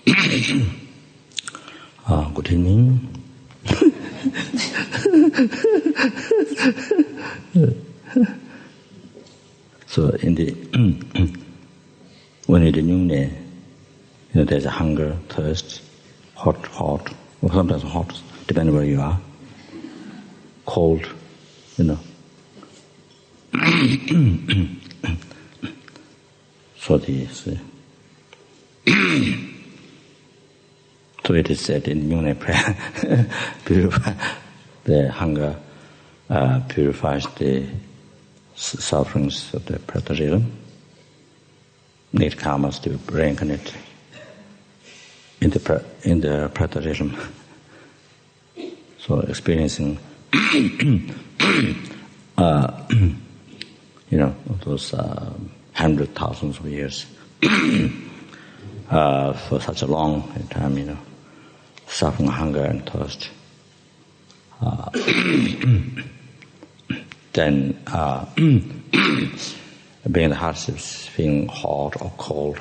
Good evening. So in the when you do nyung-nä, there's a hunger, thirst, hot, or sometimes hot, depending where you are. Cold, So so it is said in nyung-nä prayer, the hunger purifies the sufferings of the preta realm, need karmas to reincarnate in the preta realm. So experiencing, those 100,000s of years for such a long time, suffering hunger and thirst. Then being the hardships, feeling hot or cold,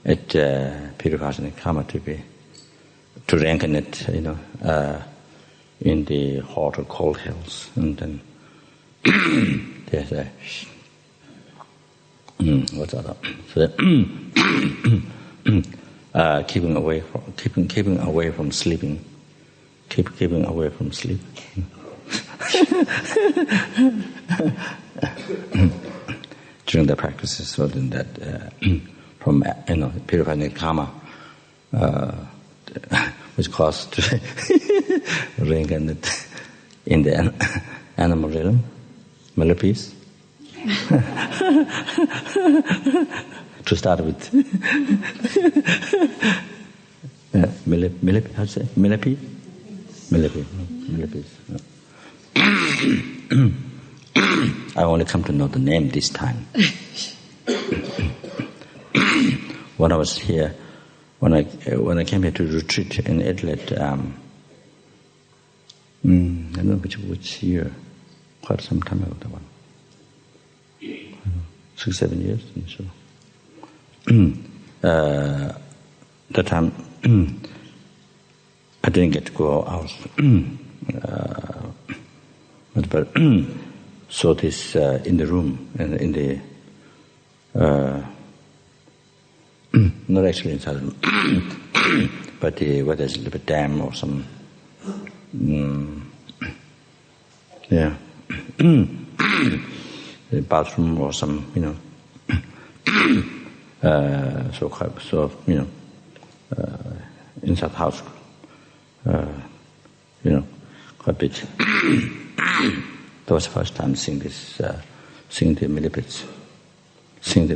it purifies the karma to reincarnate, in the hot or cold hells, and then there's a what's that? So keeping away from sleeping, keeping away from sleep. During the practices, so then that from purifying karma, which causes to reincarnate in the animal realm, millipedes. To start with, millipede. How to say millipede? Millipedes. I only come to know the name this time. When I was here, when I came here to retreat in Adelaide, I don't know which year, quite some time ago, that one. 6-7 years, I'm sure. That time I didn't get to go out. But so this in the room, in the not actually inside the room, but where there's a little bit dam or some, the bathroom or some, inside the house, quite big. That was the first time seeing this, seeing the millipedes in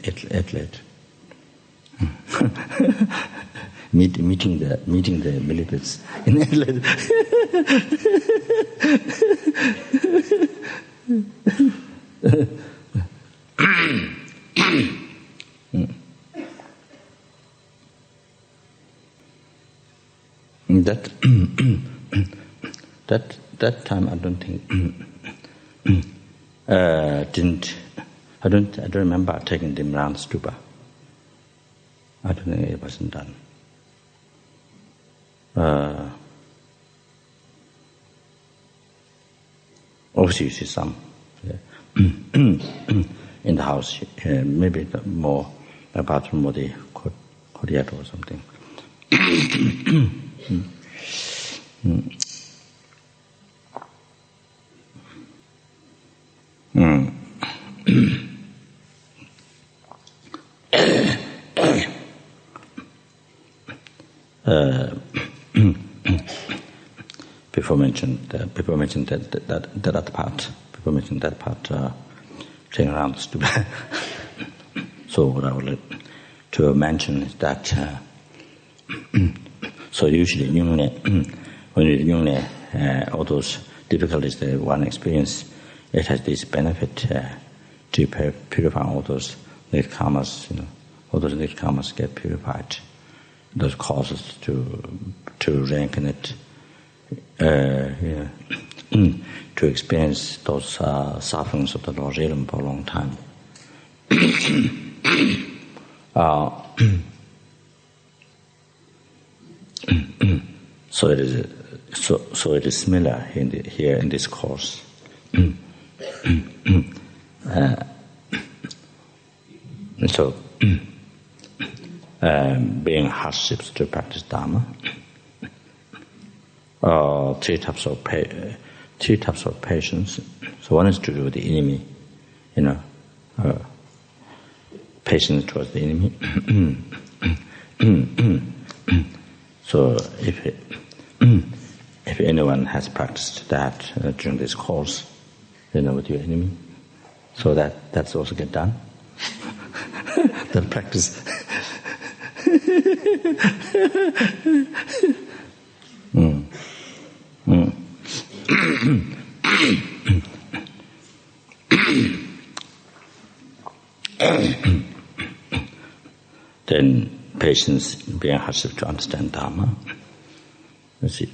Adelaide. meeting the millipedes in Adelaide. That time I don't think I don't remember taking them around stupa. I don't think it wasn't done. Obviously you see some in the house, maybe more apart from what the courtyard or something. Before mentioned that other part. Before mentioned that part, playing around the stupa. So what I would like to mention is that. So usually nyung-nä, when you do nyung-nä, all those difficulties that one experience, it has this benefit to purify all those need karmas. All those need karmas get purified. Those causes to reincarnate, to experience those sufferings of the Lord realm for a long time. So it is similar here in this course. So being hardships to practice Dharma. Three types of patience. So one is to do with the enemy, patience towards the enemy. So if anyone has practiced that during this course, with your enemy, so that's also get done. That practice. Then patience being hardship to understand Dharma. You see,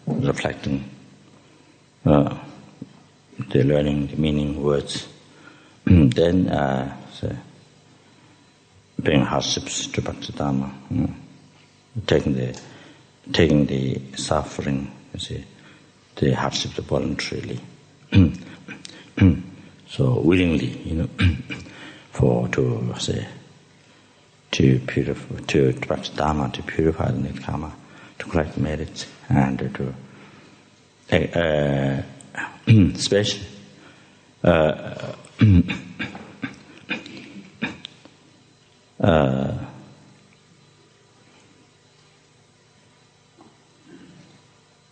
reflecting, the learning, the meaning, words. Then being hardships to practice Dharma, taking the suffering, you see, the hardships voluntarily. So willingly, to practice Dharma, to purify the karma, to collect merits, and to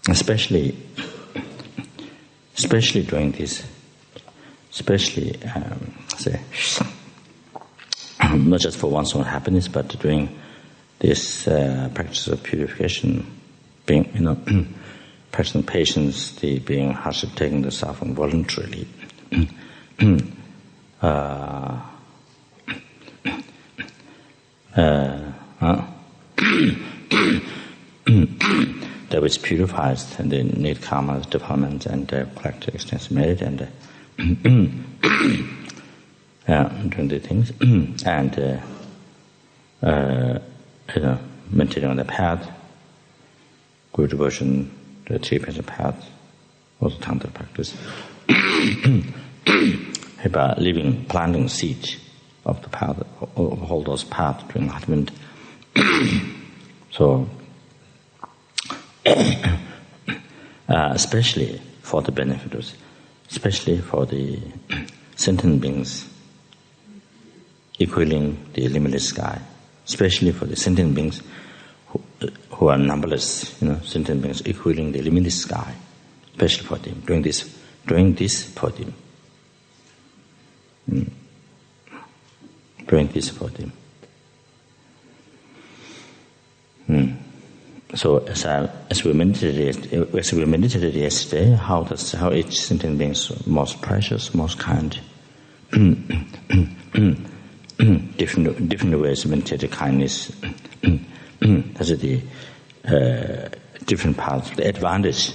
especially especially during this, not just for one's own happiness, but during this practice of purification, being, practicing patience, the being hardship, taking the suffering voluntarily. That which purifies and the need karma development and collect extensive merit and doing the things and maintaining on the path, good devotion, the three-phase path, also tantra practice. About planting seed of the path, of all those paths to enlightenment. So, especially for the benefiters, especially for the sentient beings equaling the limitless sky, especially for the sentient beings who are numberless, sentient beings equaling the limitless sky, especially for them, doing this for them. Doing this for them. So as we meditated yesterday, how each sentient being is most precious, most kind. Different ways to meditate kindness. That's the different parts, the advantage,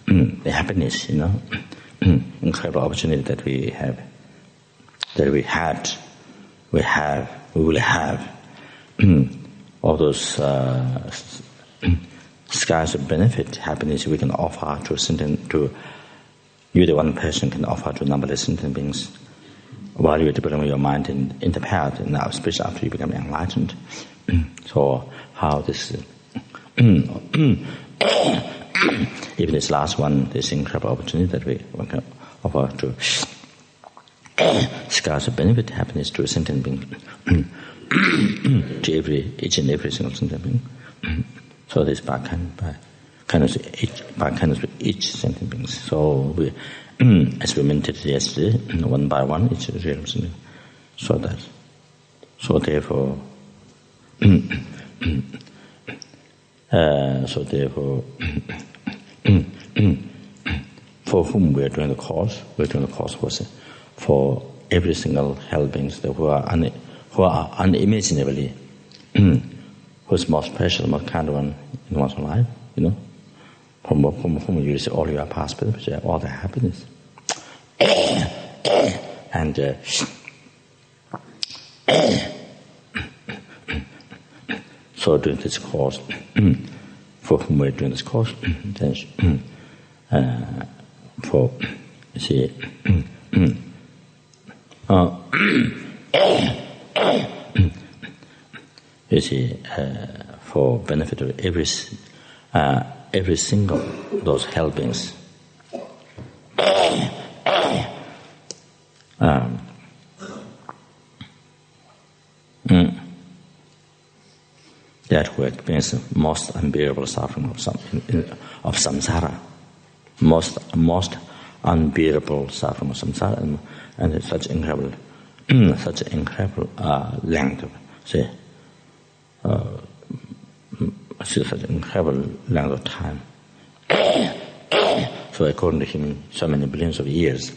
the happiness, incredible opportunity that we have, that we will have. All those skies of benefit, happiness we can offer to you, the one person can offer to numberless sentient beings while you're developing your mind in the path, and now especially after you become enlightened. So how this even this last one, this incredible opportunity that we can offer to skies of benefit, happiness to a sentient being, to each and every single sentient being. So this by kindness with each sentient being. So we, as we meditated yesterday, one by one, each real sentient. So therefore, for whom we are doing the course was for every single hell beings who are unimaginably, who's most precious, most kind one in one's life, from whom you receive all your past benefits, all the happiness. And so during this course, for whom we're doing this course, then for, you see, you see, for benefit of every single those helpings. That who experience most unbearable suffering of samsara, most unbearable suffering of samsara, and such incredible length of such incredible length of time. So according to him, so many billions of years.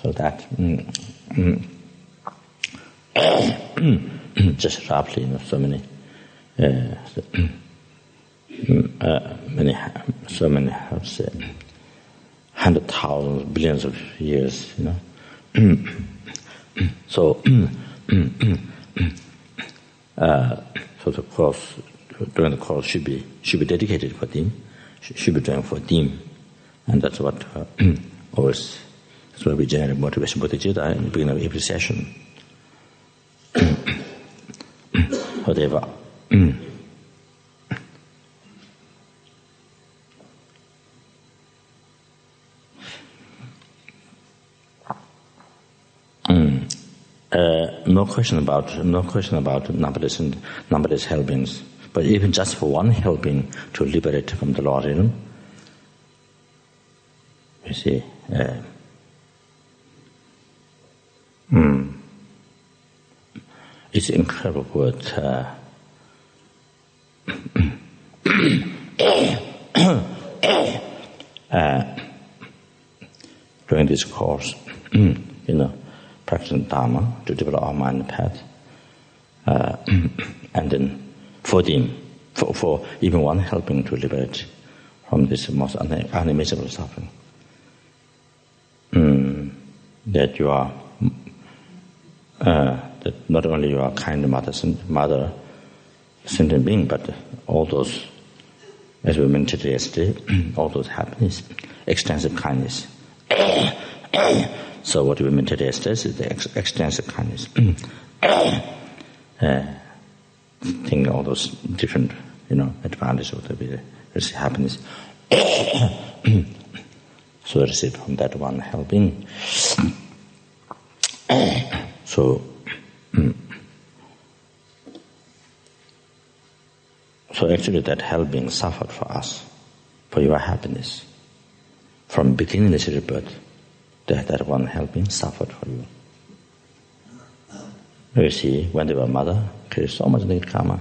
So that just roughly, so many, so many, how to say, 100,000 billions of years, So, so the course, during the course should be dedicated for them, should be doing for them, and that's what always. That's why we generate motivation bodhicitta in the beginning of every session. Whatever. No question about numberless helpings, but even just for one helping to liberate from the lower realm, you see. It's incredible what during this course, practicing Dharma to develop our mind path, and then for them, for even one helping to liberate from this most unimaginable suffering. That you are. That not only you are a kind mother sentient being, but all those, as we mentioned yesterday, all those happiness, extensive kindness. So what we mentioned yesterday is the extensive kindness. Think all those different, advantages of the happiness. So receive from that one helping. So actually that helping suffered for us, for your happiness. From beginning this rebirth, that one helping suffered for you. You see, when they were mother, created so much negative karma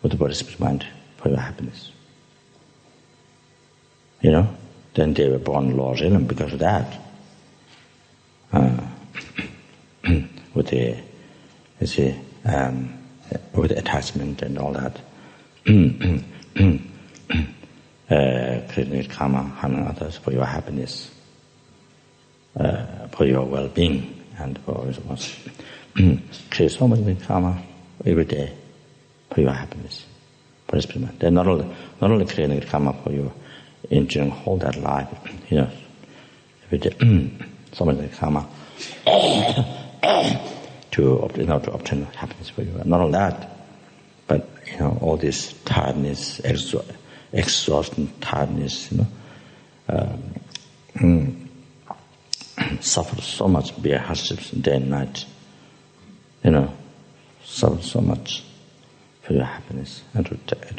with the bodhisattva's mind for your happiness. Then they were born lower realm because of that. With the attachment and all that, creating karma, harming others for your happiness, for your well-being, and for create so much karma every day for your happiness, for experiment. They're not only creating karma for you during whole that life, every day, so much karma. To obtain happiness for you. Not only that, but all this tiredness, exhaustion, tiredness, suffer so much bear hardships day and night. Suffer so much for your happiness, and to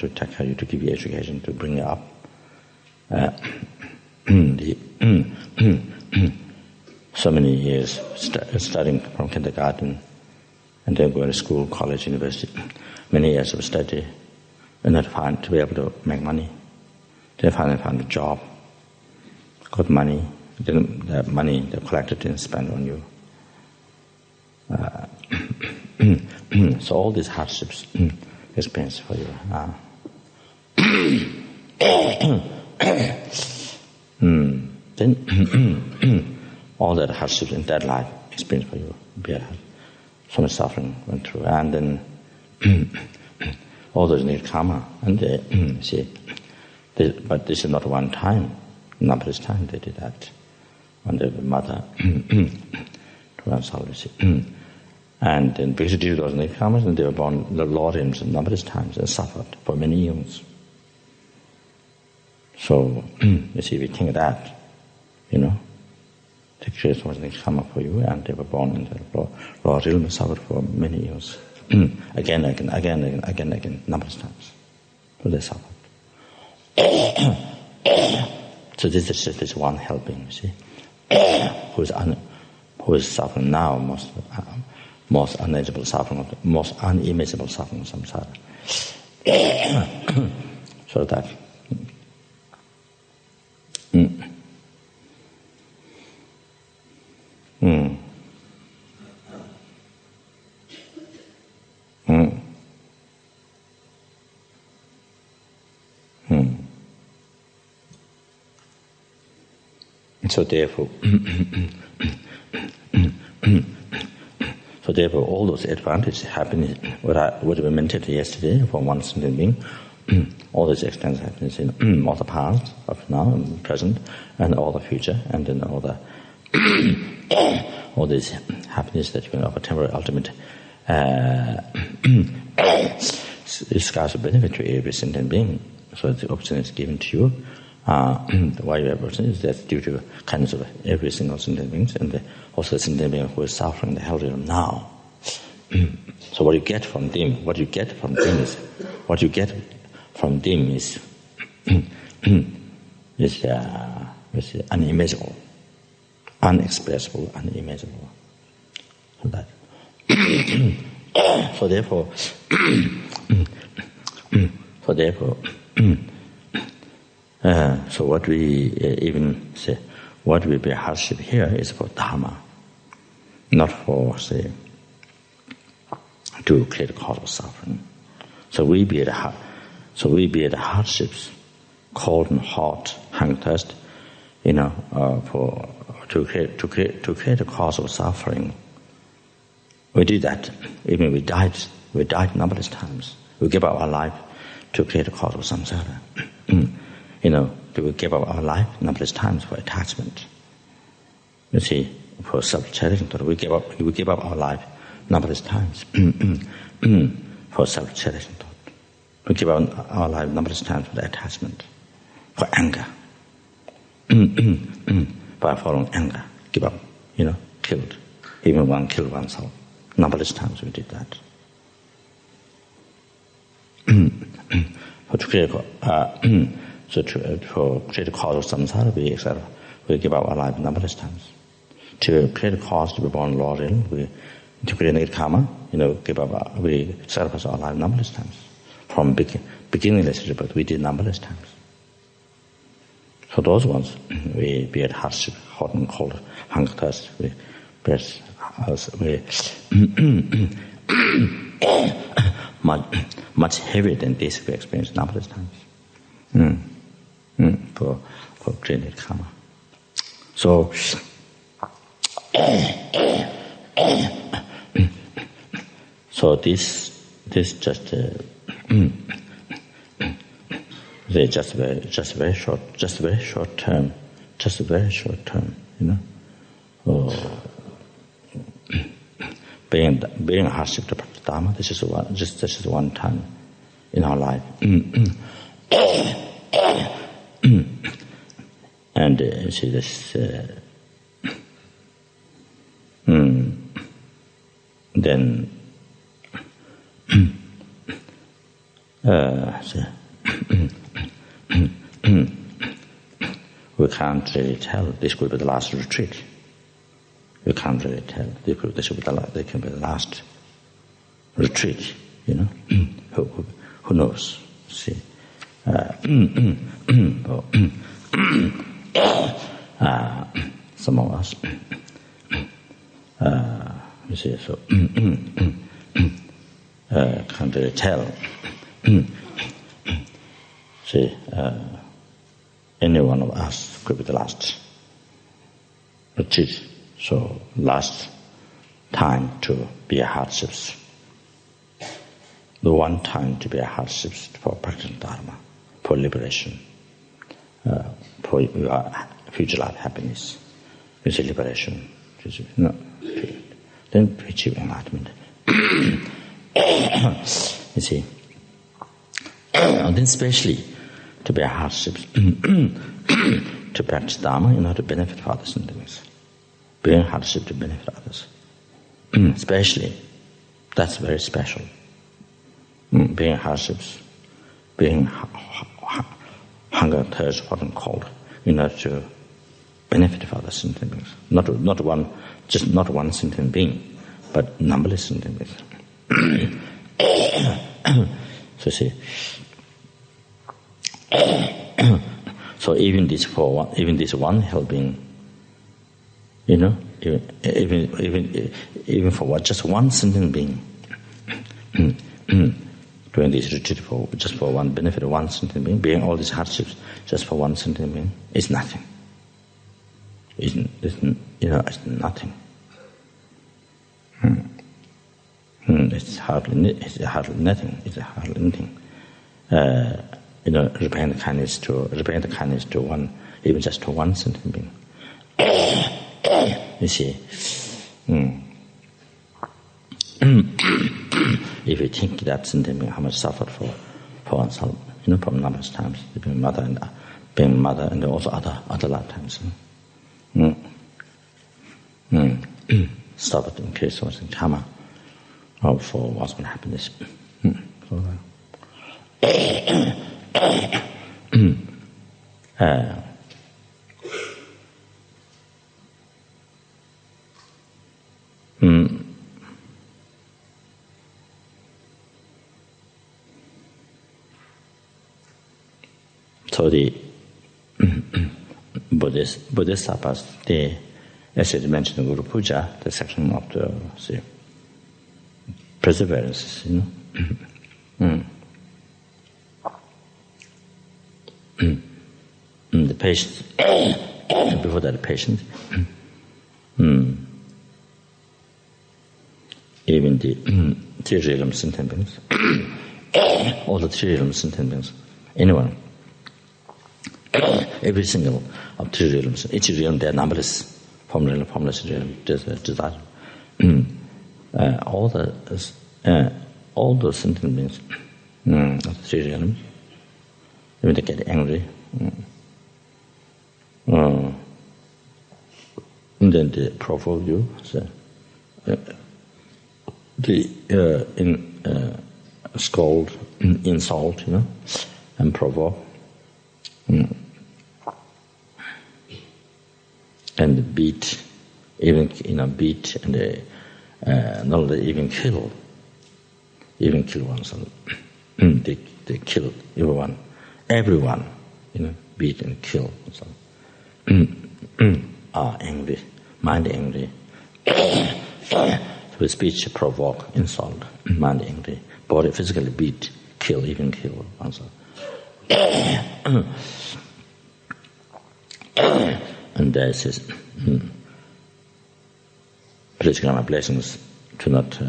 take care of you, to give you education, to bring you up. So many years studying from kindergarten and then going to school, college, university, many years of study, and not to be able to make money. They finally found a job, got money, then the money they collected and spent on you. So all these hardships experience for you. Then all that hardships in that life experience for you. So much suffering went through, and then all those need karma. And but this is not one time. Numberless times they did that. When the mother and then because due to those need karmas, and they were born the Lord himself numberless times and suffered for many years. So you see, we think that, the creation was need karma for you, and they were born in the Lord realm, suffered for many years. Again, numberless times. So they suffered. So this is just this one helping, you see, who is suffering now, most unimaginable suffering, most unimaginable suffering of samsara. So that. So therefore, all those advantages happiness, what we mentioned yesterday for one sentient being, all those extends happiness in all the past, of now and present, and all the future, and then all this happiness that you can offer temporary ultimate is scarce benefit to every sentient being. So the opportunity is given to you. Why you have opportunity is that due to kindness of every single sentient being, and also the sentient being who is suffering the hell realm now. So what you get from them is unimaginable, unexpressible, unimaginable. So that. So therefore. So what we even say, what will be a hardship here is for dharma, not for, say, to create a cause of suffering. So we bear the hardships, cold and hot, hunger, thirst, to create a cause of suffering. We did that. Even we died numberless times. We gave up our life to create a cause of samsara. To give up our life numberless times for attachment. You see, for self-cherishing thought, we give up our life numberless times for self-cherishing thought. We give up our life numberless times for the attachment, for anger. By following anger, give up, killed. Even one killed oneself. Numberless times we did that. For create a cause of samsara, we give up our life numberless times. To create a cause to be born Lord in, to create a karma, we sacrifice our life numberless times. From beginning relationship, but we did numberless times. So those ones, we bear hardship, hot and cold, hunger, thirst, we bear much heavier than this we experience numberless times. For created karma. So this just they just very short term, bearing a hardship to practice dharma. This is one time in our life. And see this. Then we can't really tell. This could be the last retreat. We can't really tell. This can be the last retreat. Who knows? See. Some of us, you see, so can't really tell. See, any one of us could be the last retreat, so last time to be hardships. the one time to bear hardships for practicing Dharma, for liberation, for your future life happiness, future liberation, then to achieve enlightenment. You see, and then especially to bear hardships, to practice Dharma in order to benefit others and things. Bearing hardship to benefit others. Especially, that's very special. Bearing hardships, bearing hunger, thirst, hot and cold, in order to benefit of other sentient beings. Not one sentient being, but numberless sentient beings. So see, so even this one helping, even for just one sentient being, doing this retreat just for one benefit of one sentient being, bearing all these hardships just for one sentient being, is nothing. It's nothing. It's hardly nothing. It's hardly anything. Repaying kindness to one, even just to one sentient being. You see, if you think that sentient being how much suffered for oneself, from numerous times, being mother and also other lifetimes. Suffered in case of karma, or for one's own happiness. So the bodhisattvas, as it mentioned in Guru Puja, the section of the perseverance, the patience, before that patience, even the three realm sentient beings, all the three realm sentient beings, anyone, every single of three realms, each realm they are numberless, formless realm, desire. All those sentient beings of the three realms, even they get angry, and then they provoke you. So, scold, insult, and provoke, and beat, even beat, and not only even kill oneself. They kill everyone, beat and kill oneself. Are angry, mind angry. With speech provoke, insult, mind angry. Body physically beat, even kill oneself. And there it says, please grant my blessings to not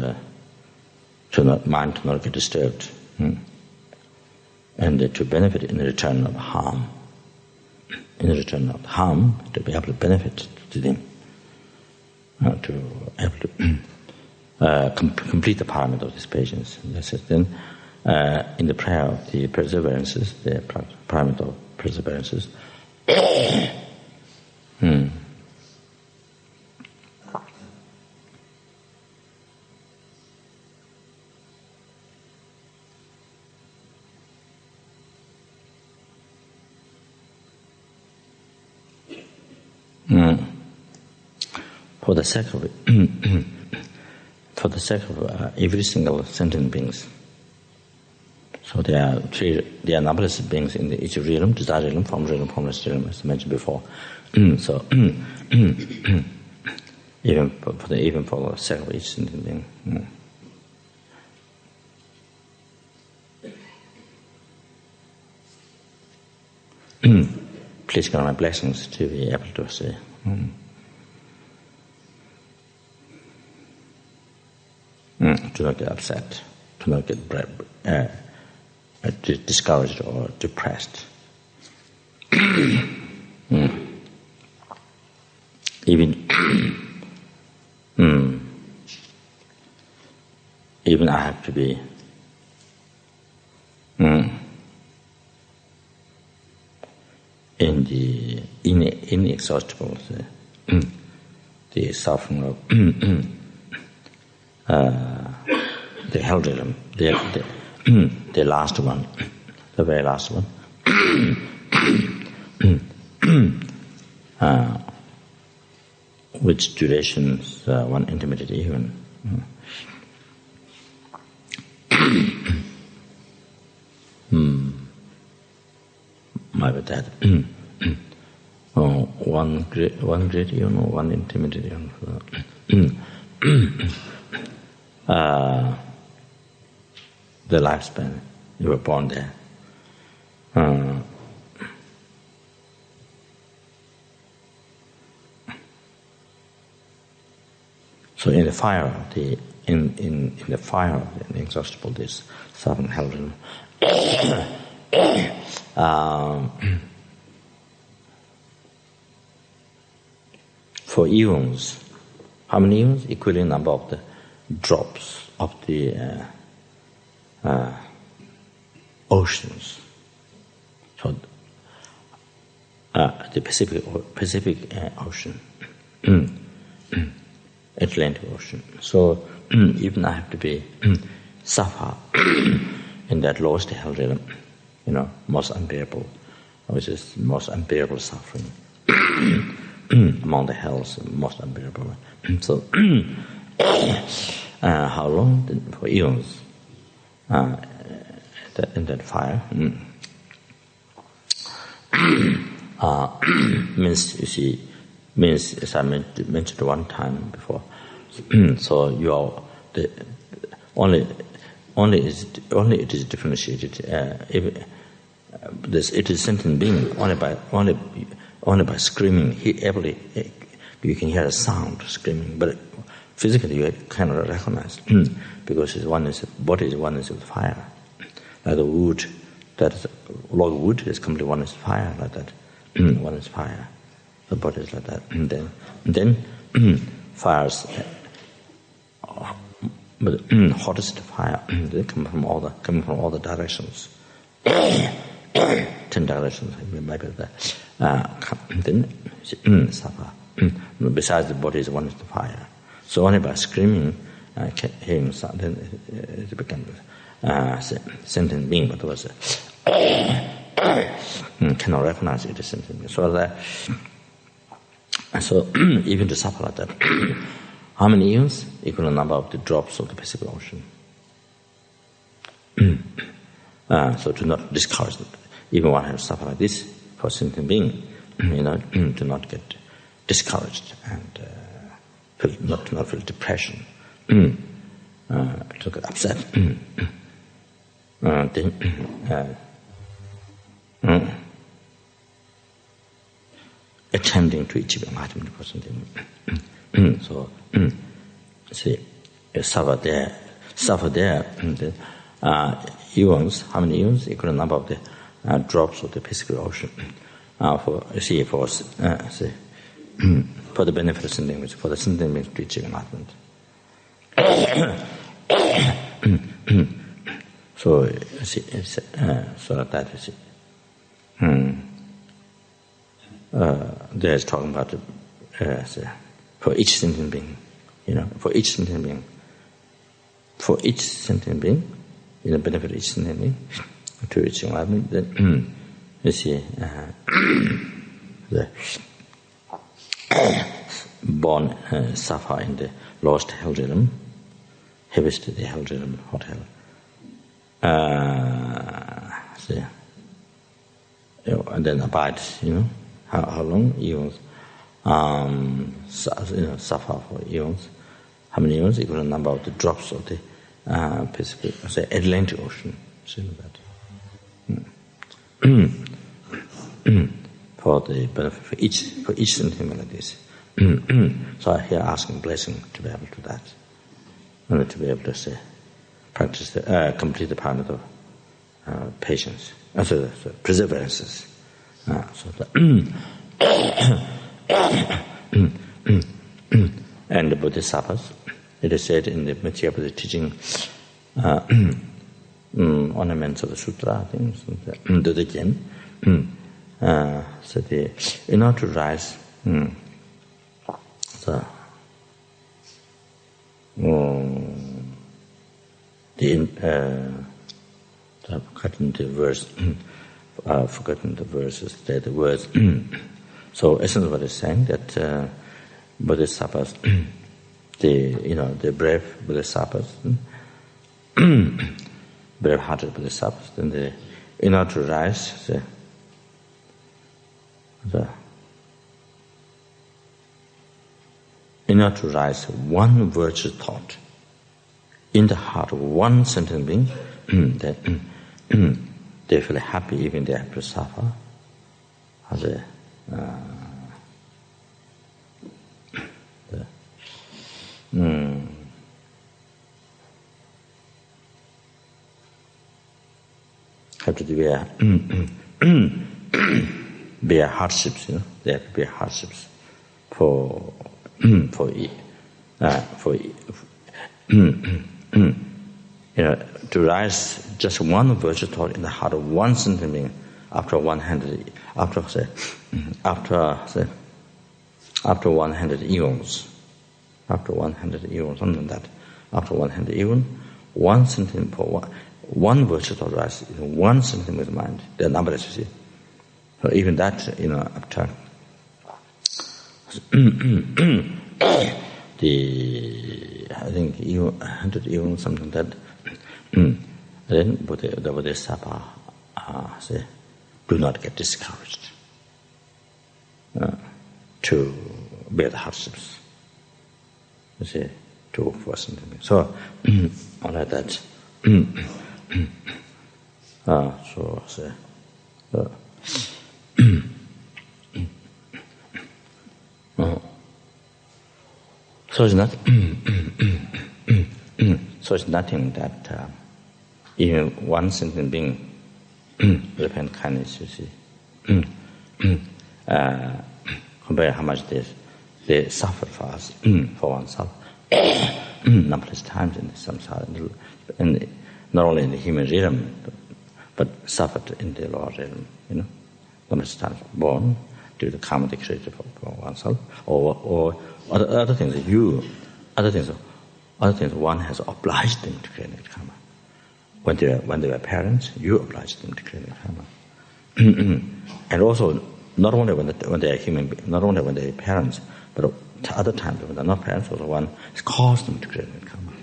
get disturbed, and to benefit in return of harm. In return of harm, to be able to benefit to them, to able to complete the paramita of this patience. That's it. Then, in the prayer of the perseverances, the paramita of perseverances, for the sake of every single sentient beings. So there are numberless beings in each realm: desire realm, form realm, formless realm, as I mentioned before. So even for the sake of each sentient being. Please grant my blessings to be able to say. Do not get upset. not get discouraged or depressed. Even even I have to be in the inexhaustible, the suffering of the hell realm, the last one, the very last one, which durations one intermediate even. Maybe that one great eon or one intermediate eon. The lifespan, you were born there. So in the fire of the in the fire of the inexhaustible, this suffering hell realm. For eons, how many eons? Equivalent number of the drops of the oceans. So the Pacific Ocean, Atlantic Ocean. So even I have to be suffer in that lowest hell realm, most unbearable, which is most unbearable suffering among the hells, most unbearable. So how long? For eons in that fire. Means as I mentioned one time before. So you are only it is differentiated. It is sentient being only by screaming. You can hear a sound screaming, but physically you cannot recognize because body is oneness with fire, like the wood. That is, log wood is completely oneness with fire, like that. One is fire. The body is like that. And then fires, but hottest fire, they come from all the directions. 10 directions, maybe that. Then suffer. Besides the body is one is the fire. So only by screaming, hearing sound, then it becomes sentient being, but it was cannot recognize it as sentient being. So even to suffer like that, how many eons? Equal to the number of the drops of the Pacific Ocean. So to not discourage it, even one has to suffer like this for sentient being, to not get discouraged and not feel depression, to get upset. Attempting to achieve enlightenment for something. So, see, suffer there, and then eons, how many eons? Equal to the number of the drops of the Pacific Ocean. For the benefit of sentient beings, for the sentient beings to achieve enlightenment. So that is it. There's talking about for each sentient being, for each sentient being, benefit each sentient being to achieve enlightenment. Then you see the born suffer in the lowest hell realm, heaviest the hell realm, hot hell. And then abide, how long? Eons. Suffer for eons. How many eons? Equal to the number of the drops of the Pacific, Atlantic Ocean. See that? For the benefit for each sentiment like this. So I here asking blessing to be able to do that, and to be able to practice, complete the path of patience, perseverances. And the bodhisattvas, it is said in the Mathya teaching, ornaments of the sutra, things, the Jen, so in order to rise, I've forgotten the verse, forgotten the verses, the words. So essentially what it's saying that bodhisattvas, the brave bodhisattvas, brave-hearted bodhisattvas, then in order to rise, in order to rise one virtuous thought in the heart of one sentient being, that they feel happy even they have to suffer. Have to bear hardships, They have to bear hardships for to rise just one virtue thought in the heart of one sentient being after 100 eons, something like that. After 100 eons, one sentient for one virtue thought rises in one sentient with mind. They are numberless, you see. So even that, after I think 100 eons, something like that. Then the bodhisattva say, do not get discouraged to bear the hardships. You see, to work for something. So, all like that. So it's not. So it's nothing that even one sentient being repent kindness. You see, compare how much they suffer for us, for oneself, numberless times in the samsara, and not only in the human realm, but suffered in the lower realm. Numerous times born due to karma created for oneself, or other things one has obliged them to create karma. When they were parents, you obliged them to create karma. And also, not only when they are human, not only when they are parents, but other times when they are not parents, also one has caused them to create karma.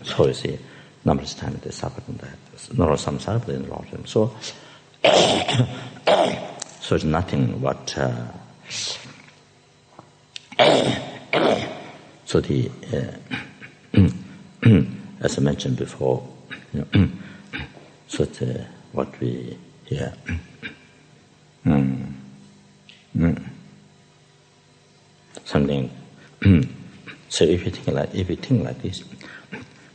So you see, numberless times they suffered in that. Not only samsara, but in the Lord. So it's nothing what. So as I mentioned before, so what we hear. Something. So if you think like this,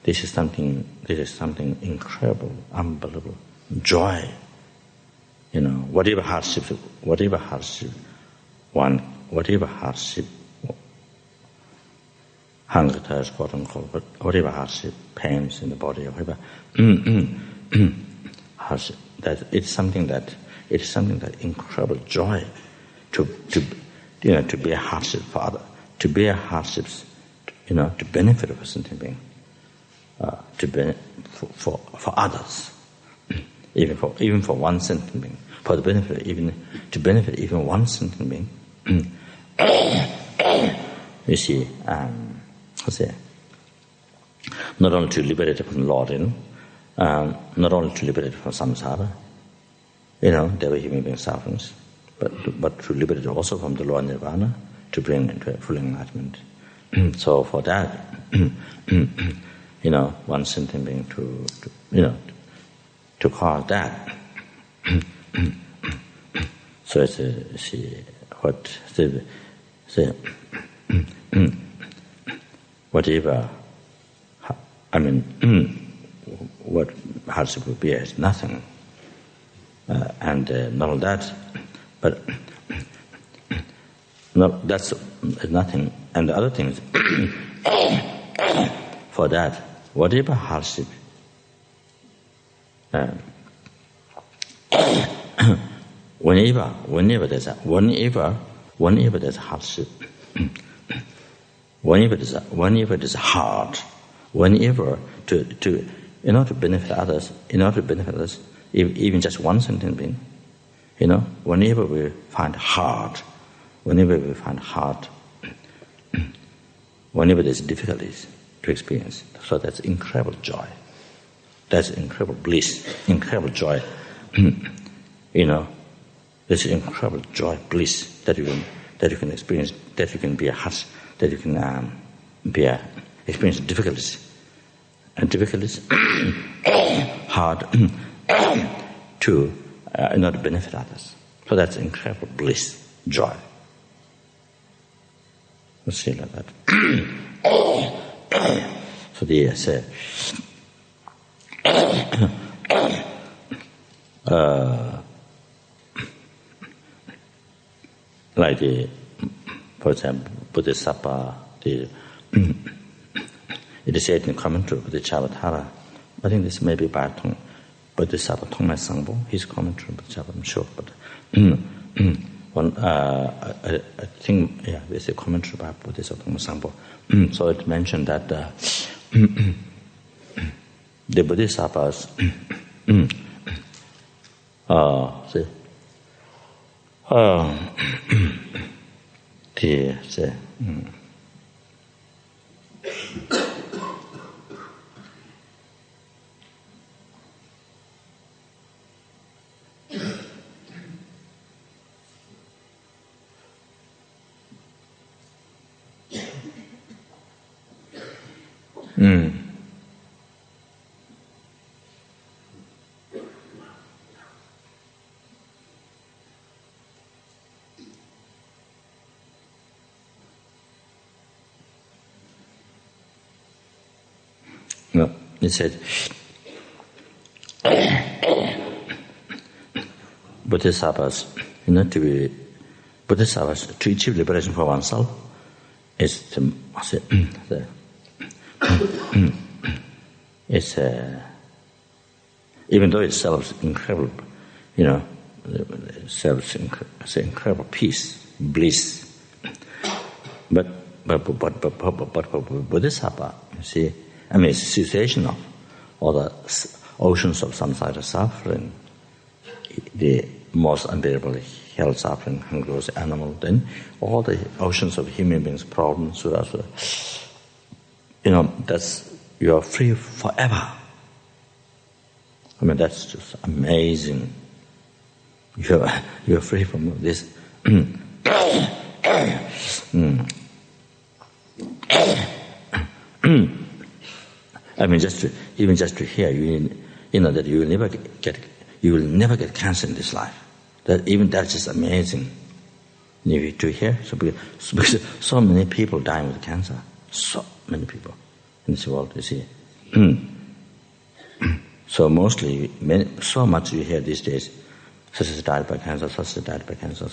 this is something incredible, unbelievable, joy. Whatever hardship, hunger, thirst, quote unquote, whatever hardship, pains in the body, or whatever hardship, that it's something that incredible joy to bear hardship for others, to bear hardships, to benefit of a sentient being, for others, even for one sentient being, for the benefit to benefit even one sentient being. You see, not only to liberate from the Lord, not only to liberate from samsara, there were human being sufferings, but to liberate also from the Lord Nirvana, to bring into a full enlightenment. So for that, one sentient being to cause that. So it's whatever, hardship will be as nothing. And not only that, but no, that's nothing. And the other things, for that, whatever hardship, whenever there's hardship, whenever it is hard, whenever to in order to benefit others, even just one sentient being, whenever we find hard, whenever there's difficulties to experience, so that's incredible joy, that's incredible bliss, incredible joy, there's incredible joy, bliss that you can experience, that you can be a heart, that you can experience difficulties. And difficulties hard to in order to benefit others. So that's incredible bliss, joy. Let's see like that. So the say like the, for example, bodhisattva, it is said in the commentary of the Bodhisattva. I think this may be by Bodhisattva Tongmai Sangpo, his commentary of Bodhisattva, I'm sure. But I think, there's a commentary by Bodhisattva Tongmai Sangpo. So it mentioned that the Bodhisattvas, no, it said Bodhisattvas, Bodhisattvas to achieve liberation for oneself is it's even though itself is incredible, it's incredible peace, bliss. But Bodhisattva, you see, it's a cessation of all the oceans of samsara suffering, the most unbearable hell suffering, hunger, animal, then all the oceans of human beings, problems, that's, you are free forever. That's just amazing. You're free from this. Just to hear, that you will never get cancer in this life. That's just amazing. To hear, because so many people dying with cancer, so many people in this world, you see. So mostly, so much you hear these days, such as died by cancer, such as died by cancer,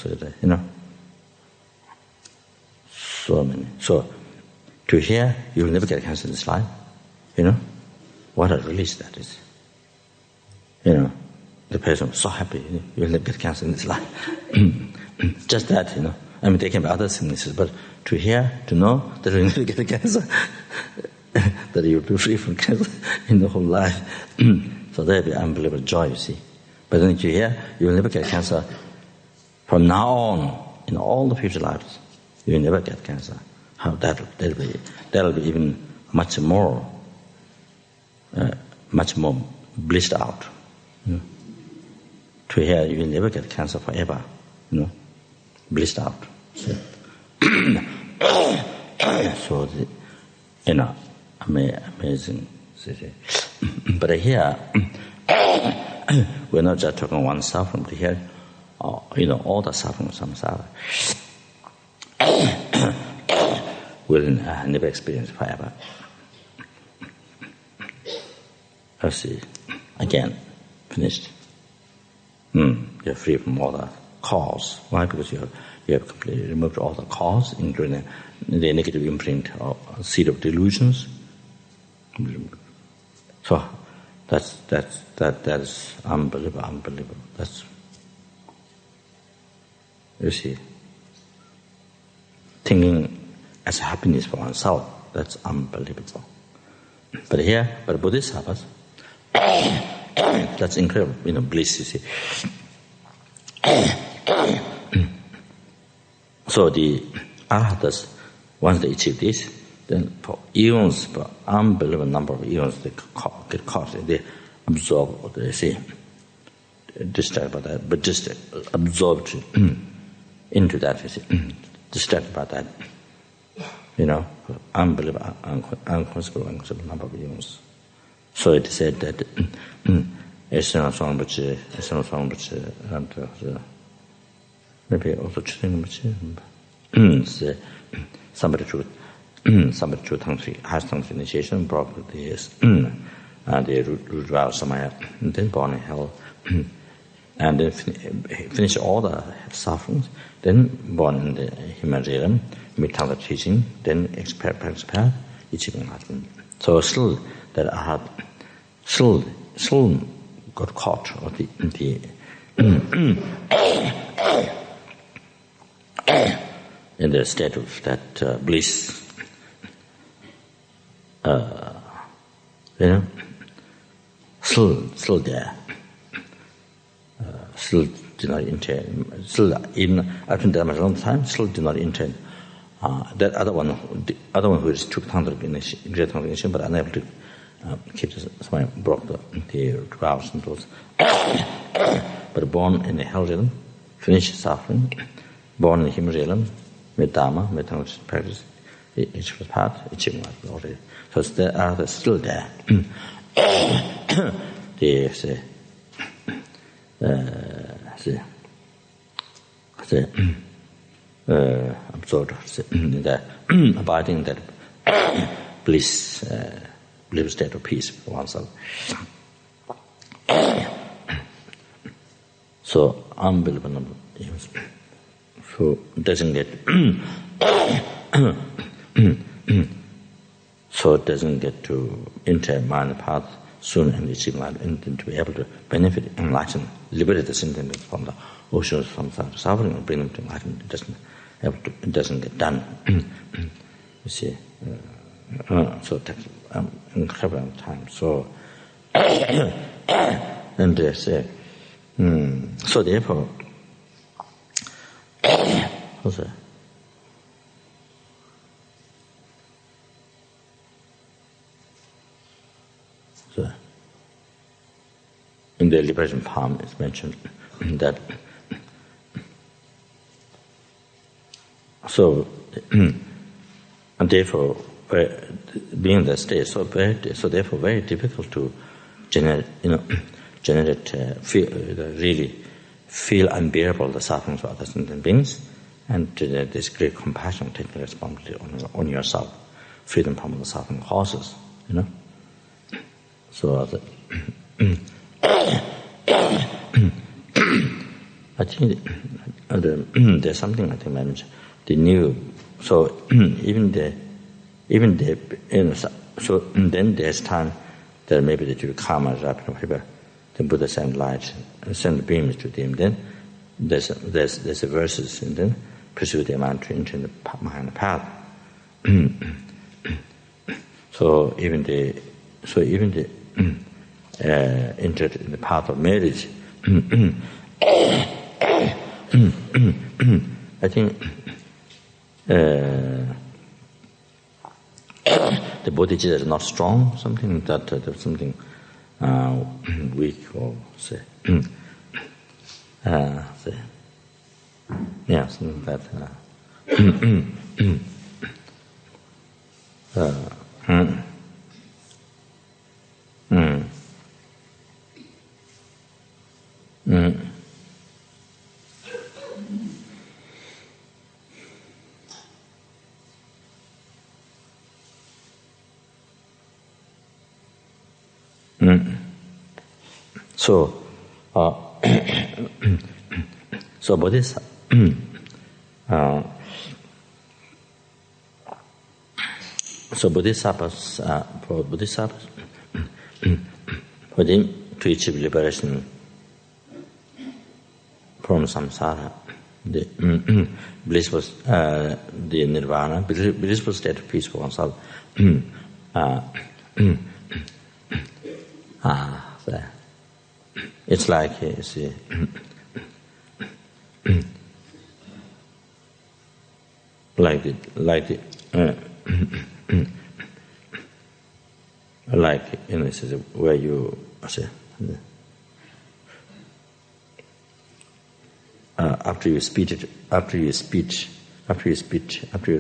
so many. So to hear, you will never get cancer in this life. What a release that is. The person is so happy, you'll never get cancer in this life. Just that, there can be other sicknesses, but to hear, to know that you'll never get cancer, that you'll be free from cancer in the whole life. So there'll be unbelievable joy, you see. But then if you hear, you'll never get cancer from now on, in all the future lives, you'll never get cancer. How that'll be even much more blissed out. To hear, you will never get cancer forever. Blissed out. So, amazing. But here, we're not just talking one suffering. But here, all the suffering of samsara will never experience forever. I see. again, finished. You're free from all the cause. Why? Because you have completely removed all the cause, including the negative imprint or seed of delusions. So that is unbelievable. That's, you see, thinking as happiness for oneself, that's unbelievable. But bodhisattvas, that's incredible, bliss, you see. So the arhats, once they achieve this, then for eons, for unbelievable number of eons, they get caught, they absorb, or they say, distracted by that, but just absorbed into that, you see, distracted by that, unbelievable, unconceivable number of eons. So it said that maybe also somebody through has initiation brought this the root vow samaya, and then born in hell, and then finish all the sufferings, then born in the human realm, meet other teaching, then expert, achieving enlightenment. So still that I had still got caught or the in the state of that bliss, still there, still did not intend, still even after that much long time, still did not intend. That other one who is took great initiation, but unable to keep somebody broke the vows and those. But born in the hell realm, finished suffering, born in the human realm, with Dharma, with practice, each was part, achieving already. So there are still there. Absorbed the abiding that bliss, live state of peace for oneself. So unbelievable number of years. So doesn't get to enter mind path soon and achieve enlightenment, and to be able to benefit, enlighten, liberate the sentient from the oceans from suffering and bring them to enlightenment. It doesn't get done. You see, so it takes incredible time. So and they say, so therefore, what's that? So, in the liberation poem, it's mentioned that. So, and therefore, being in that state, so therefore, very difficult to generate, really feel unbearable the sufferings of other sentient beings, and this great compassion, taking responsibility on yourself, freedom from the suffering causes, So, I think there's something I think mentioned. The new, so even so then there's time that maybe the due to karma is rapid or whatever, the Buddha send light, send beams to them. Then there's a verses, and then pursue the mantra into the behind the path. So even the entered in the path of marriage. I think the bodhicitta is not strong, something that there's something weak, or say, yeah, something that So, so bodhisattvas, for bodhisattvas, for them to achieve liberation from samsara, the blissful, the nirvana, blissful state of peace for oneself. It's like, you see, like you know, this is where you say, after you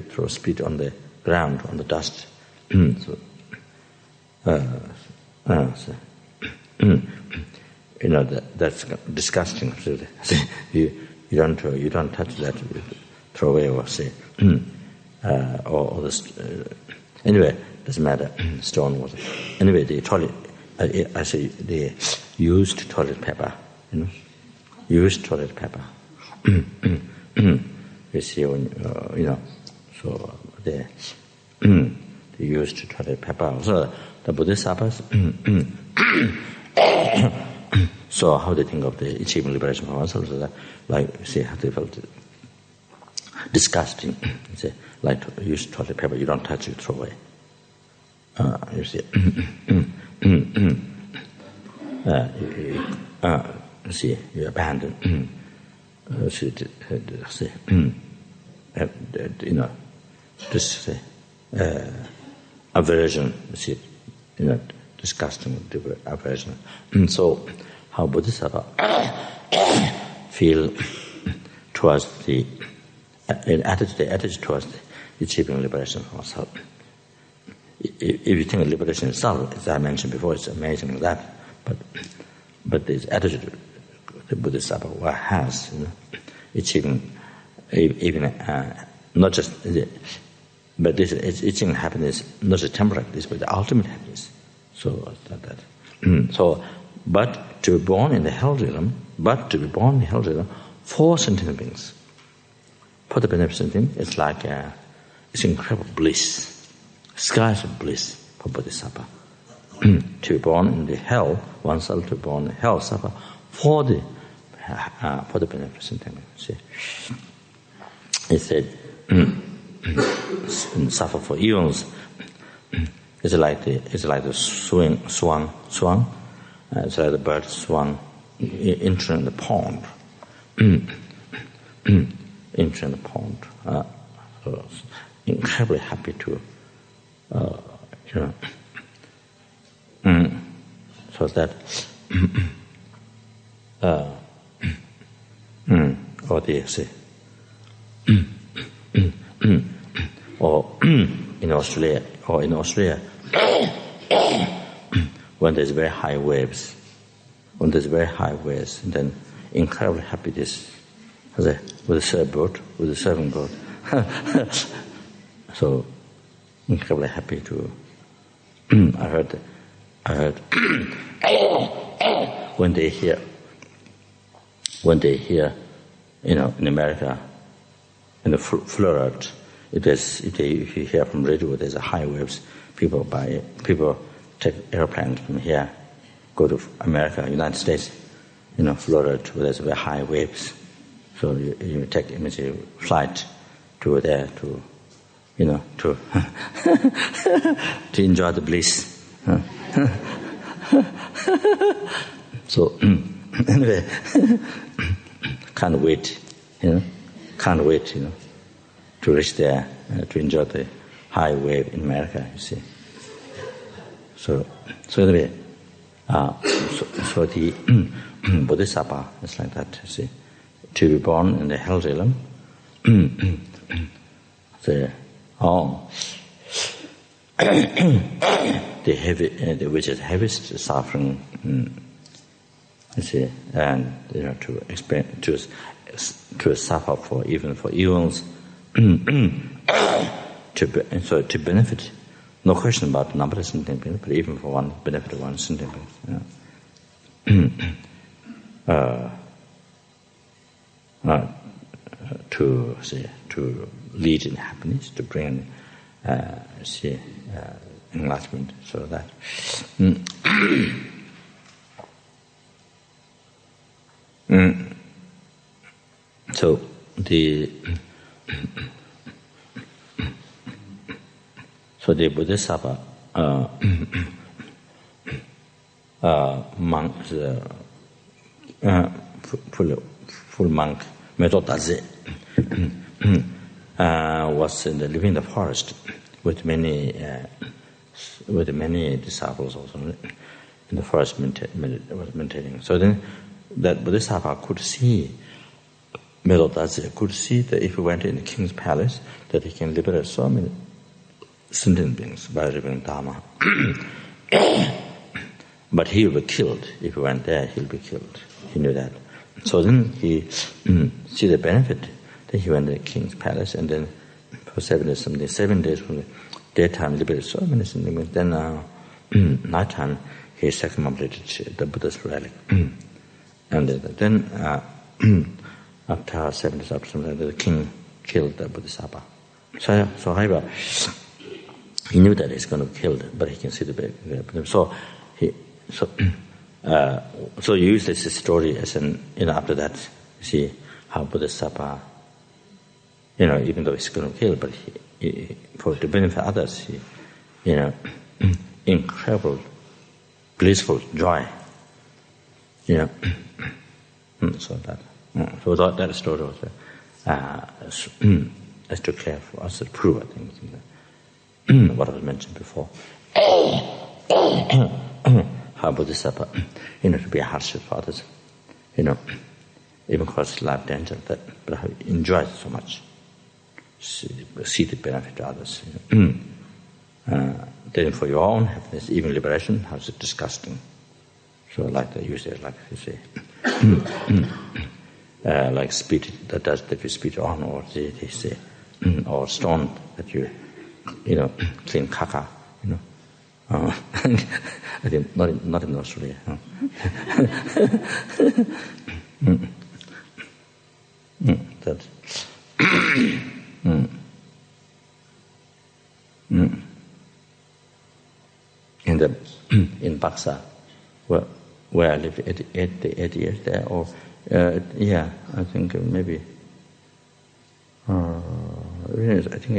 throw spit on the ground, on the dust. You know, that's disgusting. You don't touch that. Throw away or say, or this. Anyway, doesn't matter. Stone water. Anyway, the toilet. I say they used toilet paper. You know, used toilet paper. You see, when, you know, so they used toilet paper. So the bodhisattvas. So how they think of the achieving liberation from ourselves? Like, see how they felt disgusting. Say, like to use toilet paper, you don't touch it, throw away. You see, you see, you abandon. You know, this aversion. You see, you know, disgusting aversion. So, how bodhisattvas feel towards the attitude towards the achieving liberation from ourselves. If you think of liberation itself, as I mentioned before, it's amazing that, but this attitude the bodhisattva has, you know, achieving even not just, but this achieving happiness, not just temporary happiness, but the ultimate happiness. So so, but to be born in the hell realm, for sentient beings, for the benefit of sentient beings, it's like it's incredible bliss, skies of bliss for bodhisattva. To be born in the hell, oneself to be born in the hell, suffer for the benefit of sentient beings. See, it said, suffer for eons. It's like the swan. It's like the bird swan entering the pond. Entering the pond. So incredibly happy to, you know. So that, or they say, or in Australia, when there's very high waves, then incredibly happy this with a surfing boat. So incredibly happy to. I heard when they hear, you know, in America, in the flood, if you hear from radio, there's a high waves. People take airplanes from here, go to America, United States, you know, Florida, where there's very high waves. So you take immediate flight to there to, you know, to to enjoy the bliss. So anyway, can't wait, you know, to reach there to enjoy the high wave in America. You see. So anyway, so the bodhisattva is like that. You see, to be born in the hell realm, which is heaviest suffering. You see, and you know, to experience, to suffer for eons, to benefit. No question about number of sentient beings, but even for one benefit of one sentient being. to lead in happiness, to bring enlightenment, so that so the bodhisattva monk, full monk, Methodaze, was living in the forest with many disciples also in the forest was maintaining. So then that bodhisattva could see, Methodaze could see that if he went in the king's palace, that he can liberate so many sentient beings by living Dharma. But he will be killed. If he went there, he'll be killed. He knew that. So then he see the benefit. Then he went to the king's palace, and then for 7 days from the daytime, liberated so many sentient beings. Then nighttime, he circumambulated the Buddha's relic. And then after 7 days after the king killed the bodhisattva. So however, he knew that he's going to be killed, but he can see the benefit. So you use this story as after that, you see how Bodhisattva, even though he's going to kill, but he, for the benefit of others, incredible, blissful joy, So that story was as to care for us to prove, I think, what I was mentioned before. How Bodhisattva, to be a hardship for others, even cause life danger, but he enjoys it so much. See the benefit to others. Then for your own happiness, even liberation, how is it disgusting? So like you say, like spit that you spit on, or they say, or stone that you clean caca, I think not in Australia. That. In Baksa, where I lived 8 years there, or I think maybe. I think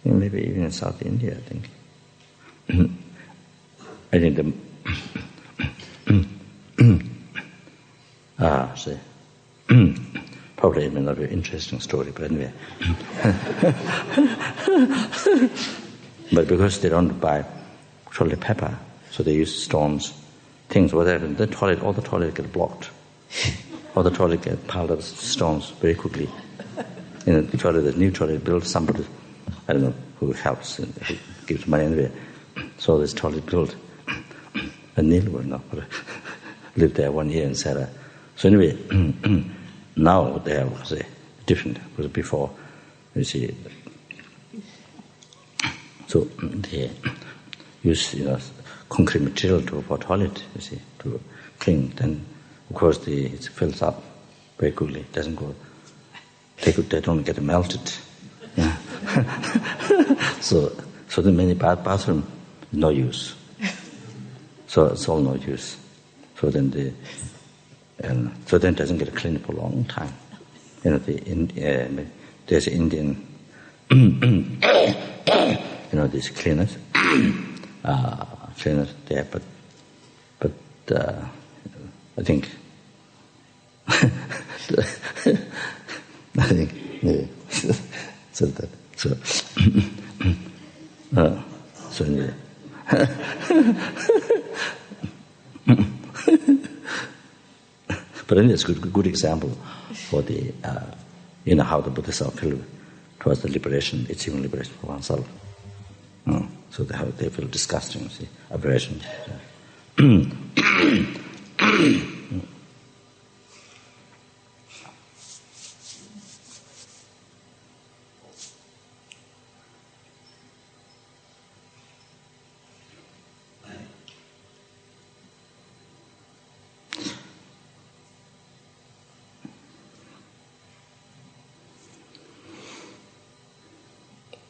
maybe even in South India, I think. I think probably it may not be an interesting story, but anyway. But because they don't buy toilet paper, so they use stones, things, whatever. The toilet, all the toilets get blocked. All the toilet get piled up stones very quickly. In the toilet, the new toilet built, somebody, I don't know, who helps and who gives money anyway. So this toilet built. And Neil lived there 1 year in Sarah. So anyway, now there was different. Because before, you see, so they use concrete material for toilet, you see, to clean. Then of course it fills up very quickly. It doesn't go. They don't get melted. Yeah. So the many bathroom, no use. So it's all no use. So then it doesn't get cleaned for a long time. There's Indian, these cleaners, there, but I think yeah. So anyway. But anyway, it's a good example for the how the Bodhisattva feel towards the liberation, achieving liberation for oneself. So how they feel disgusting, see, aberration.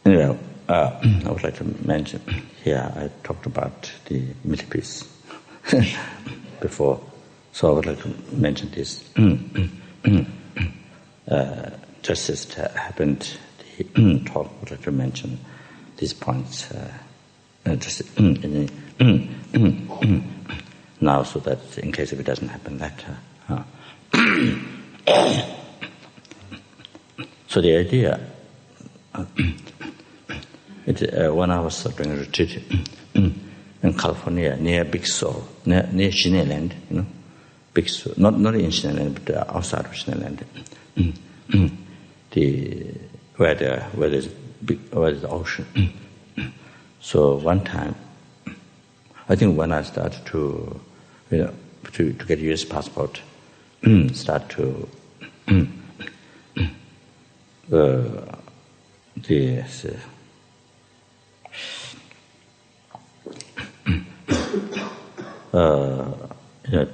Anyway, I would like to mention here, I talked about the millipedes before, so I would like to mention this. Just as it happened, the talk would like to mention these points now, so that in case if it doesn't happen later. So the idea, when I was doing a retreat in California, near Big Sur, near Shineland, Big Sur, not in Shineland, but outside of Shineland, where there's the ocean. So one time, I think when I started to get U.S. passport, start to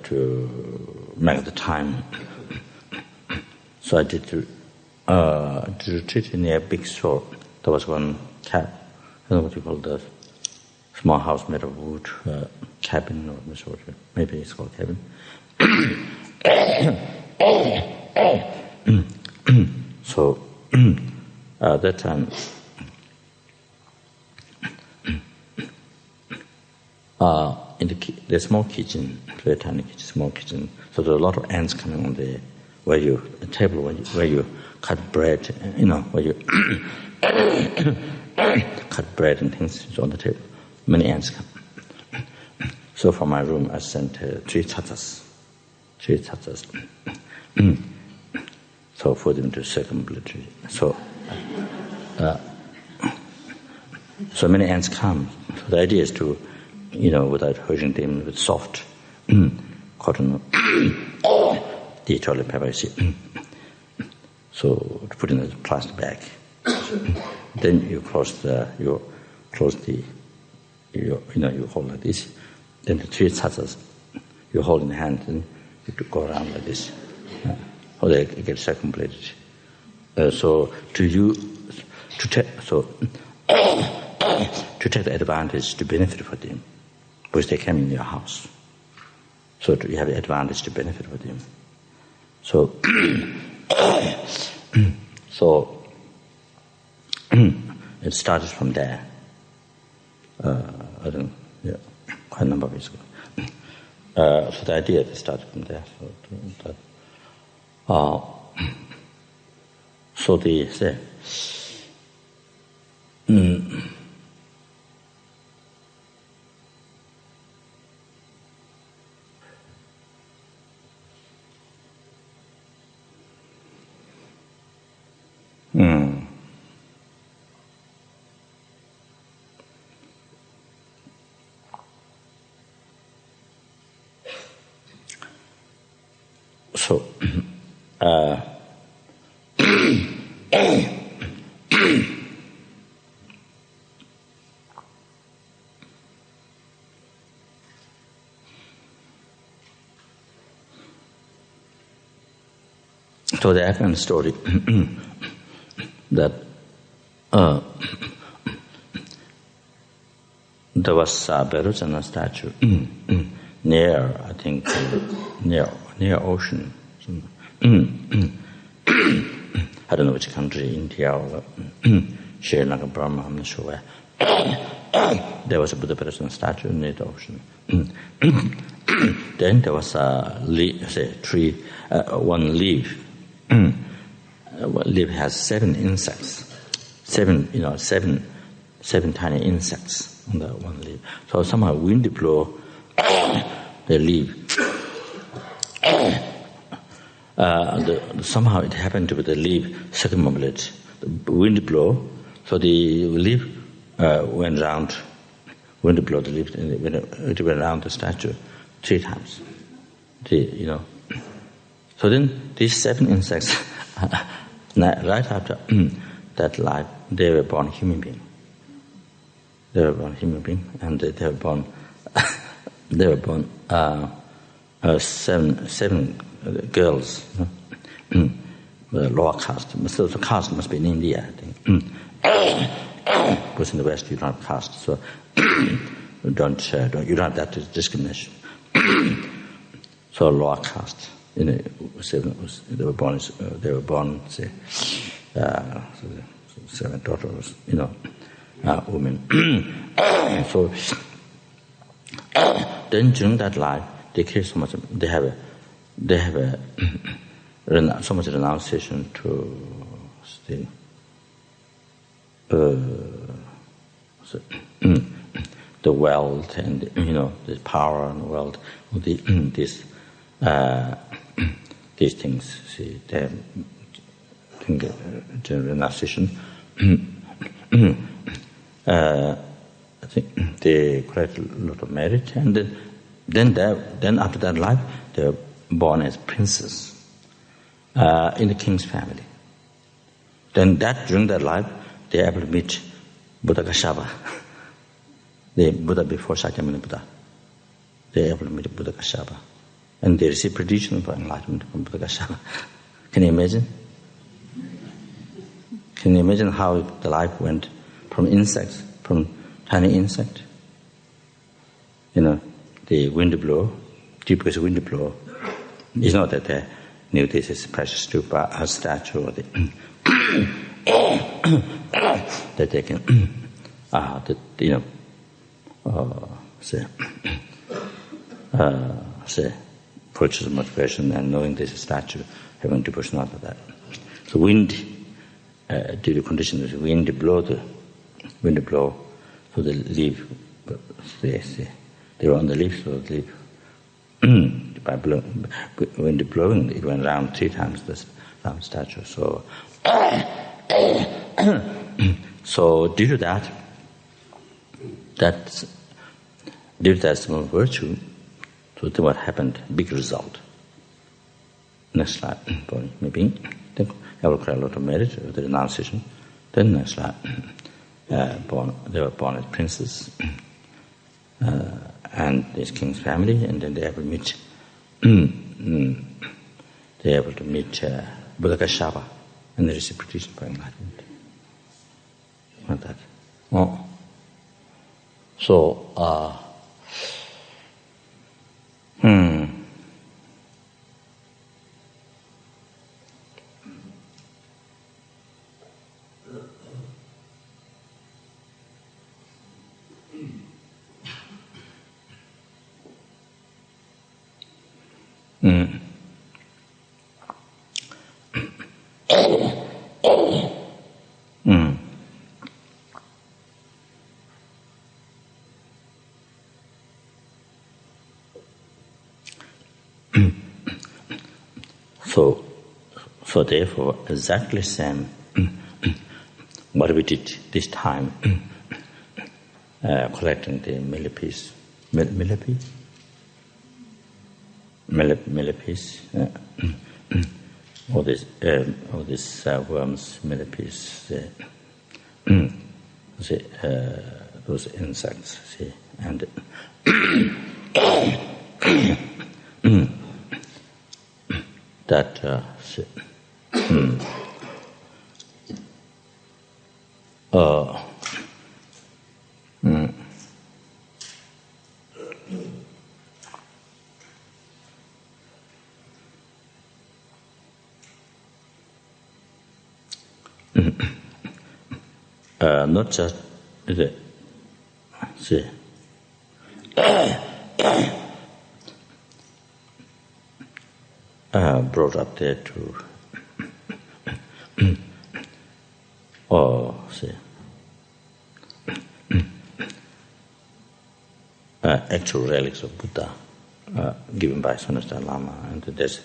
to make the time. So I did retreat near Big Sur. There was one I don't know what you call the small house made of wood, cabin or sort of, maybe it's called cabin. So at that time, in the small kitchen, very tiny kitchen, small kitchen. So there are a lot of ants coming on the table where you cut bread, where you cut bread and things on the table. Many ants come. So from my room, I sent 3 tatas. So for them to circumambulate. So many ants come. So the idea is to, without hurting them, with soft cotton, the toilet paper, so to put in a plastic bag. Then you you hold like this. Then the 3 tatas you hold in the hand, and you go around like this. Or they get circumambulated. So to take the advantage to benefit for them, because they came in your house. So you have the advantage to benefit for them. So it started from there. I don't know, quite a number of years ago. So the idea started from there. So they say, So, so the African story that there was a Bodhisattvas statue near, I think, near ocean. I don't know which country, India or Sri Lanka, Burma, I'm not sure where. There was a Buddha statue near the ocean. Then there was a tree, one leaf. One leaf has 7 insects. 7 tiny insects on the one leaf. So somehow wind blow the leaf. Somehow it happened to be the leaf circumambulate. The wind blow, so the leaf went round. Wind blow the leaf, and it went around the statue 3 times. So then these 7 insects, right after that life, they were born human being. And they were born. They were born 7 girls, the lower caste. So the caste must be in India, I think. because in the West you don't have caste, so you don't have that discrimination. So lower caste, they were born, say, seven daughters, women. So then during that life, they create so much. They have so much renunciation to the wealth and the power and wealth, these things. See, they renunciation. I think they create a lot of merit, and then after that life, they were born as princes in the king's family. Then during that life, they are able to meet Buddha Kashyapa, the Buddha before Shakyamuni Buddha. They are able to meet Buddha Kashyapa, and they receive prediction for enlightenment from Buddha Kashyapa. Can you imagine? Can you imagine how the life went from insects, from tiny insect? The wind blow, typical wind blow. It's not that they knew this is precious stupa, a statue, or that they can, say, purchase motivation and knowing this is a statue, having devotion after that. So wind, due to conditions, wind blow, so the leaf, they were on the leaf, so the leaf, by wind blowing, it went around 3 times this round statue. So, so due to that small virtue, so then what happened? Big result. Next slide, maybe. Then I will create a lot of merit with the renunciation. Then next slide, they were born as princes, and this king's family, and then they able to meet. They able to meet Buddha Kashyapa, and they receive prediction for enlightenment. Like that. Oh. So, So therefore, exactly same what we did this time, collecting the millipedes, all these worms, millipedes, those insects, see, and that not just brought up there to actual relics of Buddha given by Sonesta Lama, and there's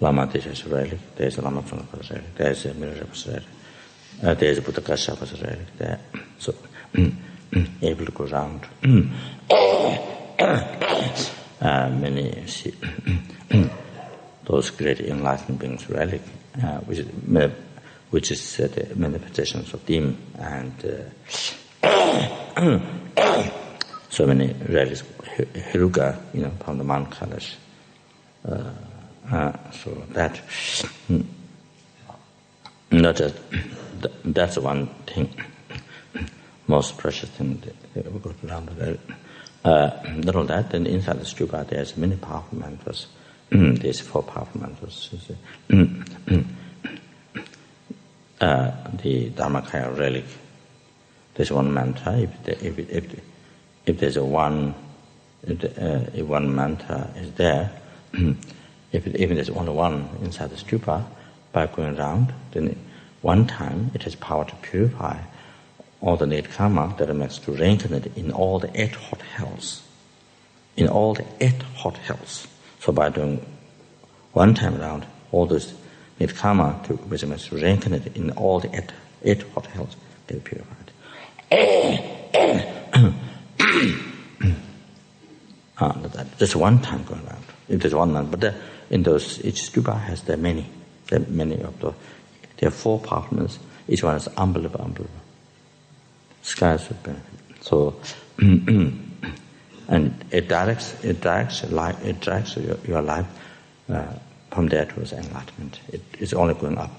Lama Desha's relic, there's a Lama Zopa's relic, there's a Milarepa's relic, there's a Buddha Kashyap's relic there. So able to go around many those great enlightened beings' relic, which is the manifestations of them, and so many relics, Hiruga, from the Mount Kailash. So that, not just that's one thing. most precious thing that we go around. Not only that, then inside the stupa there's many powerful mantras. There's 4 powerful mantras. The Dharmakaya relic. There's one mantra. If there's if one mantra is there, even there's only one inside the stupa, by going around, then one time it has power to purify all the negative karma that makes to reincarnate in all the 8 hot hells. In all the 8 hot hells. So by doing one time around, all those negative karma which makes to reincarnate in all the 8 hot hells, they're purified. Just one time going around. If there's one man, but in those, each stupa has there are many of those. There are 4 partners. Each one is unbelievable. Skies of benefit. So, and it directs your life from there towards enlightenment. It's only going up.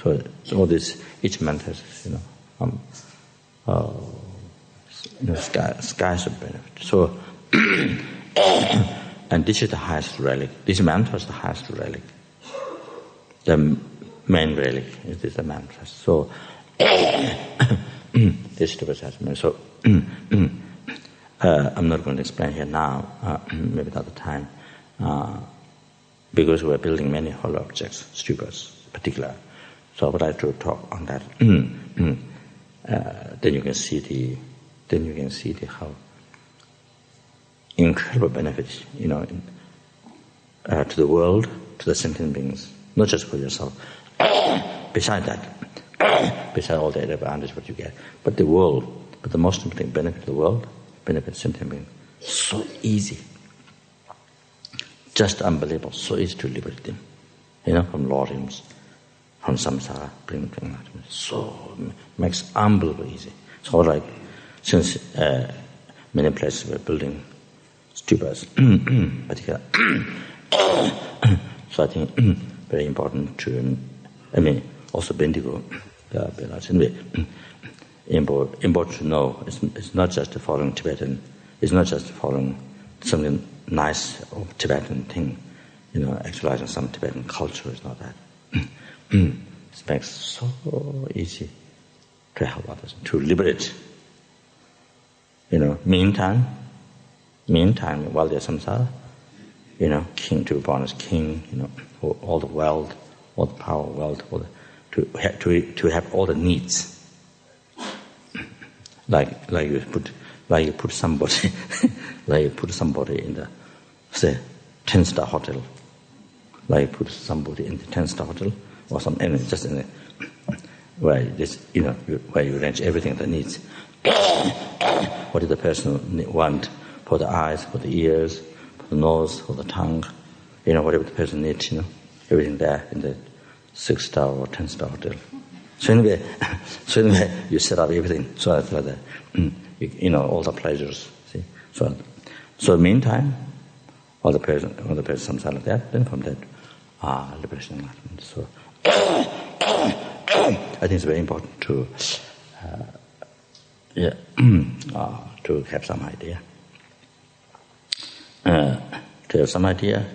So all this, each mantra is, skies of benefit. So, and this is the highest relic. This mantra is the highest relic. The main relic is the mantra. So, this is the bodhisattva. So, I'm not going to explain here now, maybe another time, because we're building many hollow objects, stupas in particular. So I would like to talk on that. Then you can see how incredible benefits, to the world, to the sentient beings, not just for yourself. Beside that, beside all the other advantages what you get, but the world, but the most important benefit of the world, benefit sentient beings, so easy, just unbelievable, so easy to liberate them, from lorddoms, from samsara, bring them to enlightenment. So makes unbelievably easy. So like, since many places we're building stupas, particular. So I think very important to, also Bendigo, important to know it's not just following Tibetan, it's not just following something nice or Tibetan thing, actualizing some Tibetan culture, it's not that. It makes so easy to help others, to liberate. Meantime, while there's samsara, king to be born as king, all the wealth, all the power, wealth, to have all the needs. Like you put somebody in the, say, 10-star hotel. Like you put somebody in the 10-star hotel or just in the, where you arrange everything that needs. What does the person want for the eyes, for the ears, for the nose, for the tongue, whatever the person needs, everything there in the 6-star or 10-star hotel. So anyway, you set up everything so that all the pleasures. See, so meantime, all the person something like that. Then from that, liberation and enlightenment. So I think it's very important to have some idea. To have some idea,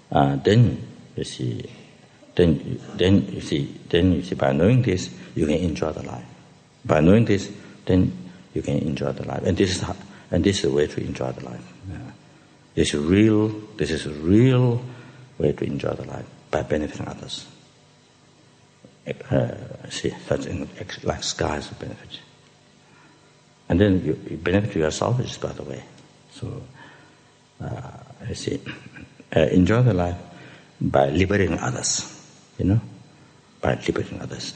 then you see, by knowing this, you can enjoy the life. By knowing this, then you can enjoy the life, and this is the way to enjoy the life. This is a real way to enjoy the life by benefiting others. Such like skies of benefit, and then you benefit yourself just by the way. So enjoy the life by liberating others. By liberating others.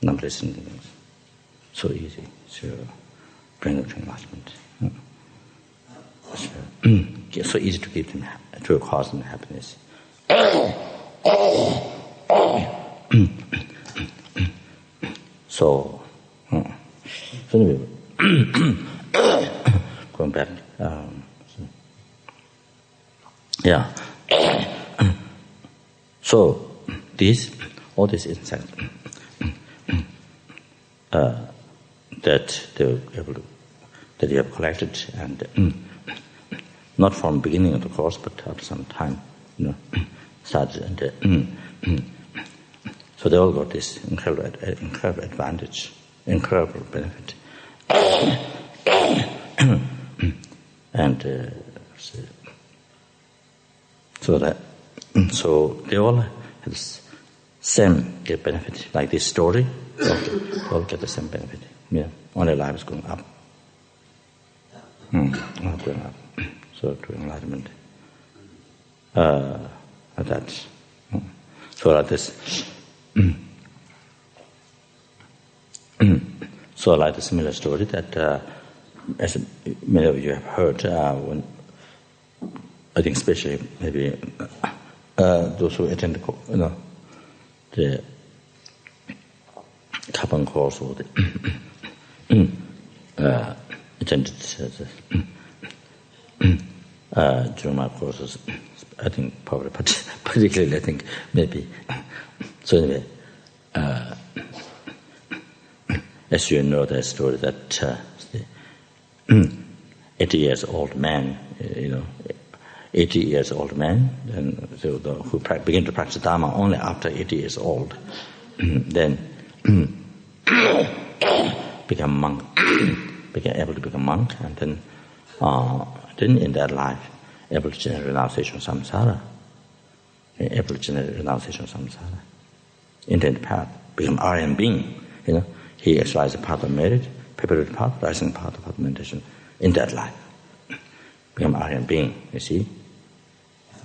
Not listening to things. So easy to bring them to enlightenment. So easy to give them, to cause them happiness. So anyway, going back. So all these insects, that they were able to, that you have collected, and not from the beginning of the course, but after some time, started, and so they all got this incredible advantage, incredible benefit, and so they all have the same get benefit, like this story. They all get the same benefit. Yeah, only life is going up. Going up. So to enlightenment. That. So like this. So like the similar story that, as many of you have heard, when I think especially maybe those who attend the Kapan course or the attended during my courses, I think probably particularly I think maybe. So anyway, as you know the story that 80 years old man, 80 years old man, and so who begin to practice Dharma only after 80 years old, then become monk, became able to become monk, and then in that life able to generate renunciation of samsara, intended path, become Aryan being. He exercised the path of merit, prepared path, rising path of meditation in that life, become Aryan being. You see.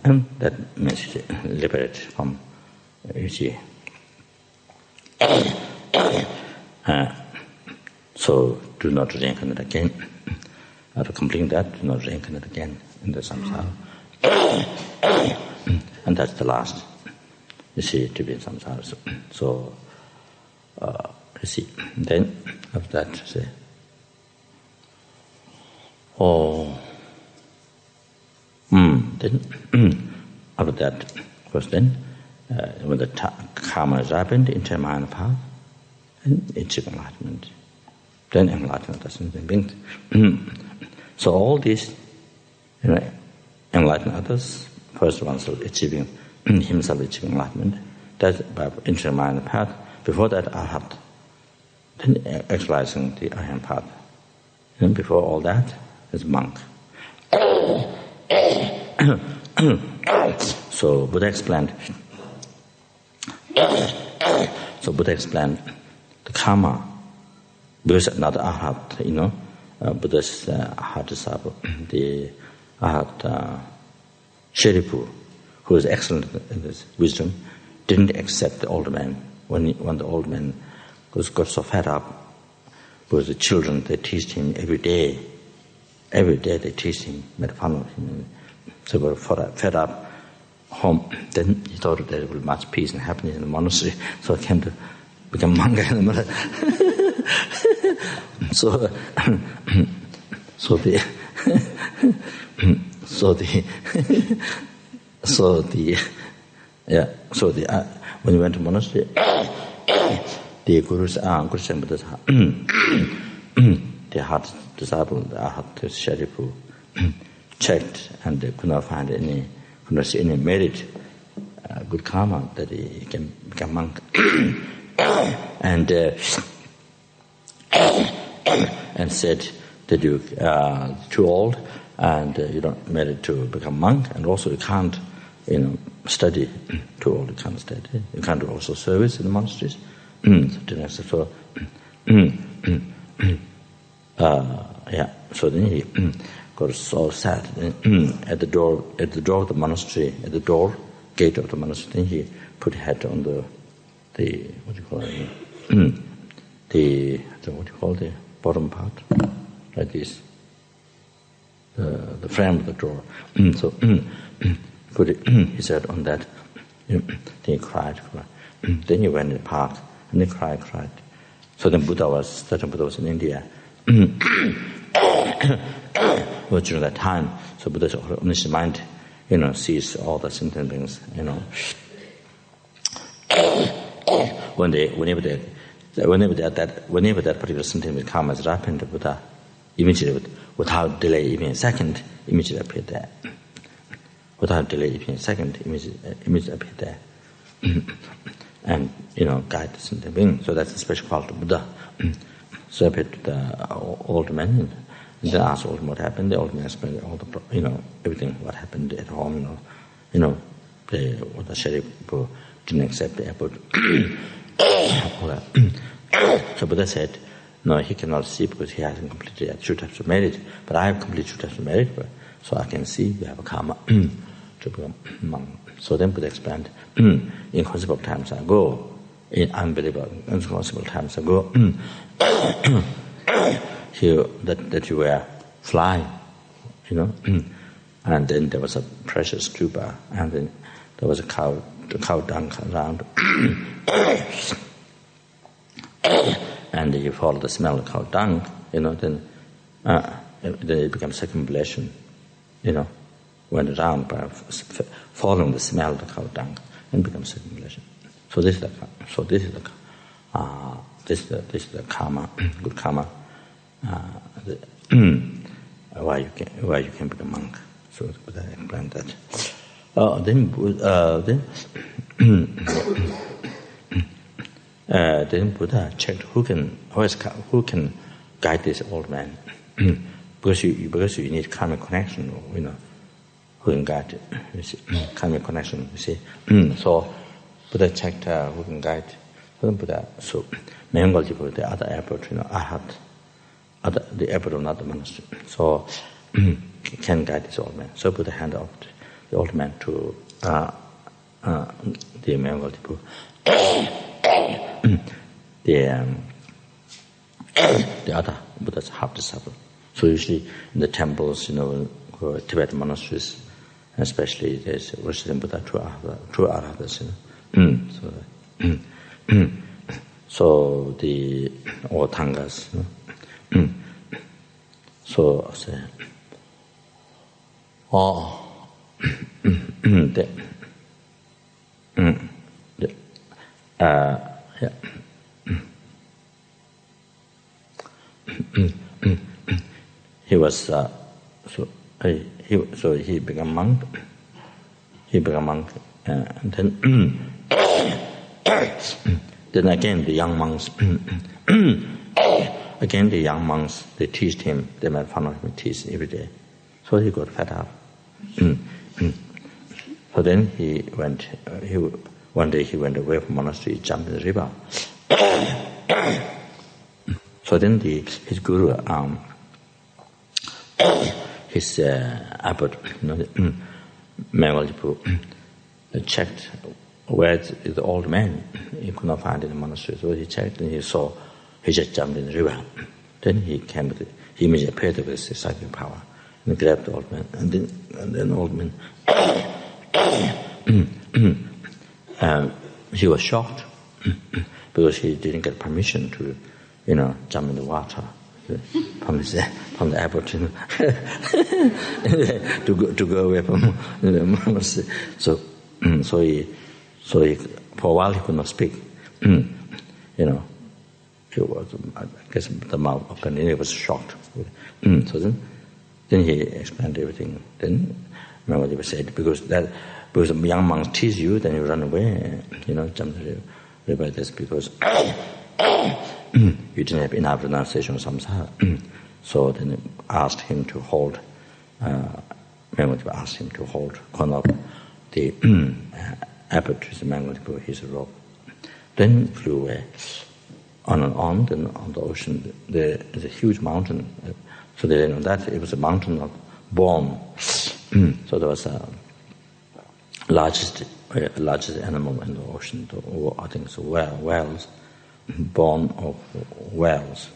And that means liberate from, so do not reincarnate again. After completing that, do not reincarnate again in the samsara. And that's the last, to be in samsara. So then after that, then after that, of course, then when the karma is ripened into a minor path, and it's enlightenment. Then enlightenment doesn't bring. So all these, enlighten others. First one, so achieving himself, achieving enlightenment. That's by into a minor path. Before that, arhat. Then exercising the Aryan path. And before all that, is monk. So Buddha explained. The karma, because not arhat, Buddha's heart disciple, the arhat Sheripu, who was excellent in his wisdom, didn't accept the old man when the old man got so fed up. Because the children, they teased him every day. Every day they teased him, made fun of him. So he got fed up home. Then he thought there would be much peace and happiness in the monastery. So he came to become monk. So when he went to monastery, the Guru's Buddha's the heart disciple, the heart Sherifu, checked and they could not find see any merit, good karma that he can become monk. And said that you're too old and you don't merit to become monk, and also you can't, study. Too old, you can't study. You can't do also service in the monasteries. So then he got so sad. At the door of the monastery, at the gate of the monastery, then he put his head on the what do you call it? The bottom part, like this. The frame of the door. So put his head on that. Then he cried. Then he went in the park and he cried. So then Buddha was in India. Well, during that time, so Buddha's omniscient mind, sees all the sentient beings, whenever they So whenever that particular sentient with karma is ripened, the Buddha immediately, without delay, even a second, immediately appeared there. Without delay, even a second, immediately appeared there. And, guide the sentient being. So that's a special quality of Buddha. So appeared to the old man, and then asked old man what happened. The old man explained all the, everything, what happened at home, the sheriff didn't accept the airport. So Buddha said, no, he cannot see because he hasn't completed the 2 types of merit. But I have completed 2 types of merit, so I can see we have a karma to become monk. So then Buddha explained, inconceivable times ago, inconceivable times ago, that you were flying, and then there was a precious stupa, and then there was a cow dung around, and you follow the smell of cow dung, then it becomes circumambulation, went around by following the smell of the cow dung, and becomes circumambulation. So this is the karma, good karma, why you can become a monk. So Buddha explained that. Then Buddha checked who can guide this old man, because you need karmic connection, who can guide karmic connection. You see, so Buddha checked who can guide. So Bengal people, the other airport, the airport of another monastery. So can guide this old man. So Buddha handed off the old man to the Bengal people. The other Buddha's half disciple. So usually in the temples, Tibetan monasteries, especially there's worshiping Buddha, true arahatas, So the all tangas. So I say, he was he became monk. And then then again the young monks. Again the young monks, they teased him. They made fun of him, teased every day. So he got fed up. So then one day he went away from monastery, jumped in the river. So then his guru, his abbot, Mengaljipu, checked where is the old man. He could not find it in the monastery. So he checked and he just jumped in the river. Then he immediately appeared with his psychic power and grabbed the old man. And then old man, he was shocked because he didn't get permission to, jump in the water from the airport to go away from the monastery. So he for a while he could not speak. He was, I guess, the mouth open, and he was shocked. So then he explained everything. Then Mangala said, because young monks tease you, then you run away, jump the river. That's because you didn't have enough renunciation of samsara. So then asked him to hold. Mangala asked him to hold one of the abbot, Mangala, his rope. Then flew away. On and on, then on the ocean, there's a huge mountain. So they didn't know that it was a mountain of bone. So there was a largest animal in the ocean. I think it's whales, bone of whales.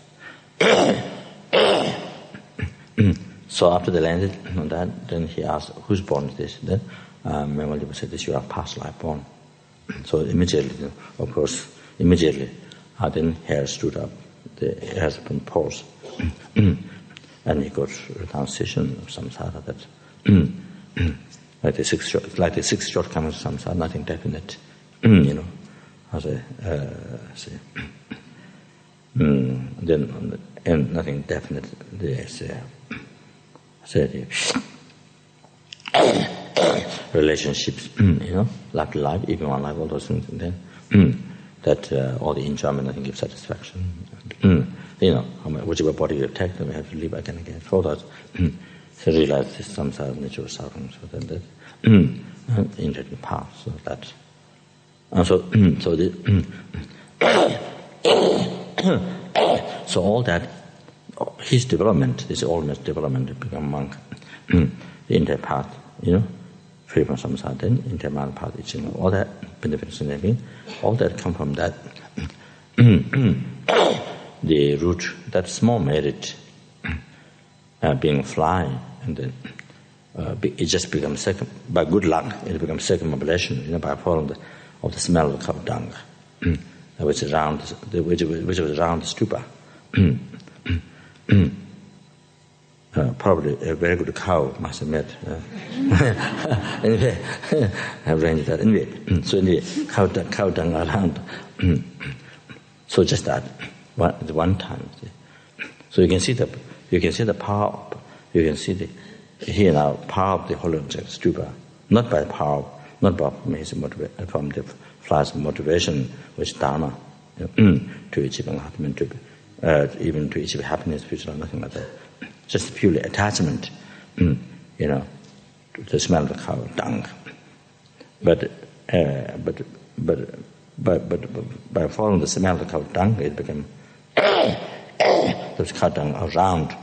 So after they landed on that, then he asked, "Whose bone is this?" Then Mengaljipa said, "This is your past life bone." So immediately, of course, then hair stood up, the hairs upon pores, and he got renunciation of samsara. That like the six shortcomings of samsara, nothing definite. As a Then and nothing definite. There's relationships, life to life, even one life, all those things, and then that all the enjoyment, nothing gives satisfaction. Whichever body you take, then we have to live again and again. For that, to realize this samsara nature of suffering, so then that interesting path, so that, so all that, his development, this ultimate development to become monk, the entire path, free from samsara, then entire path, all that benefits and everything, all that come from that, the root, that small merit, being fly, and then it just becomes by good luck, it becomes circumambulation, by following the smell of the cow dung, which was around the stupa. Probably a very good cow must have met. Anyway, I've arranged that. Anyway, so anyway, cow dung around. So just that one time. So you can see the power. You can see the here now power of the holy object stupa, not by power, not by from the fly's motivation, which dharma, to achieve enlightenment, even to achieve happiness, future, nothing like that. Just purely attachment, to the smell of the cow dung. But by following the smell of the cow dung, it became those cow dung around,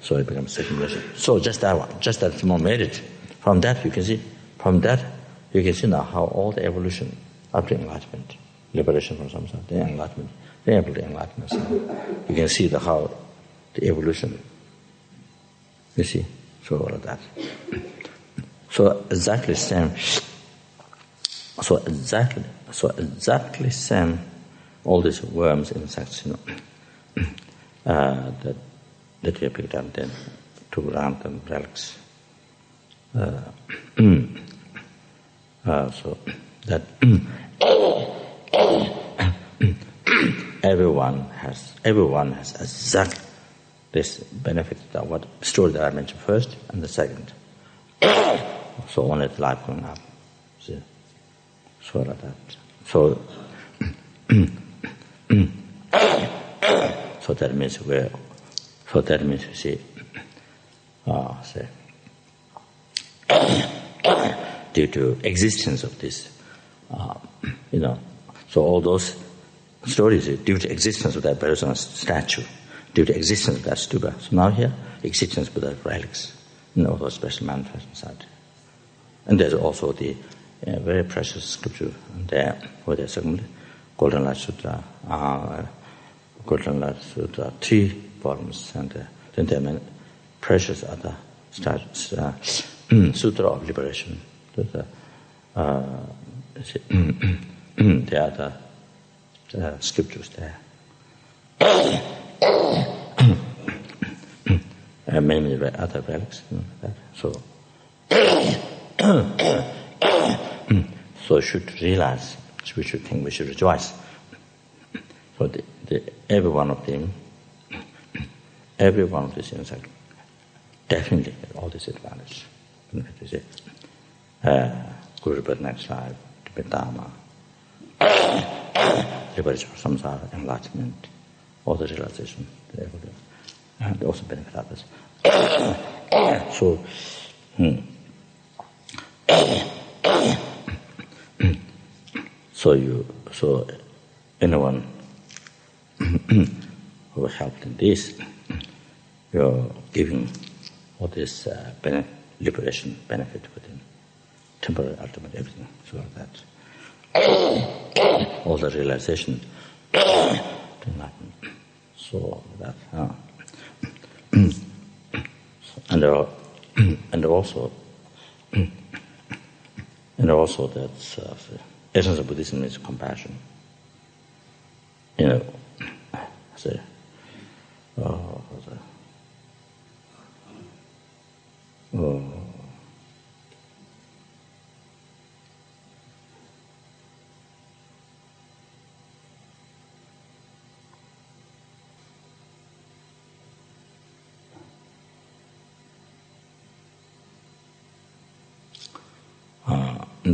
so it becomes circumambulation. So just that small merit. From that you can see now how all the evolution up to enlightenment, liberation from samsara, then enlightenment, then able to enlightenment. You can see how the evolution. You see, so all of that. So exactly same. So exactly same. All these worms, insects, that we have picked up then to random relics. So that everyone has exactly this benefit, that what story that I mentioned first and the second. So only the life going up. See? So like that. So so that means you see, due to existence of this, so all those stories are due to existence of that person's statue, due to existence of that stupa. So now here, existence of the relics, all those special manifest inside. And there's also the very precious scripture there, where there's Golden Light Sutra, Golden Light Sutra, 3 volumes, and then there are many precious other Sutra of Liberation. The other scriptures there. Many other relics. So we should realize, we should think, we should rejoice. So every one of them, every one of these insects, definitely all this advantage. Good rebirth next life, to be Dharma, liberation from samsara, enlightenment, all the realization, and also benefit others. So anyone who helped in this, you're giving all this liberation benefit within temporary, ultimate, everything, so like that. All the realization to enlightenment. So that, and also that the essence of Buddhism is compassion.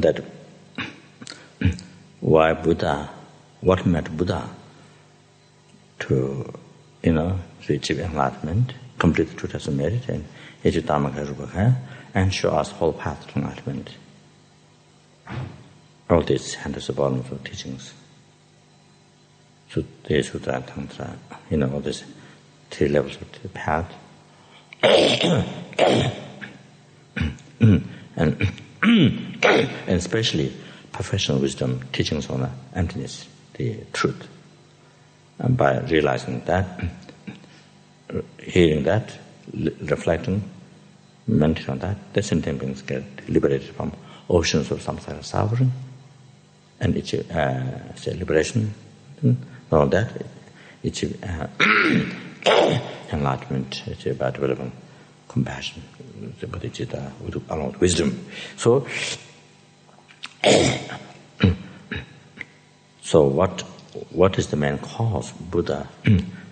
that why Buddha, what made Buddha to, achieve enlightenment, complete the truth as a merit, and achieve Dharmakaya Rupakaya, and show us the whole path to enlightenment. All these hundreds of volumes of teachings. Sutra, Sutra, Tantra, all these 3 levels of the path. and especially professional wisdom, teachings on emptiness, the truth. And by realizing that, hearing that, reflecting, meditating on that, the sentient beings get liberated from oceans of samsara suffering, and achieve liberation. Not only that, achieve enlightenment, achieve by developing compassion, the bodhicitta, along with wisdom. So what is the main cause, Buddha,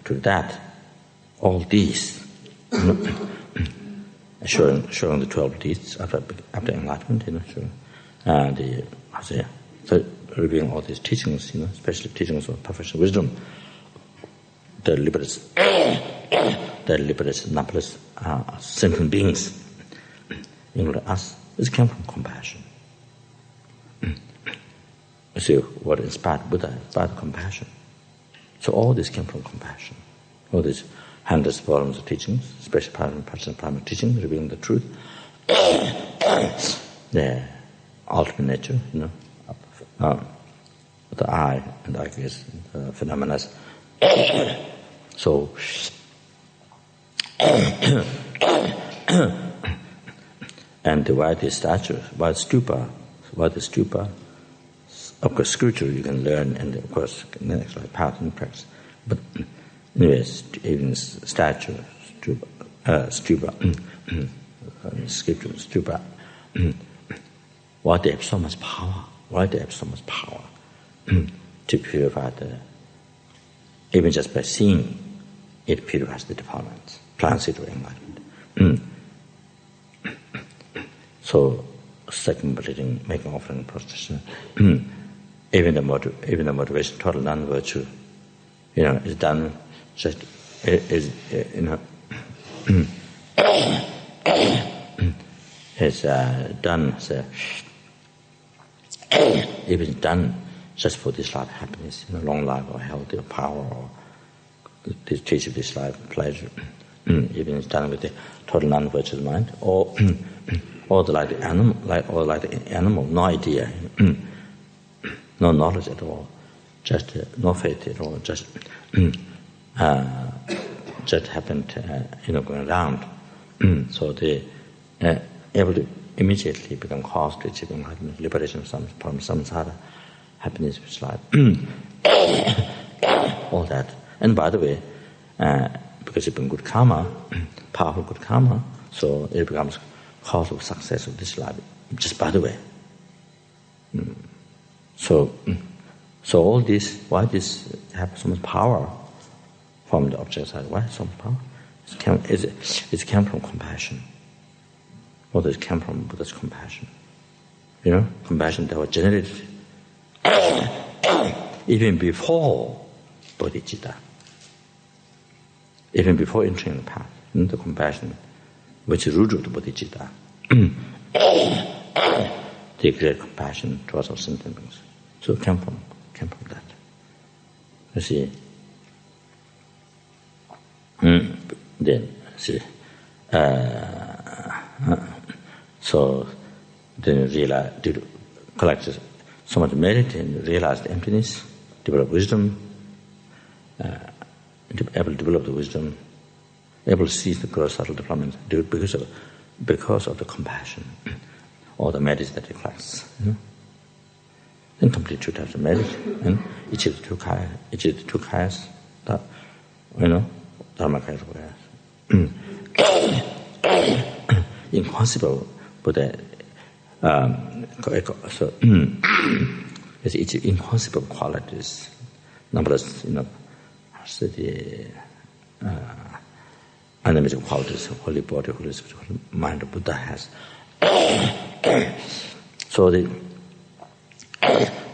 to that? All these, showing the 12 deeds after enlightenment, revealing all these teachings, especially teachings of professional wisdom, that liberates numberless sentient beings, including us. This came from compassion. You see, what inspired Buddha? Inspired compassion. So all this came from compassion. All these hundreds of volumes of teachings, especially primary teachings, revealing the truth, the ultimate nature, the I, and I guess the phenomena. So, and why the statue, why the stupa, of course, scripture you can learn, and of course, next like path and practice. But anyways, even statue, stupa, scripture, stupa, why they have so much power? Why they have so much power to purify even just by seeing it purifies the defilements, plants it to enlightenment. So, circumambulating, making offering, prostration, even the motivation, total non-virtue, is done just is done. Even done just for this life happiness, long life or health or power or the taste of this life pleasure. Even it's done with the total non-virtuous mind, or like the animal, no idea, no knowledge at all, just no faith at all, just happened, going around. So they able to immediately become cause to achieve enlightenment, liberation from samsara, happiness with life, all that. And by the way, because it's been good karma, powerful good karma, so it becomes cause of success of this life. Just by the way. So all this, why this have so much power from the object side? Why so much power? It came from compassion. All this came from Buddha's compassion. Compassion that was generated even before bodhicitta, even before entering the path. The compassion which is root of the bodhicitta, the great compassion towards all sentient beings. So it came from that. You see. Then see. So then you realize, collect so much merit and realize the emptiness, develop wisdom, able to develop the wisdom, able to seize the gross subtle development because of the compassion or the merit that it collects. Then complete two types of merit, and each of the two kayas, Dharmakaya Rupakaya. Impossible, but so it's inconceivable qualities, numberless, the unlimited qualities of holy body, holy spirit, holy mind Buddha has. So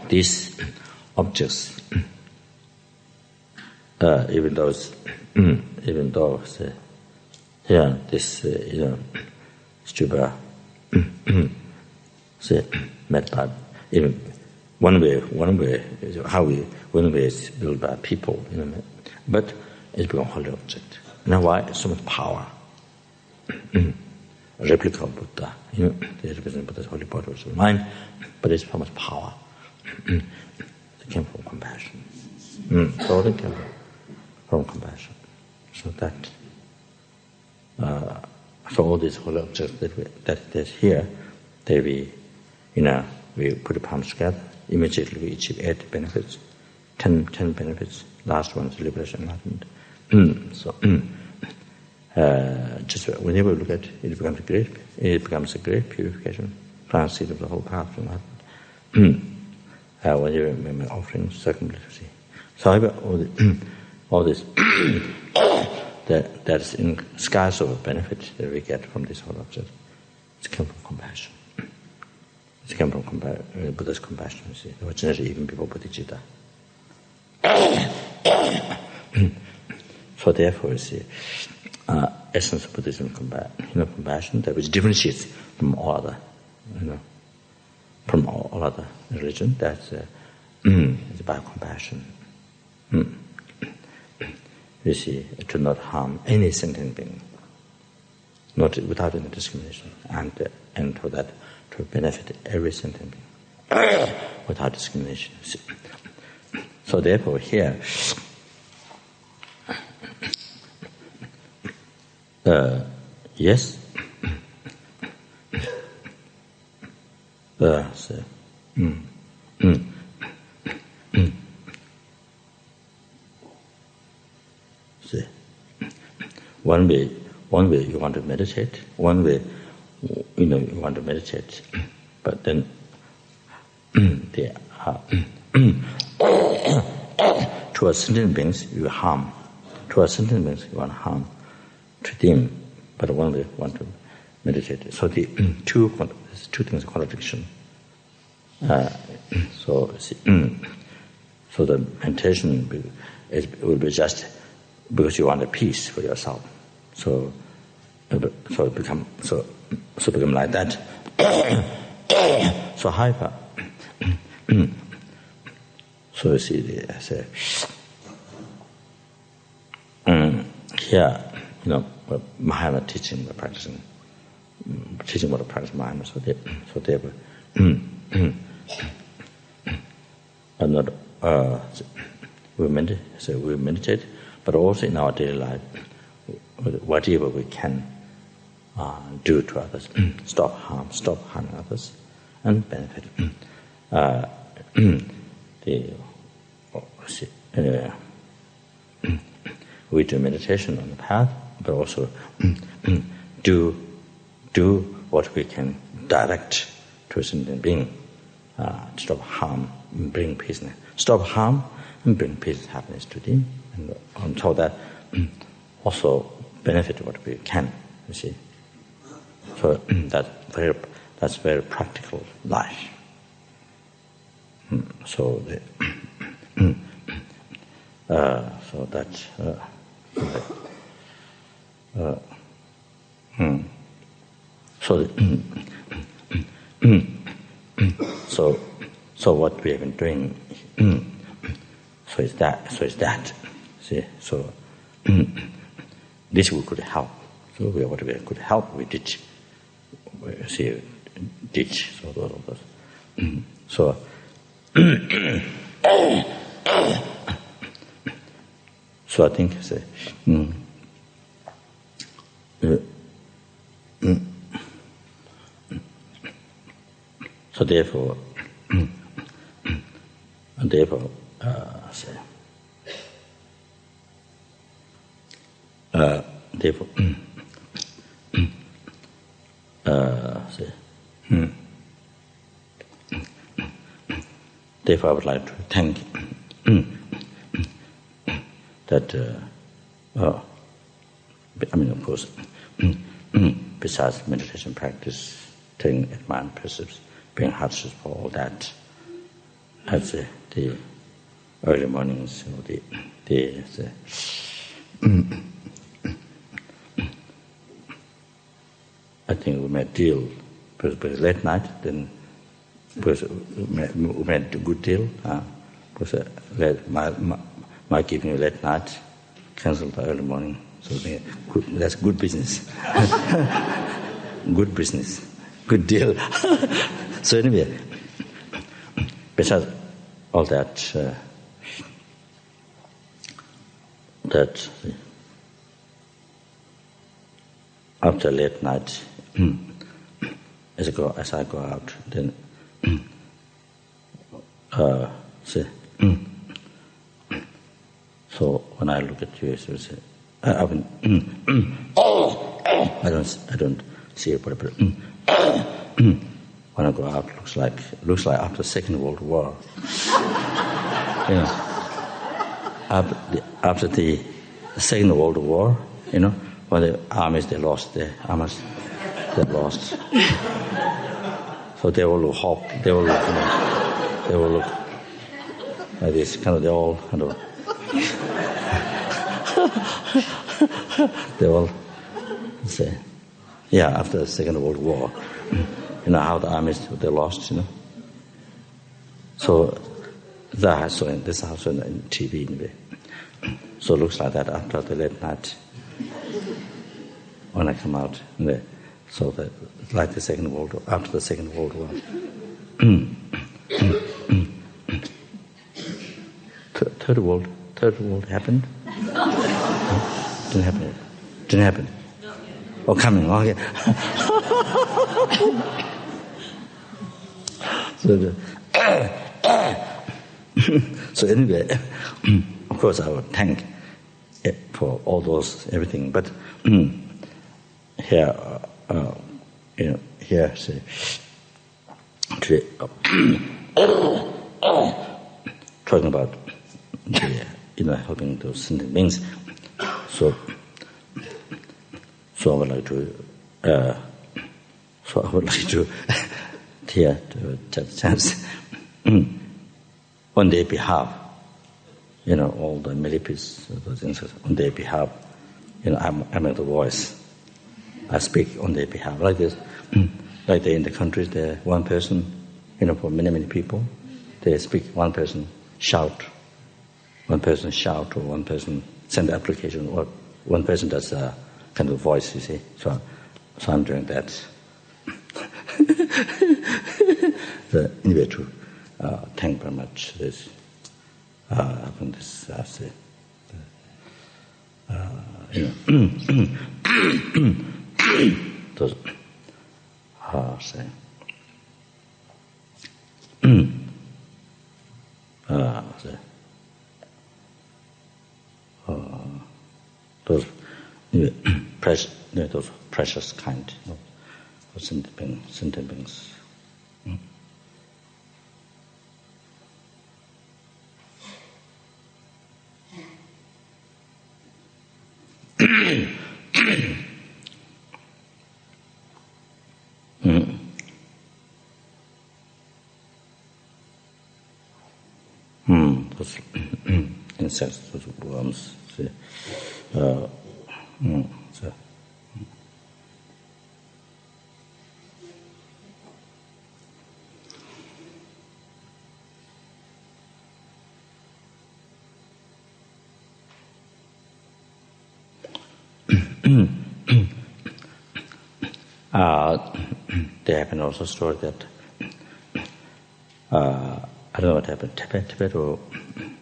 these objects, even though here this stupa, made by even one way is built by people, but it's become holy object. Now why? It's so much power. A replica of Buddha, they represent Buddha's holy body of mind, but it's so much power. It came from compassion. So it came from compassion. So that, so all these holy objects that here, we put the palms together. Immediately we achieve 8 benefits, 10 benefits. Last one is liberation, enlightenment. So just whenever we look at it, it becomes a great purification, transit of the whole path to enlightenment. Whenever we make offerings, circumambulate. So however, all this that's in skies of benefit that we get from this whole object, it comes from compassion. It came from Buddha's compassion, you see, originally even before Bodhicitta. So therefore, you see, essence of Buddhism, compassion, that which differentiates from all other, from all other religion. That's it's about compassion. You see, to not harm any sentient being, not without any discrimination, and for that to benefit every sentient being without discrimination. So therefore, here. Yes. See. One way you want to meditate. One way, you want to meditate, but then there are to a sentient beings you harm. To a sentient beings you want to harm. To them, but one way want to meditate. So the two things are contradiction. So the meditation will be just because you want a peace for yourself. So become like that. So however, so you see, here. Mahayana teaching the practicing what to practice Mahayana. So they are not we meditate, but also in our daily life, whatever we can do to others, stop harming others, and benefit. We do meditation on the path, but also do what we can direct to a sentient being, stop harm and bring peace. Stop harm and bring peace and happiness to them, and on top of that, also benefit what we can. You see, so that's very practical life. So so that. So what we have been doing, so is that. See, so this we could help. So what we could help, we did. See, ditch. So all of those. So. So I think so therefore therefore I would like to thank that of course, besides meditation practice, taking advanced precepts, being hardships for all that, at the early mornings, I think we made deal, but late night, then we made a good deal. My keeping late night, cancelled the early morning. So that's good business. Good business. Good deal. So anyway, besides all that, after late night, as I go out, then so when I look at you, so say, I don't see it, but when I go out, looks like after the Second World War. After the Second World War, when the armies they lost. So they all look hop. They all look like this. Kind of they all kind of. They all say, after the Second World War, how the armies they lost, So this is also in TV anyway. So it looks like that after the late night when I come out. So that like the Second World War, after the Second World War. Third World happened? Didn't happen. Oh, coming. Okay. So anyway, of course I would thank it for all those everything, but here, say, today, talking about helping those sentient beings. So I would like to here to take chance on their behalf. All the millipedes, those things on their behalf. I'm the voice. I speak on their behalf like this. Like in the countries, there one person, for many people, they speak. One person shout, or one person send the application, or one person does a kind of voice. You see, so I'm doing that. Anyway, to thank very much this. Upon this, those say. Those those precious kind of sentient beings. Those insects, those worms. There happened also a story that I don't know what happened, Tibet or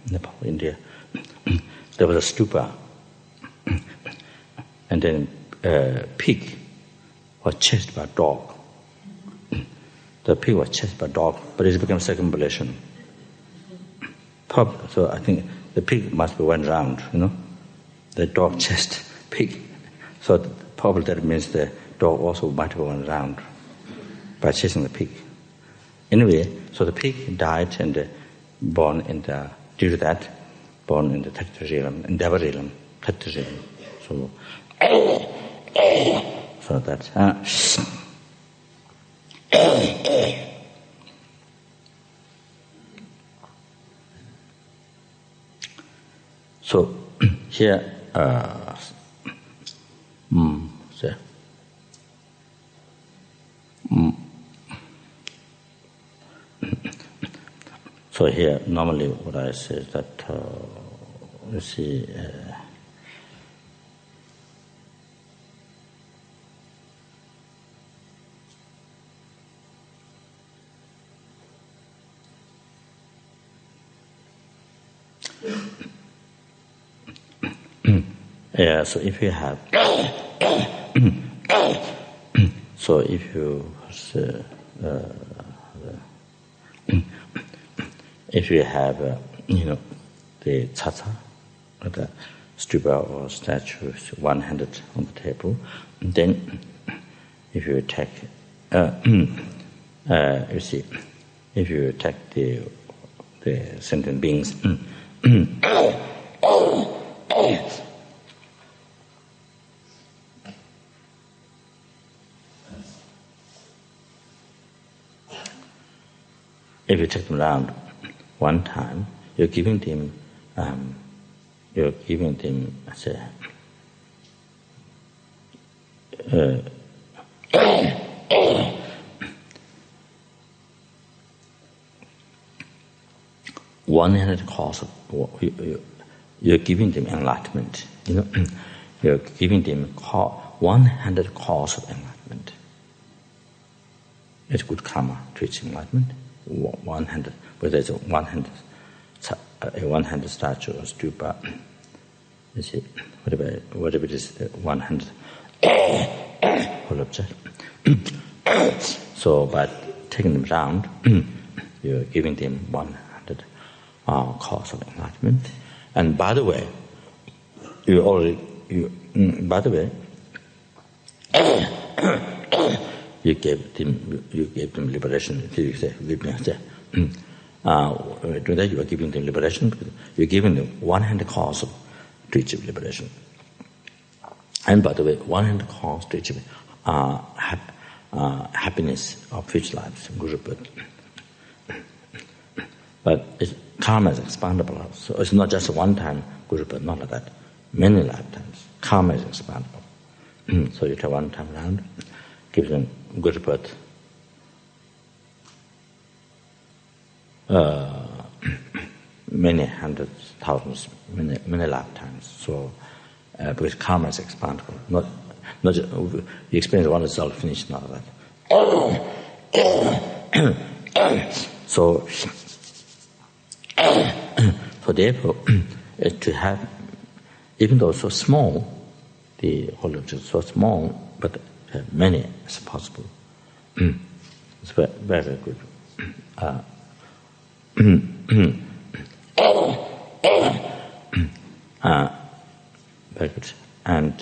Nepal, India. There was a stupa, and then a pig was chased by a dog. The pig was chased by a dog, but it became circumambulation. So I think the pig must be went round, The dog chased pig. So probably that means the dog also might have went round by chasing the pig. Anyway, so the pig died and due to that, born in the Tattva realm, Endeavor realm, Tattva realm. So that's So here, so here normally what I say is that you see. Yeah, so if you have, so if you have, the tata, the stupa or statue, one-handed on the table, then if you take, you see, if you take the sentient beings. If you take them around one time, you're giving them, say, one-handed cause of, you're giving them enlightenment. You're giving them one-handed cause of enlightenment. It's good karma to its enlightenment. One-handed, whether it's a one-handed statue or stupa, you see, whatever it is, one-handed whole object. So by taking them round, you're giving them one-handed cause of enlightenment. And by the way, you gave them liberation. You say, doing that, you are giving them liberation. You're giving them one-handed cause to achieve liberation. And by the way, one-handed cause to achieve happiness of future lives, Guru Buddha. But karma is expandable. So it's not just a one-time Guru Buddha, not like that. Many lifetimes. Karma is expandable. So you take one time around, give them good birth. Many hundreds, thousands, many lifetimes. So because karma is expandable, not just, you experience one result, finish, not that. So therefore, to have, even though so small, the whole object is so small, but have many as possible. It's very, very good. Very good. And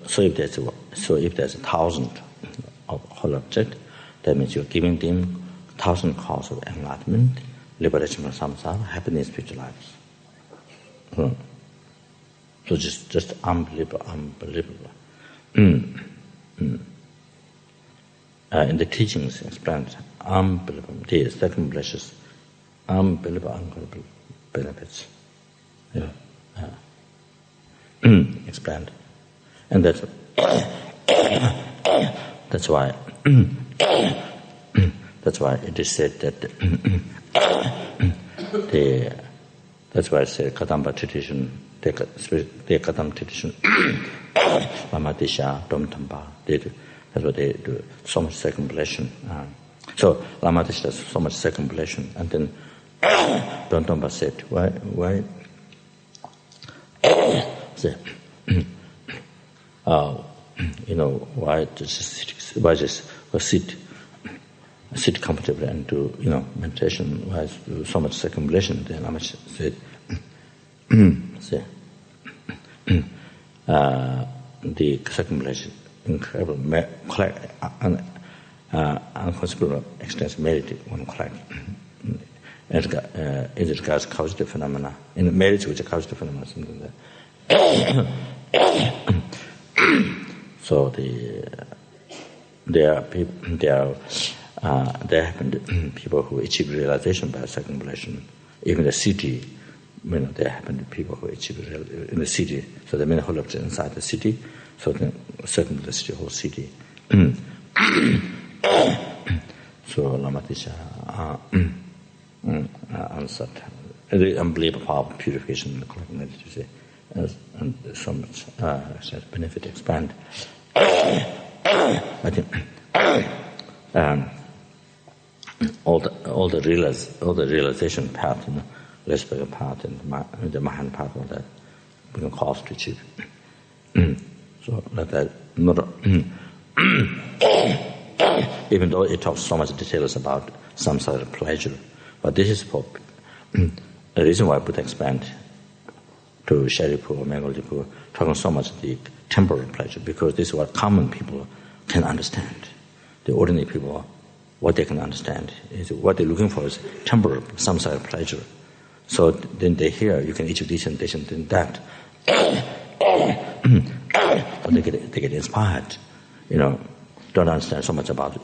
So if there's 1,000 of whole object, that means you're giving them 1,000 cause of enlightenment, liberation from samsara, happiness, future lives. So just unbelievable. In the teachings explained, unbelievable. The circumambulations, unbelievable benefits. Explained. And that's why it is said that that's why I say Kadamba tradition, the Kadamba tradition, Lama Tisha, Dom Tamba, that's what they do, so much circumambulation. So Lama Tisha does so much circumambulation, and then Dom Tamba said, why say, why just sit comfortably and do, meditation, why do so much circumambulation? Then Lama said, the circumambulation, incredible, unconsiderable extends merit one collect. as regards causative phenomena, in marriage with a causative phenomena, something like that. So there have been people who achieve realization by circumambulation. Even the city, there have been people who achieve in the city. So the many hollows inside the city. So certainly the city, whole city. So Lama Tisha answered. The unbelievable power of purification in the collective, you say, and so much benefit expand. I think all the realization path, Lesbian path and the Mahan path, all that we can cause to achieve. So that not even though it talks so much details about some sort of pleasure, but this is for the reason why Buddha expand to Sharipu or Megalipu, talking so much the temporary pleasure, because this is what common people can understand. The ordinary people, what they can understand is what they're looking for is temporary, some sort of pleasure. So then they hear you can achieve this and this and then that. So they get inspired, don't understand so much about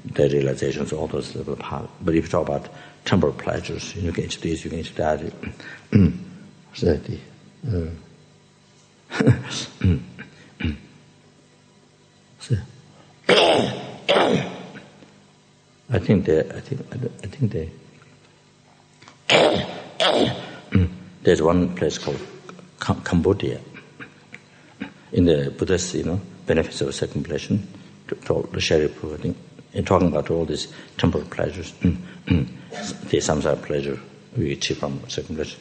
the realizations, all those little parts. But if you talk about temporal pleasures, you can achieve this, you can achieve that. I think there's one place called Cambodia in the Buddhist, benefits of circumambulation. To the Sharipu, I think, in talking about all these temporal pleasures, there's some sort of pleasure we achieve from circumambulation.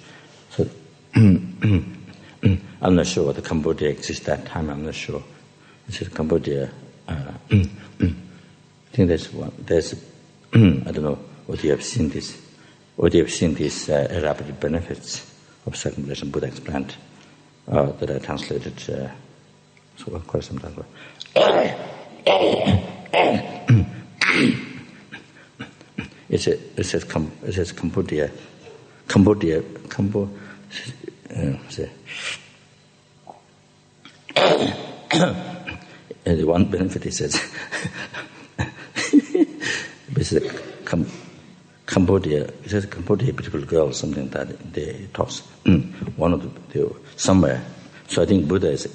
So I'm not sure whether Cambodia exists that time. I'm not sure. This is Cambodia. I think there's one. There's I don't know whether you have seen this. Whether you have seen these rapid benefits of circumambulation. Buddha explained that I translated. So quite some time ago. It says Cambodia. And the one benefit it says Cambodia. It says Cambodia, beautiful girl, something that they talks one of the somewhere. So I think Buddha is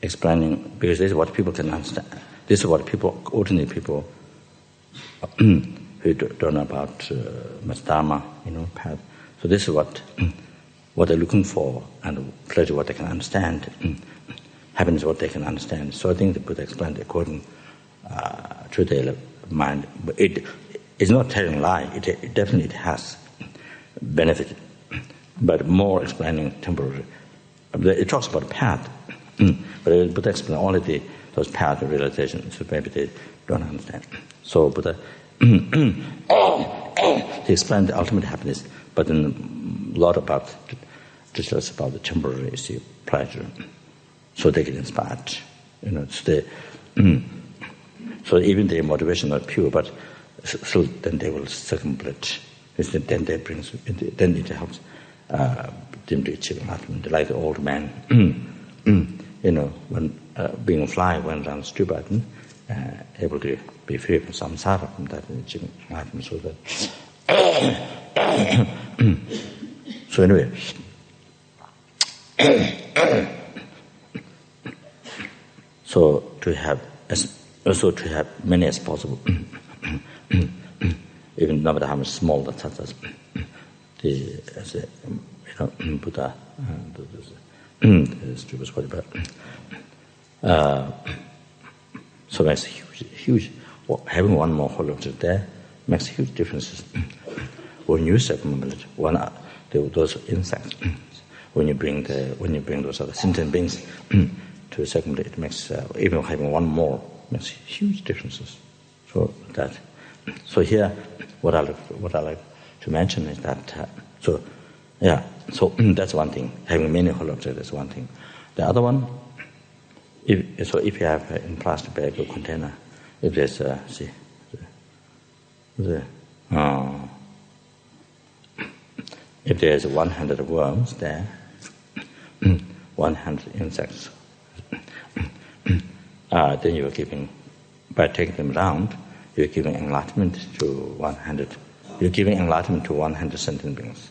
explaining, because this is what people can understand. This is what ordinary people who don't know about much Dharma, path. So this is what they're looking for, and pleasure what they can understand. Happiness what they can understand. So I think the Buddha explained according to their mind. But it's not telling a lie. It definitely has benefit, but more explaining temporary. It talks about path. But Buddha explains only those paths of realization, so maybe they don't understand. So Buddha he explained the ultimate happiness, but then a lot about details about the temporary pleasure, so they get inspired. So even their motivation not pure, but so then they will circumambulate. Then it helps them to achieve enlightenment, like the old man. When being a fly went around stupas, able to be free from samsara, from that achieving enlightenment. So anyway, so to have many as possible, even no matter how much small the tattas, Buddha. Stupas quite bad. So makes huge. Having one more hollow there makes huge differences. When you circumambulate those insects, when you bring those other sentient beings to circumambulate, it makes even having one more makes huge differences. So here, what I like to mention is that So that's one thing. Having many whole objects is one thing. The other one, if you have in plastic bag or container, if there's if there's 100 worms there, 100 insects, then you're giving, by taking them round, you're giving enlightenment to 100. You're giving enlightenment to 100 sentient beings.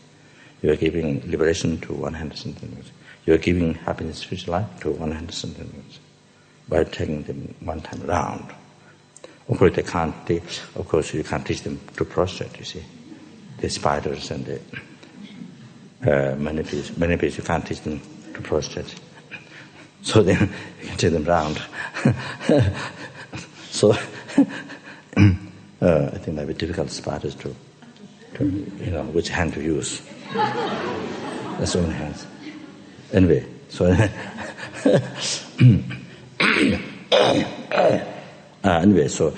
You're giving liberation to 100 sentient beings. You're giving happiness, spiritual life to 100 sentient beings by taking them one time round. Of course, you can't teach them to prostrate, you see. The spiders and the millipedes, you can't teach them to prostrate. So then you can take them round. So I think that would be difficult spiders to which hand to use. That's only hands. Anyway, so anyway, so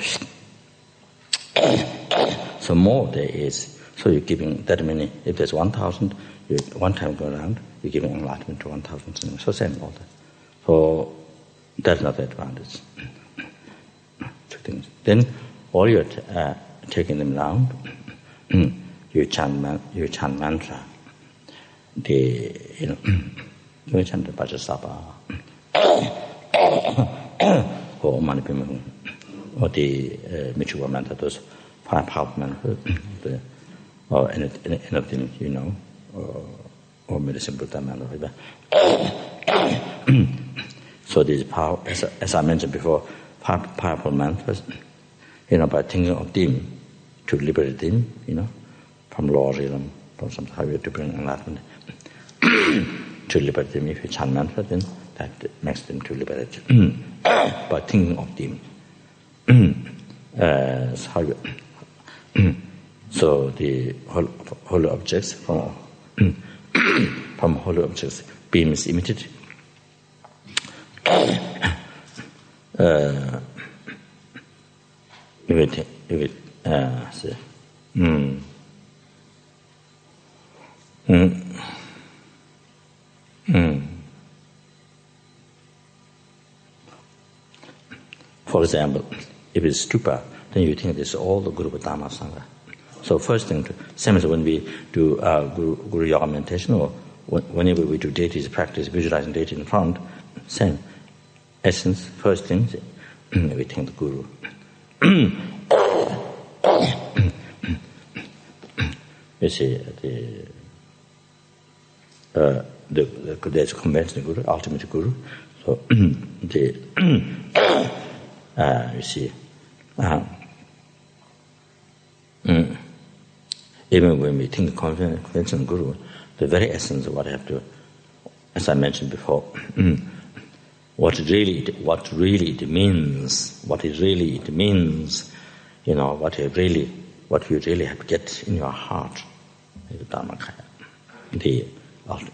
more there is. So you're giving that many. If there's 1,000, you one time go around, you're giving enlightenment to 1,000. So same all that. So that's another advantage. Two things. Then all you're taking them round, you chant mantra. You chant the bodhisattvas. Or manipim, or the Michuwa mantra, those 5 powerful mantras, or anything, or medicine Buddha mantra. So these power, as I mentioned before, powerful mantras, by thinking of them to liberate them, from law realm, from some how to bring enlightenment, to liberate them. If you chant mantra, then that makes them to liberate. By thinking of them. So the holy objects from holy objects beam is emitted. For example, if it's stupa, then you think this is all the Guru Dhamma Sangha. So first thing, same as when we do Guru Yoga meditation, or whenever we do deities practice, visualizing deity in front, same essence. First thing, we thank the Guru. You see, there's a conventional Guru, ultimate Guru. So you see, even when we think conventional Guru, the very essence of what I have to, as I mentioned before, what really it means, what you really have to get in your heart, the Dhammakaya.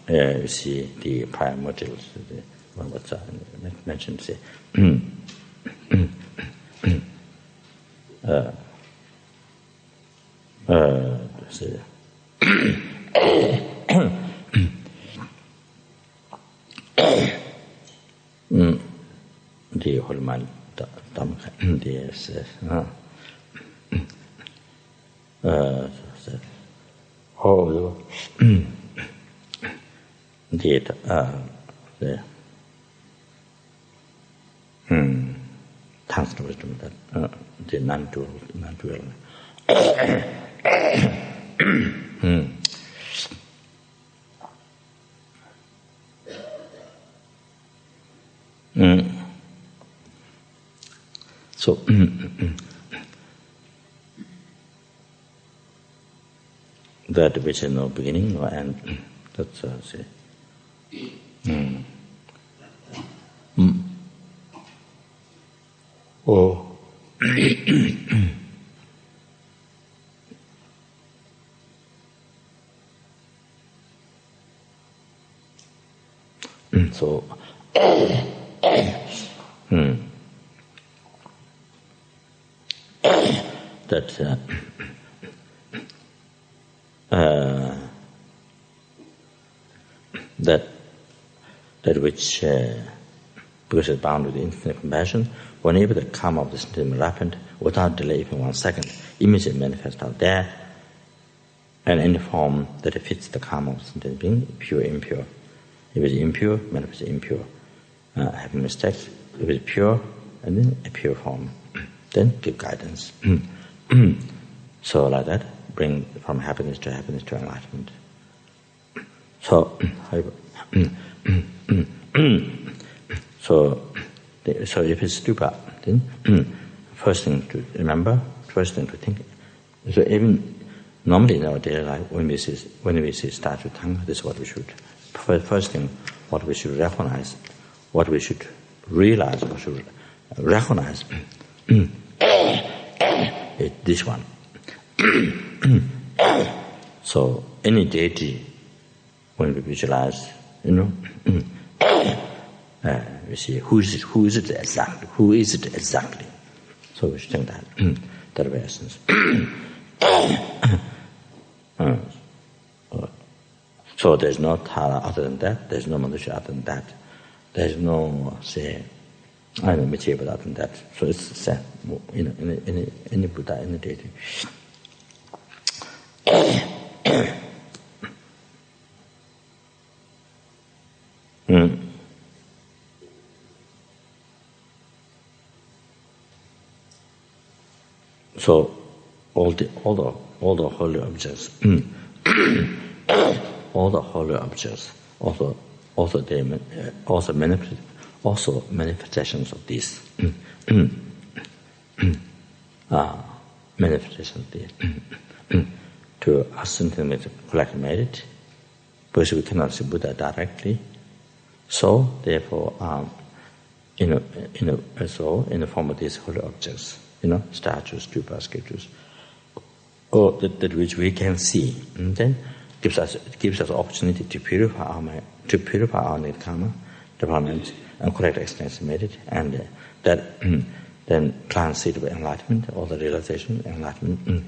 You see, the prior modules, what I mentioned, say, the whole man, yes, thanks to wisdom that the non-dual. So that which is no beginning, no end. That's say. Oh. So that that which because it's bound with infinite compassion, whenever the karma of the sentient rapid, without delay even 1 second, immediately manifests out there, and any form that fits the karma of sentient being, pure, impure. If it's impure, manifest impure, having mistakes. If it's pure, and then a pure form, then give guidance. So like that, bring from happiness to enlightenment. So, so if it's stupa, then first thing to remember, first thing to think. So even normally in our daily life, when we see statue tongue, this is what we should. First thing, what we should recognize, what we should realize, what we should recognize, is this one. So any deity, when we visualize, we see who is it exactly. So we should think that that way essence. So there's no Tara other than that. There's no Manusha other than that. There's no Micheva other than that. So it's said in the Buddha, in the deity. So all the holy objects, all the holy objects, also manifestations of this, manifestations of this. To us sentient collective merit, because we cannot see Buddha directly. So therefore, in the form of these holy objects, statues, stupas, sculptures, or that which we can see, and then gives us opportunity to purify our mind, to purify our need karma, development, and correct extensive merit, and that then transit with enlightenment, or the realization, enlightenment.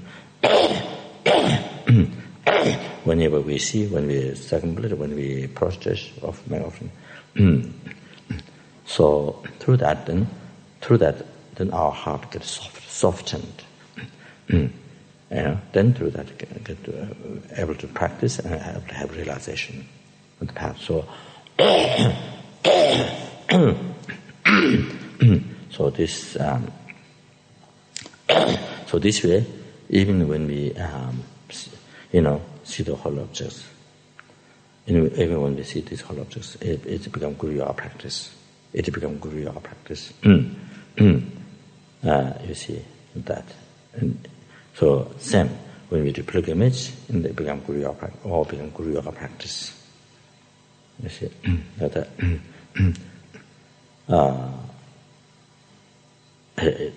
Whenever we see, when we circumambulate, when we prostrate of my offering. So through that, then our heart gets softened. Then through that, get able to practice and able to have realization of the path. So, so this way, even when we see the whole objects, even when we see these whole objects, it becomes Guru Yoga practice. It becomes Guru Yoga practice. You see that. And so same, when we do pilgrimage, it becomes Guru Yoga practice, all become Guru Yoga practice. You see that.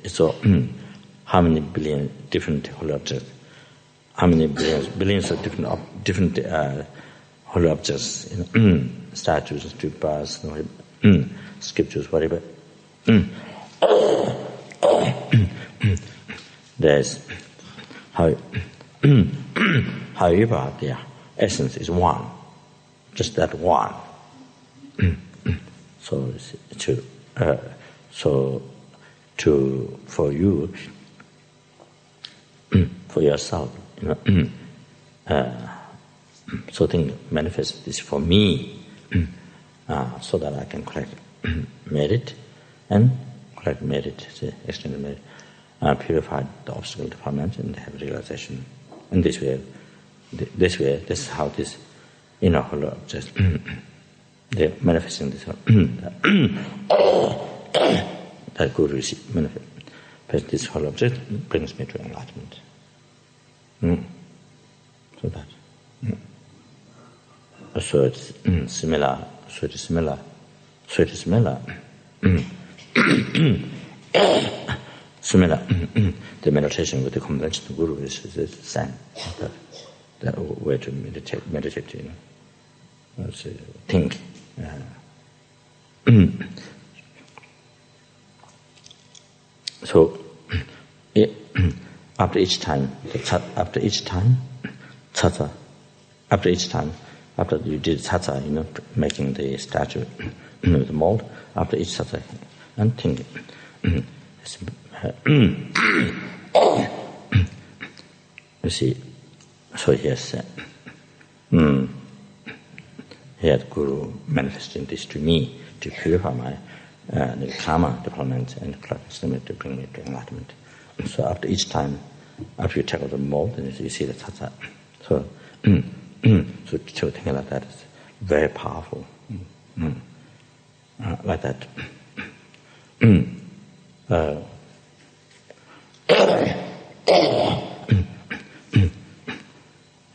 So how many billion different holy objects? How many billions of different holy objects? Statues, stupas, sculptures, whatever. There's however, their essence is one, just that one. For you, for yourself, so think manifest this for me, so that I can collect merit and extended merit, purify the obstacle defilement and have realization. And this is how this holy objects they're manifesting this. That Guru manifest this whole object brings me to enlightenment. So that. So it's similar. Similar. The meditation with the conventional Guru is the same. That way to meditate. Think. So, after each time, after you did tsatsa, making the statue, the mold, after each tsatsa, and think. You see, So yes, he had Guru manifesting this to me to purify my the karma development and to bring me to enlightenment. So after each time, after you take out the mold, then you see the tata. So, so thinking like that is very powerful. Like that.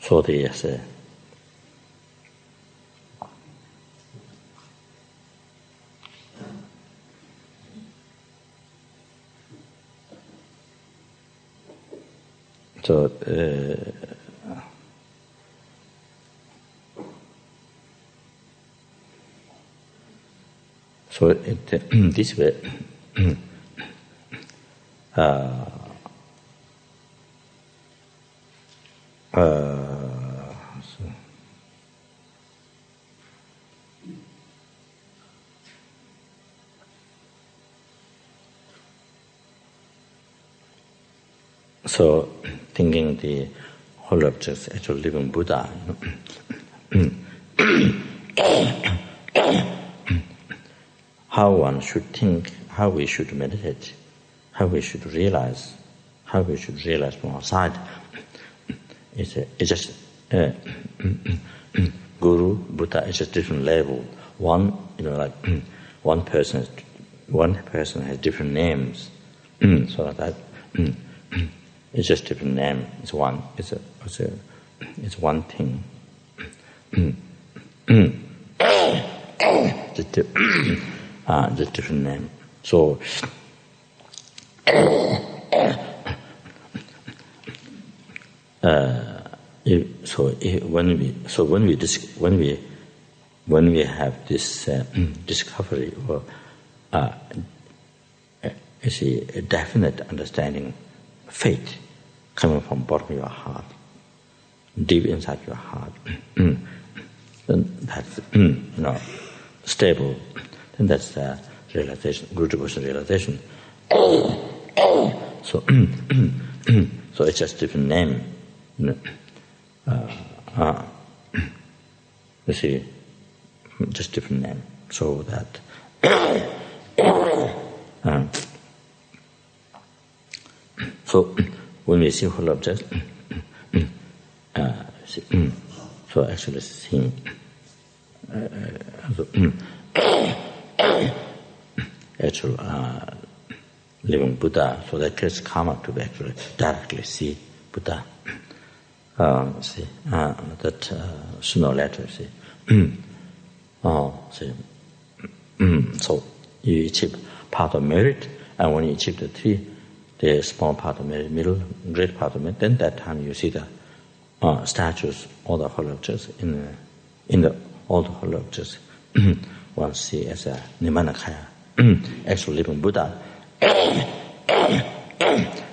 So the so this way, so thinking the whole object is actual living Buddha. How one should think, how we should meditate, how we should realize from outside. It's just Guru, Buddha is just different level. One, like one person has different names. So that it's just different name. It's one. It's one thing. Just different name. So. When we have this discovery or a definite understanding, faith coming from bottom of your heart, deep inside your heart, then that's stable. Then that's the realization, Guru devotion realization. So it's just different name. You see, just different name. So that so when we see whole object, so actually seeing actual living Buddha, so that creates karma to be actually directly see Buddha. That sooner or later, so you achieve part of merit, and when you achieve the three, the small part of merit, middle, great part of merit, then that time you see the statues, all the whole objects in the all the whole objects. One see as a Nimanakaya, actual living Buddha,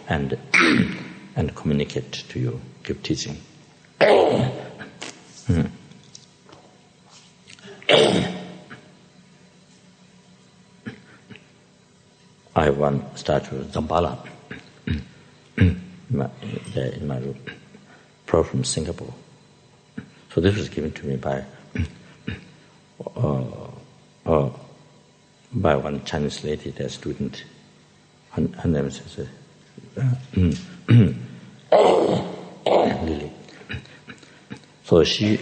and communicate to you, give teaching. I have one statue of Zambala in my room, brought from Singapore. So this was given to me by one Chinese lady, their student. Her name is Lily. So she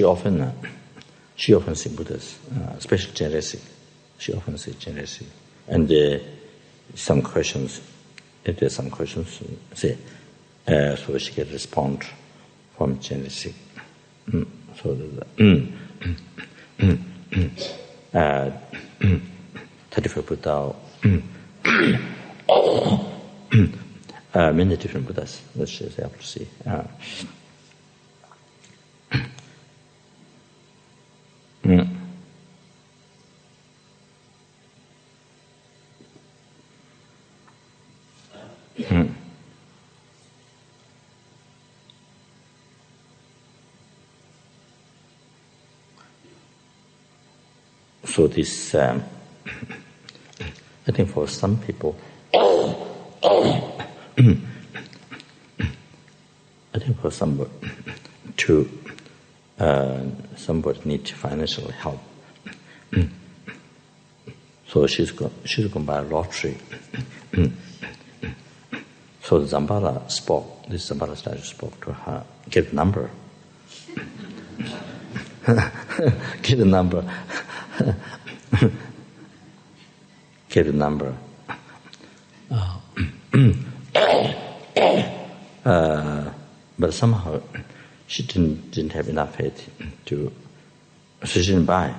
often see Buddhas, especially generosity. She often sees generosity, and some questions. If there's some questions, so she get response from generosity. So the 34 Buddha, many different Buddhas that she is able to see. So this, I think for some people, somebody need financial help. So she's going to buy a lottery. So the this Zambala statue spoke to her, get the number. Get the number. Get the number. But somehow she didn't have enough faith to, so she didn't buy.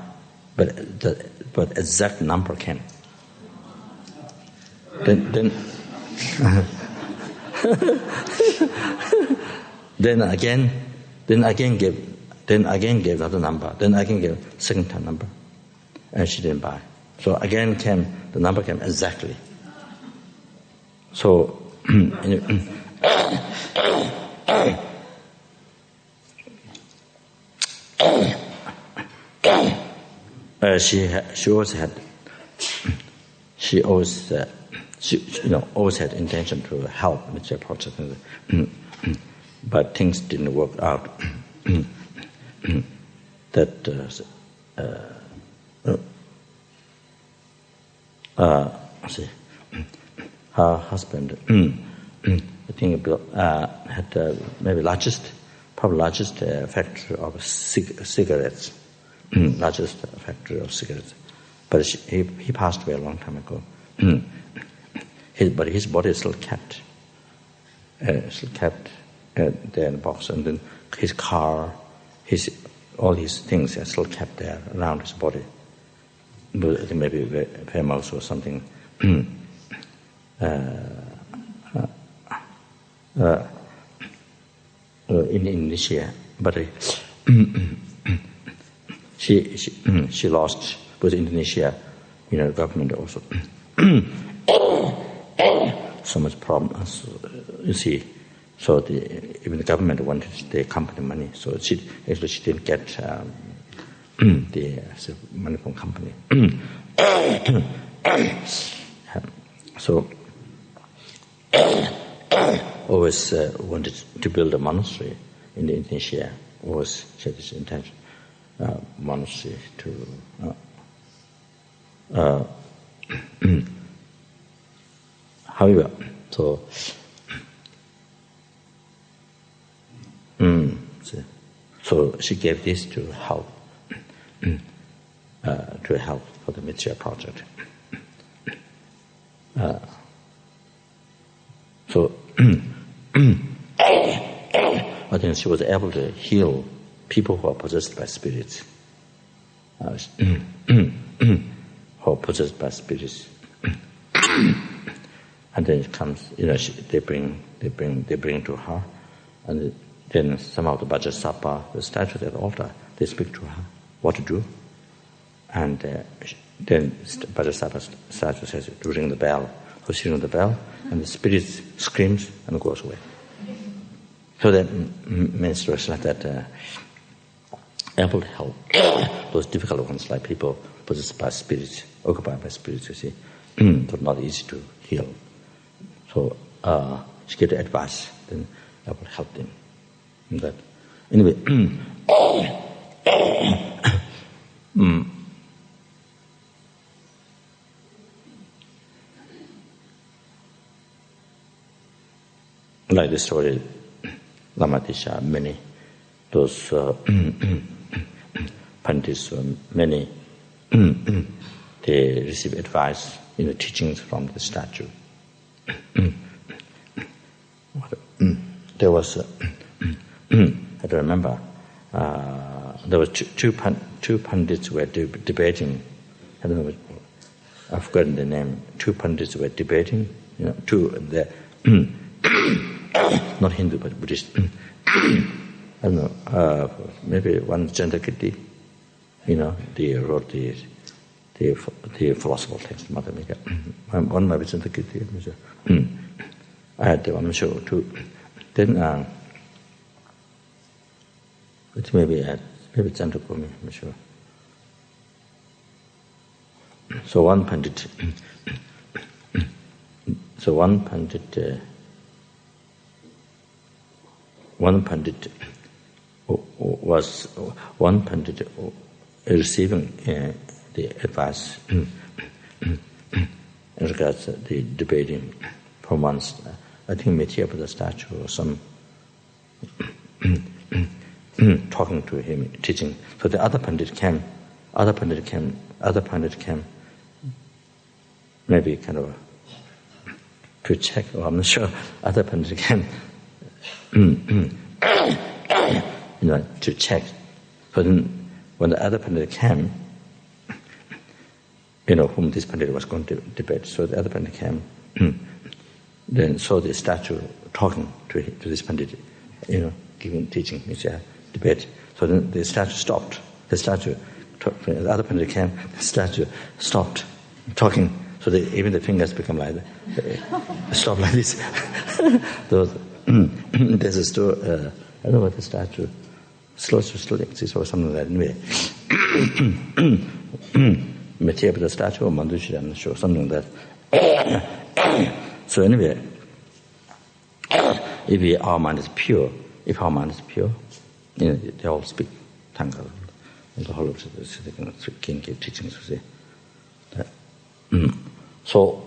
But exact number came. Then then again gave another number. Then again gave second time number, and she didn't buy. So again the number came exactly. So she always had intention to help with the project, but things didn't work out. That her husband, I think, had maybe largest factory of cigarettes, largest factory of cigarettes. But he passed away a long time ago. But his body is still kept. There in the box, and then his car, all his things are still kept there around his body. Maybe famous or something. In Indonesia, but she lost with Indonesia, government also. So much problems, you see. So even the government wanted the company money. So she didn't get the money from company. So always wanted to build a monastery in Indonesia. Always had this intention, monastery to. However, so she gave this to help for the Mitra project. So I think she was able to heal people who are possessed by spirits. Who are possessed by spirits. And then it comes, they bring to her, and then some of the bodhisattvas, the statues at the altar, they speak to her what to do, and then bodhisattva statue says to ring the bell. So she rings the bell, and the spirit screams and goes away. So that means that able to help those difficult ones, like people possessed by spirits, occupied by spirits. You see, but not easy to heal. So she gave the advice, then I will help them. And that anyway, like the story, Lama Tisha, many those pandits, many they receive advice, teachings from the statue. There was, I don't remember, there was two pandits were debating. I don't know, I've forgotten the name. Two pandits were debating. Not Hindu but Buddhist. I don't know. Maybe one Chandrakirti. They wrote the philosophical text, Madhamika. One might be Chandrakirti. I had the one show too. Then, it maybe Chandrakirti, I'm sure. So one pandit one pandit was receiving the advice in regards to the debating for months. I think Metiya Buddha statue or some talking to him, teaching. So the other pandit came, maybe kind of to check, or I'm not sure, other pandit came, to check. So then when the other pandit came, whom this pandit was going to debate, so the other pandit came, then saw the statue talking to this pandit, giving teaching, debate. So then the statue stopped. The other pandit came, the statue stopped talking. So even the fingers become like that. Stop like this. There's a story, I don't know what the statue, still exists or something like that. Anyway, Metiya Buddha statue or Mandushri, I'm not sure, something like that. So anyway, if our mind is pure, they all speak Thangka. And the whole of this, they can give teachings. So,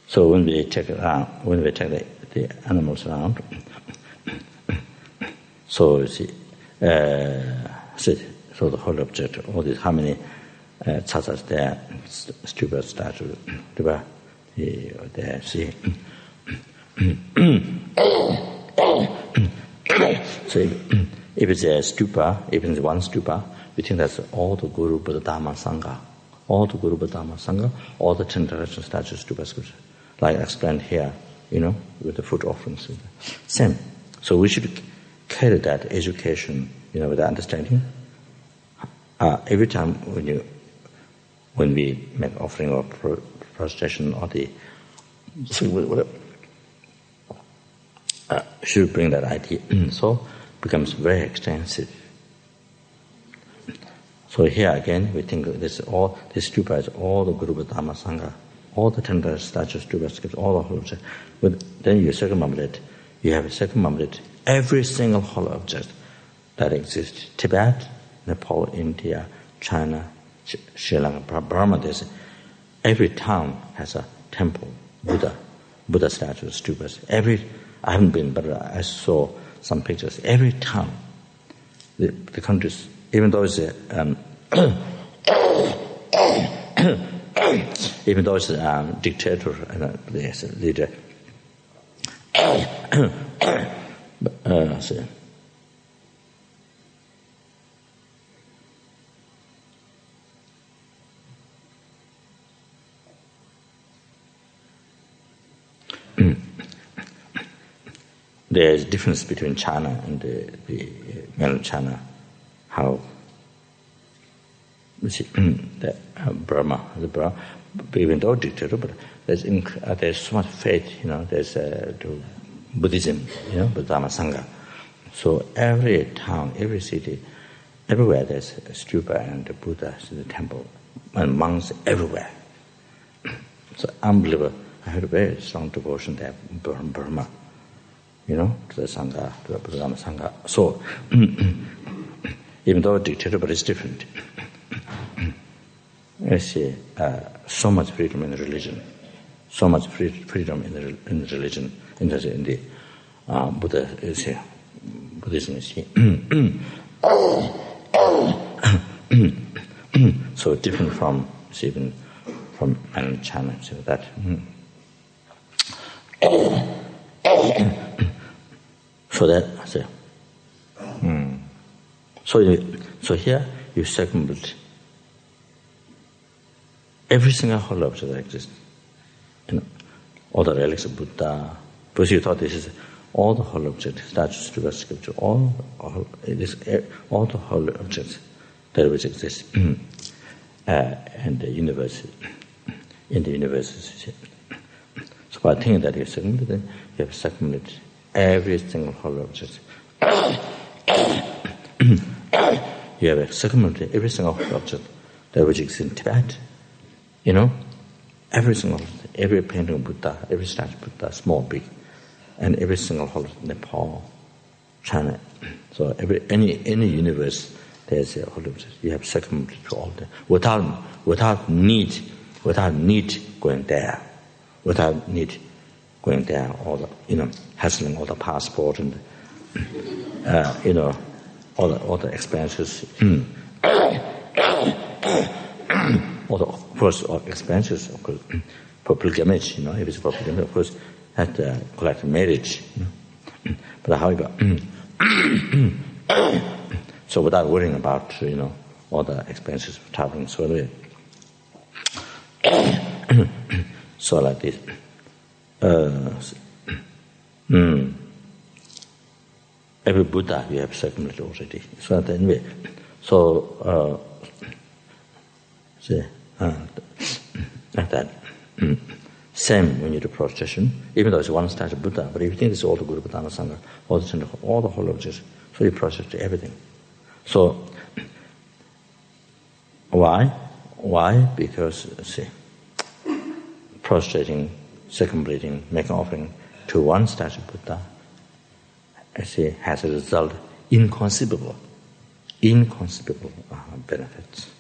so when we check the animals around, so you see, so the whole object, all these, how many chasas there, stupas, statues, there, see. So if it's a stupa, even it's one stupa, we think that's all the Guru, Buddha, Dhamma, Sangha. All the Guru, Buddha, Dhamma, Sangha, all the 10 direction statues, stupa, scripture. Like explained here, with the food offerings. Same. So we should carry that education, with the understanding. Every time when we make offering or prostration or the whatever, should bring that idea. So it becomes very extensive. So here again, we think this stupa is all the Guru, Buddha, Dhamma, Sangha, all the 10 statues, stupas, all the whole object. Then you circumambulate. You have circumambulate every single whole object that exists. Tibet, Nepal, India, China, Sri Lanka, Burma. Every town has a temple, Buddha statues, stupas. I haven't been, but I saw some pictures. Every town, the countries, even though it's a dictator and leader, there is a difference between China and the mainland China. How Burma, even though dictator, but there's so much faith. There's to Buddhism, Buddha, Sangha. So every town, every city, everywhere there's a stupa and the Buddha, the temple, and monks everywhere. So unbelievable. I had a very strong devotion there in Burma. To the Sangha, to the Buddha, Sangha. So, even though a dictator, but it's different. I see so much freedom in the religion, so much freedom in the religion, in the Buddha, Buddhism is here. So different from, even from mainland China, so that. So that, so here you circumambulate every single whole object that exists. All the relics of Buddha, because you thought this is all the whole object, statues, stupas, scripture, all the whole objects that which exist, and the universe, in the universe. So by thinking that you circumambulate, then you have circumambulated every single whole object. you have a circumambulate, every single object that which exists in Tibet, every single, every painting of Buddha, every statue of Buddha, small, big, and every single holy Nepal, China. So any universe, there's a holy object. You have circumambulate to all that without need going there, all the hassling all the passport and all the expenses, of course, expenses, of course, for pilgrimage, if it's for pilgrimage, of course, had to collect marriage. But however, so without worrying about, all the expenses of traveling, so anyway, so like this. Every Buddha you have circumambulate already. So anyway, like that. Same when you do procession, even though it's one statue of Buddha, but if you think it's all the Guru Buddha Sangha, all the holy objects, so you process to everything. So why? Because prostrating, circumambulating, making offering to one statue of Buddha, has a result inconceivable benefits.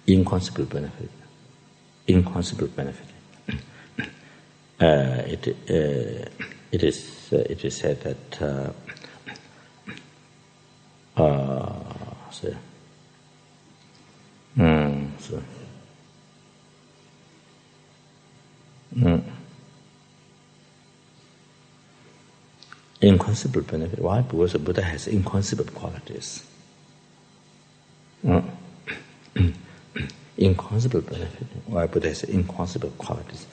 Inconceivable benefit. It is said that inconceivable benefit. Why? Because the Buddha has inconceivable qualities. Inconceivable benefit. Why? Buddha has inconceivable qualities.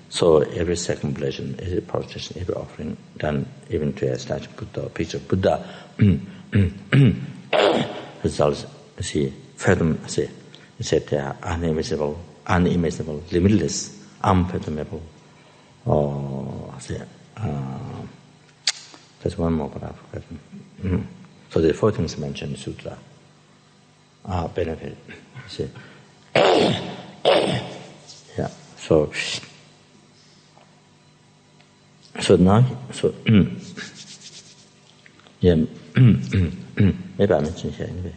So every circumambulation, every prostration, every offering done even to a statue of Buddha or picture of Buddha results, further, they are unimaginable, limitless, unfathomable. There's one more, but I've forgotten. So the 4 things mentioned in the sutra are benefit. Yeah. So now, yeah. Maybe I mentioned here anyway.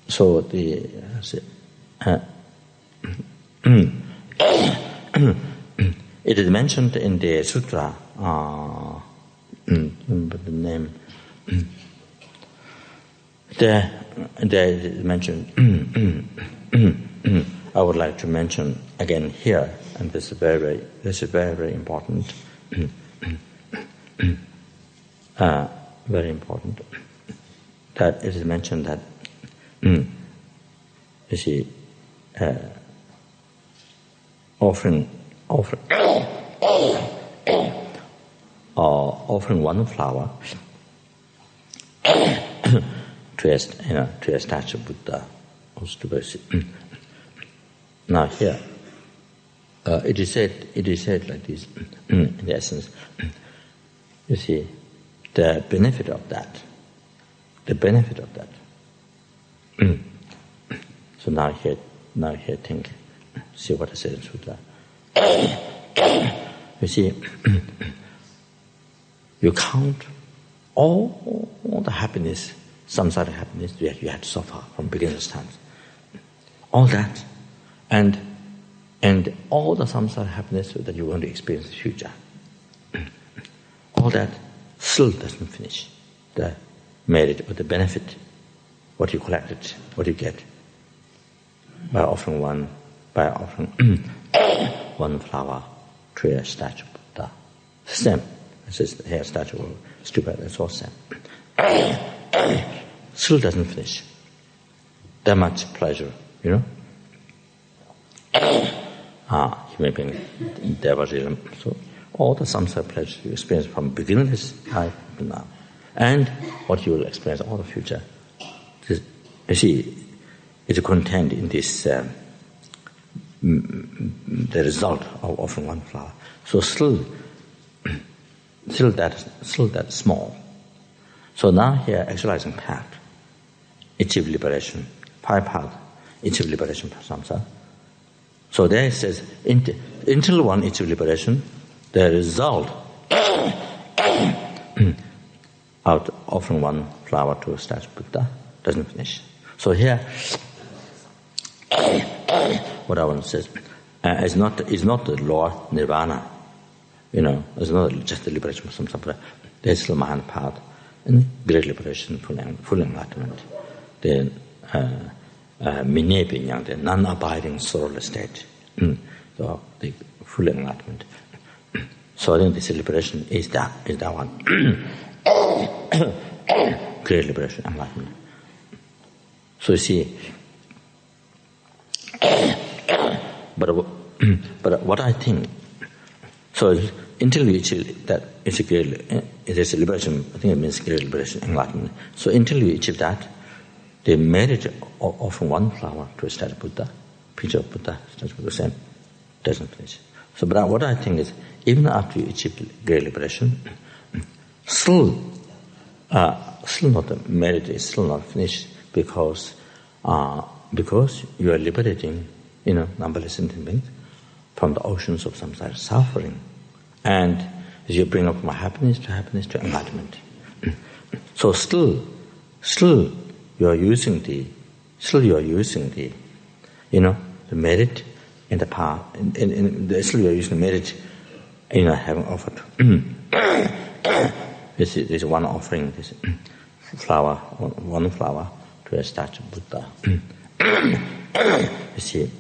So it is mentioned in the sutra. Remember the name. There is mentioned. I would like to mention again here, and this is very, very important. Very important. That it is mentioned that offering one flower to a statue of Buddha or stupas. Now here, it is said like this. In the essence, the benefit of that. So now here, think. See what I said in Sutra. You count all the happiness, samsara happiness that you had to suffer from beginner's times. All that, and all the samsara happiness that you're going to experience in the future. All that still doesn't finish the merit or the benefit, what you collected, what you get by offering one flower to a statue of Buddha. Same. This is here statue of stupa, that's all same. Still doesn't finish. That much pleasure, Human being, devoteeism. So all the samsara pleasure you experience from beginningless life to now, and what you will experience all the future, you see, is contained in this, the result of offering one flower. So still that small. So now here, actualizing path, achieve liberation. 5 paths, achieve liberation from samsara. So there it says, until one achieve liberation, the result out offering one flower to a statue Buddha doesn't finish. So here, what I want to say is not the law nirvana, it's not just the liberation from samsara. There's still Mahan path and great liberation, full enlightenment. The minye the non-abiding sorrowless state. So the full enlightenment. So I think this liberation is that one. Great liberation, enlightenment. So you see, but what I think, so until you achieve that, it is a liberation, I think it means great liberation, enlightenment. So until you achieve that, the merit of offering one flower to a statue Buddha, picture of Buddha, statue Buddha, same, doesn't finish. So, but what I think is, even after you achieve great liberation, still not the merit is still not finished because you are liberating, numberless sentient beings from the oceans of samsara suffering, and you bring up from happiness to enlightenment. So still you are using the merit in the path, still you are using the merit, having offered. This is one offering, this flower, one flower to a statue Buddha. You see,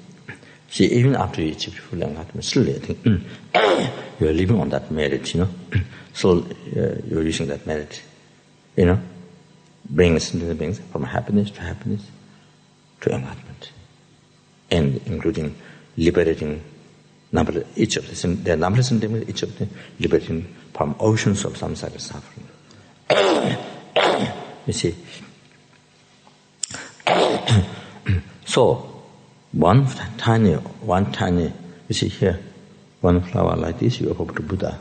even after you achieve full enlightenment, still I think you are living on that merit, Still you are using that merit, bringing sentient beings from happiness to enlightenment, and including liberating each of the numberless sentient beings, each of them liberating from oceans of samsara suffering. You see, so one tiny, you see here, one flower like this you offer to Buddha,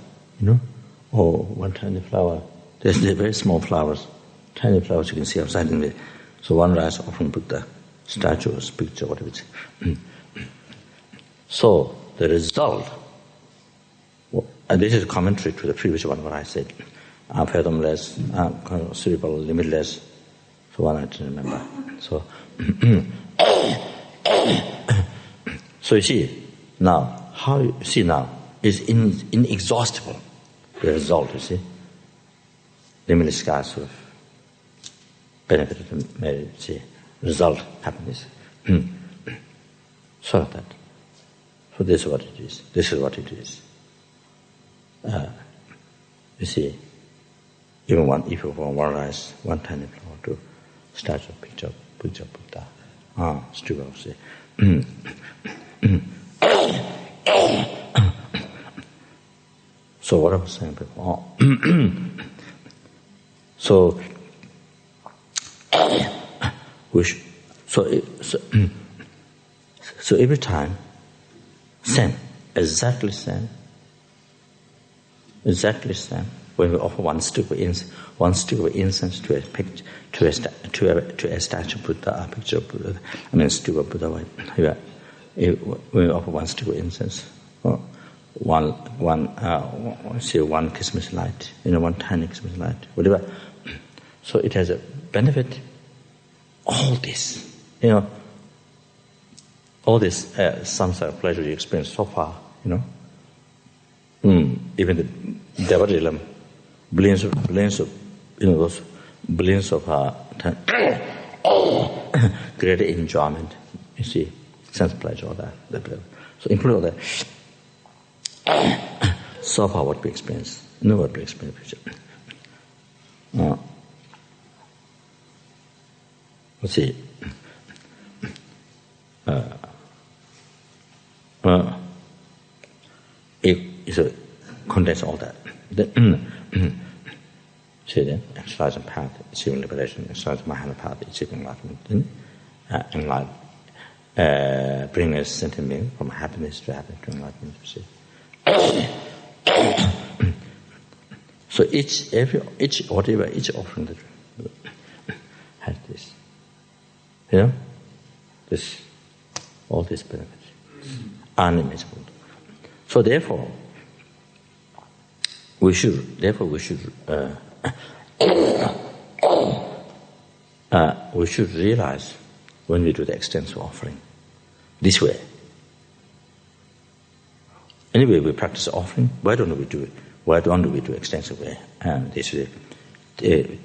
or one tiny flower. There's the very small flowers, tiny flowers you can see outside in there. So one rice offering Buddha, statues, picture, whatever it is. So the result, and this is a commentary to the previous one, what I said, fathomless, cerebral, limitless, so one I didn't remember. So you see, now, how you see now, is inexhaustible, the result, you see. Limitless scarce of benefit of merit, see, result, happiness. So that. So this is what it is. This is what it is. You see, even if you want one rice, one tiny flower to statue, picture, Buddha, stupas, see. So what I was saying before. So every time, same, exactly same. When we offer one stick of incense to a picture, to a statue Buddha, a picture of Buddha, stick of Buddha. When we offer one stick of incense, one Christmas light, one tiny Christmas light, whatever. So it has a benefit. All this, all this samsara pleasure you experience so far, even the devotee realm, billions of, those billions of greater enjoyment, you see, sense pleasure, all that. So include all that. So far what we experience, what we experience. Let's see. It contains all that. See then, exercising path, achieving liberation, exercising Mahana path, achieving enlightenment. Then, bring a sentient being from happiness to enlightenment. See. So each offering that has this, all these benefits, unimaginable. So therefore, we should realize when we do the extensive offering this way. Anyway, we practice offering. Why don't we do it? Why don't we do extensive way? And this way, in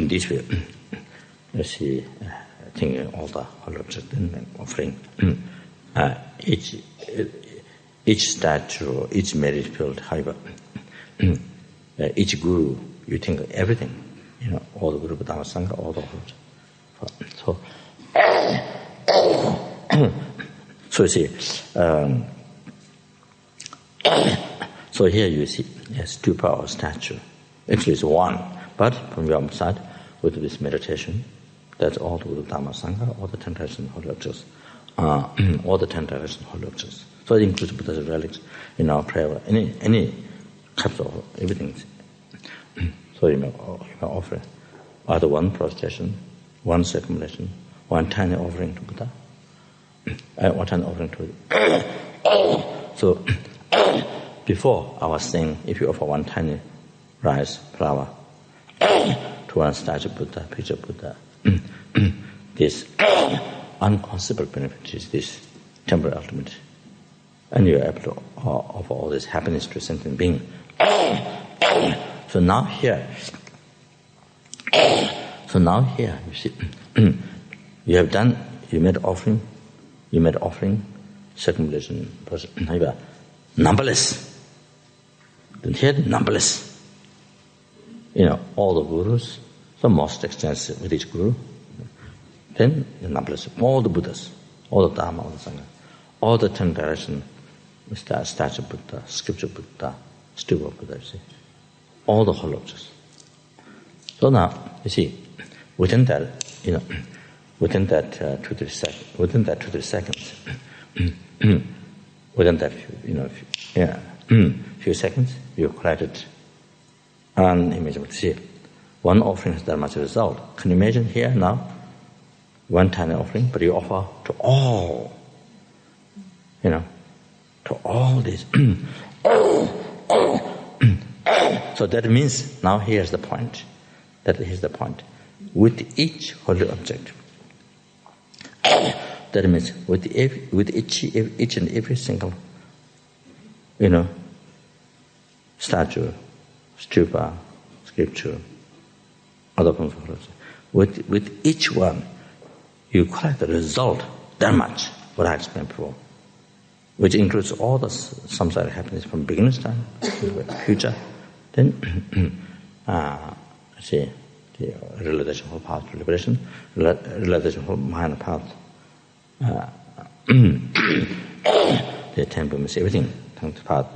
this way, think all the offering. Each statue, each merit field, however, each guru, you think of everything, all the Guru Dhamma Sangha, all the whole. So you see, so here you see a stupa or statue. Actually it's one, but from your side, with this meditation, that's all the Guru Dhamma Sangha, all the 10 traditional holy lectures, all the 10 traditional holy lectures. So it includes Buddha's relics in our prayer, any types of everything. So you may offer either one prostration, one circumambulation, one tiny offering to Buddha, one tiny offering to So before I was saying, if you offer one tiny rice, flour, to one statue of Buddha, picture of Buddha, this unconceivable benefit is this temporary ultimate. And you are able to offer all this happiness to a sentient being. So now here, you see, you made offering, circumambulation, numberless. Then here, numberless. All the gurus, the most extensive with each guru. Then the numberless, all the Buddhas, all the Dharma, all the Sangha, all the 10 directions, statue Buddha, scripture Buddha, stupa Buddha, you see. All the whole objects. So now, you see, within that 2-3 seconds, within that few seconds, you collected unimaginable. See, one offering has that much result. Can you imagine here now, one tiny offering, but you offer to all, to all these. So that means, now here's the point. With each holy object, that means with each and every single, statue, stupa, scripture, other forms of religion, with each one, you collect the result, that much, what I explained before, which includes all the samsara happiness from beginner's time to future. Then, see, the realization of path to liberation, realization of minor path, the temperament, everything, path,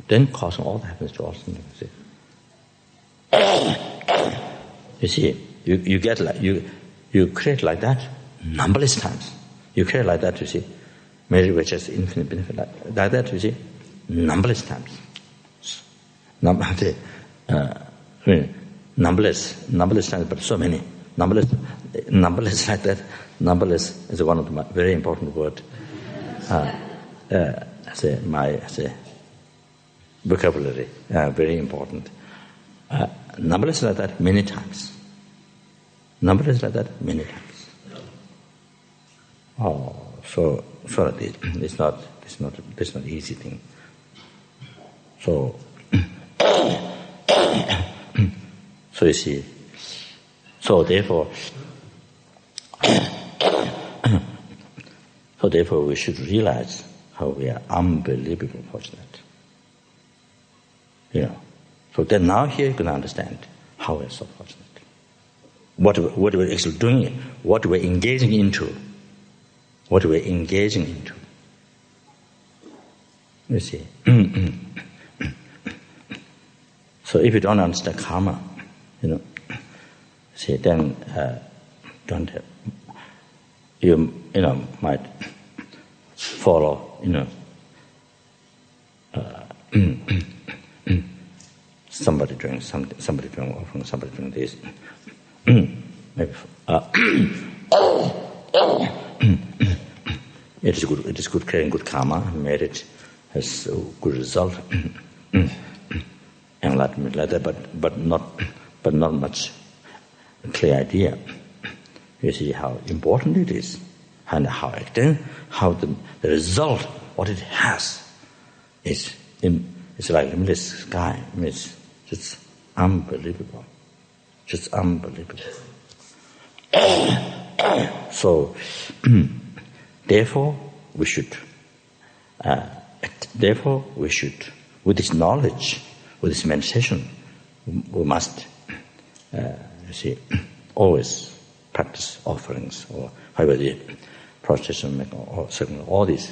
then causing all the happiness to all things. You see, you get like you create like that numberless times. You create like that, you see, merit which has infinite benefit like that, you see, numberless times. Numberless times, but so many. Numberless like that. Numberless is one of the very important words. My vocabulary, very important. Numberless like that many times. Numberless like that many times. Oh, so it's not easy thing. So you see. So therefore we should realize how we are unbelievably fortunate. So then now here you can understand how we are so fortunate. What we're actually doing, what we're engaging into. You see. So if you don't understand karma, see, then don't have, you might follow, somebody doing something, somebody doing offering, somebody doing this. Maybe it is good carrying good karma, merit has a good result, enlightenment like that, but not much clear idea. You see how important it is, and how the result, what it has, it's like limitless sky. It's just unbelievable. Just unbelievable. So, therefore, we should, with this knowledge, with this meditation, we must, always practice offerings, or however the prostration, or all this,